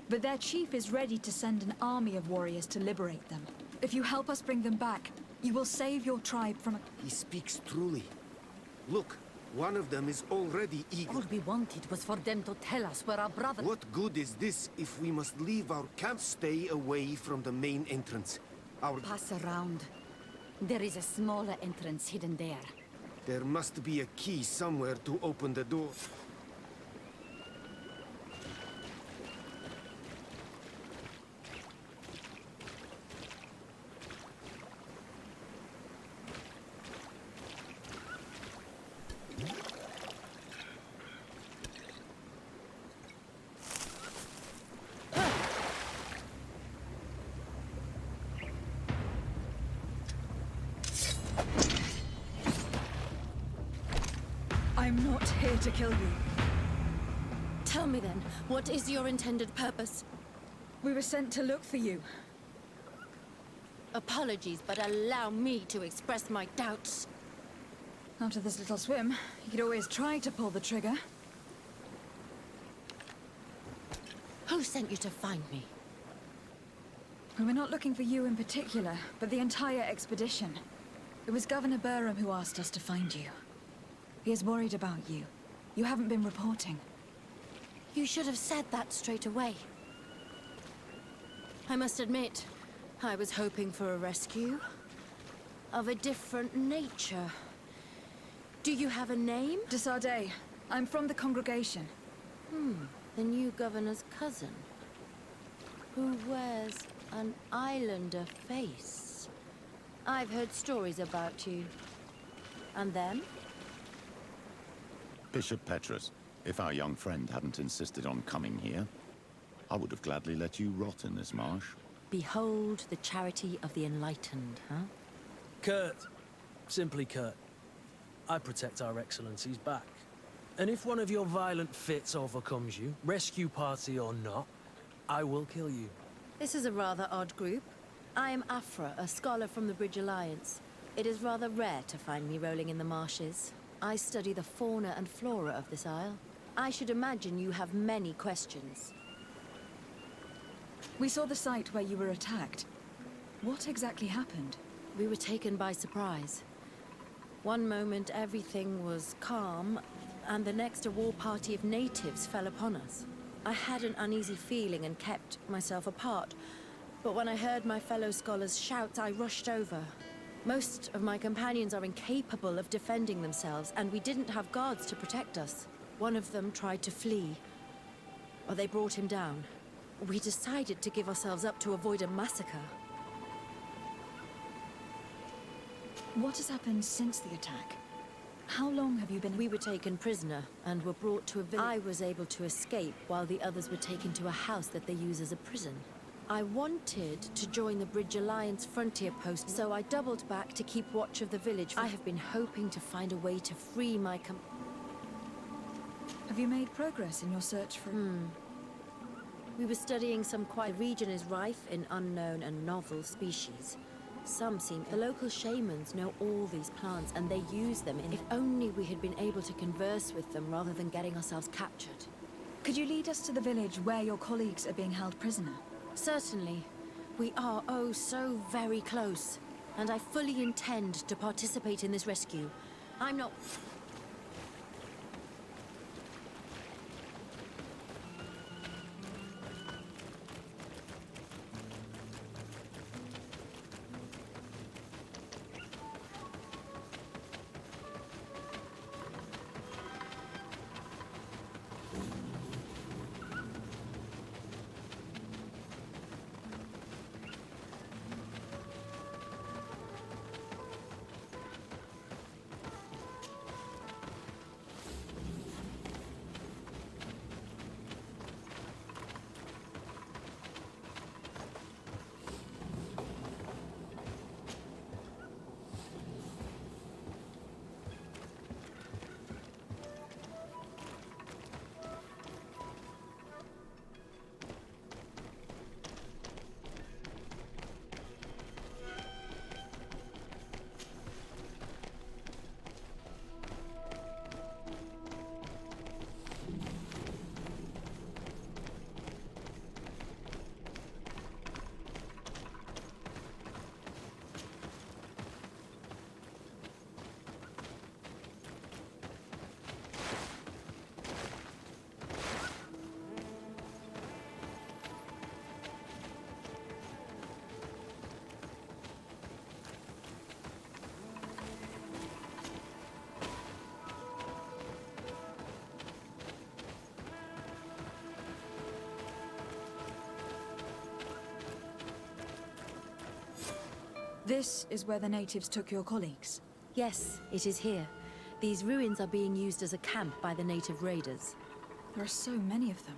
but their chief is ready to send an army of warriors to liberate them. If you help us bring them back, you will save your tribe from a... He speaks truly. Look, one of them is already eager. All we wanted was for them to tell us where our brother... What good is this if we must leave our camp? Stay away from the main entrance. Pass around. There is a smaller entrance hidden there. There must be a key somewhere to open the door. I'm not here to kill you. Tell me then, what is your intended purpose? We were sent to look for you. Apologies, but allow me to express my doubts. After this little swim, you could always try to pull the trigger. Who sent you to find me? Well, we're not looking for you in particular, but the entire expedition. It was Governor Burham who asked us to find you. He is worried about you. You haven't been reporting. You should have said that straight away. I must admit, I was hoping for a rescue. Of a different nature. Do you have a name? De Sardet. I'm from the congregation. The new governor's cousin. Who wears an islander face. I've heard stories about you. And then? Bishop Petrus, if our young friend hadn't insisted on coming here, I would have gladly let you rot in this marsh. Behold the charity of the enlightened, huh? Kurt. Simply Kurt. I protect our excellency's back. And if one of your violent fits overcomes you, rescue party or not, I will kill you. This is a rather odd group. I am Afra, a scholar from the Bridge Alliance. It is rather rare to find me rolling in the marshes. I study the fauna and flora of this isle. I should imagine you have many questions. We saw the site where you were attacked. What exactly happened? We were taken by surprise. One moment everything was calm, and the next a war party of natives fell upon us. I had an uneasy feeling and kept myself apart, but when I heard my fellow scholars' shouts, I rushed over. Most of my companions are incapable of defending themselves, and we didn't have guards to protect us. One of them tried to flee, or they brought him down. We decided to give ourselves up to avoid a massacre. What has happened since the attack? How long have you been... We were taken prisoner and were brought to a village. I was able to escape while the others were taken to a house that they use as a prison. I wanted to join the Bridge Alliance frontier post, so I doubled back to keep watch of the village. I have been hoping to find a way to free my Have you made progress in your search for... We were studying some quite... The region is rife in unknown and novel species. Some seem... The local shamans know all these plants, and they use them in... If only we had been able to converse with them rather than getting ourselves captured. Could you lead us to the village where your colleagues are being held prisoner? Certainly. We are, oh, so very close. And I fully intend to participate in this rescue. I'm not... This is where the natives took your colleagues? Yes, it is here. These ruins are being used as a camp by the native raiders. There are so many of them.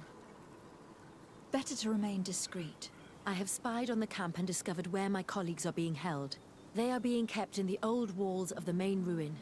Better to remain discreet. I have spied on the camp and discovered where my colleagues are being held. They are being kept in the old walls of the main ruin.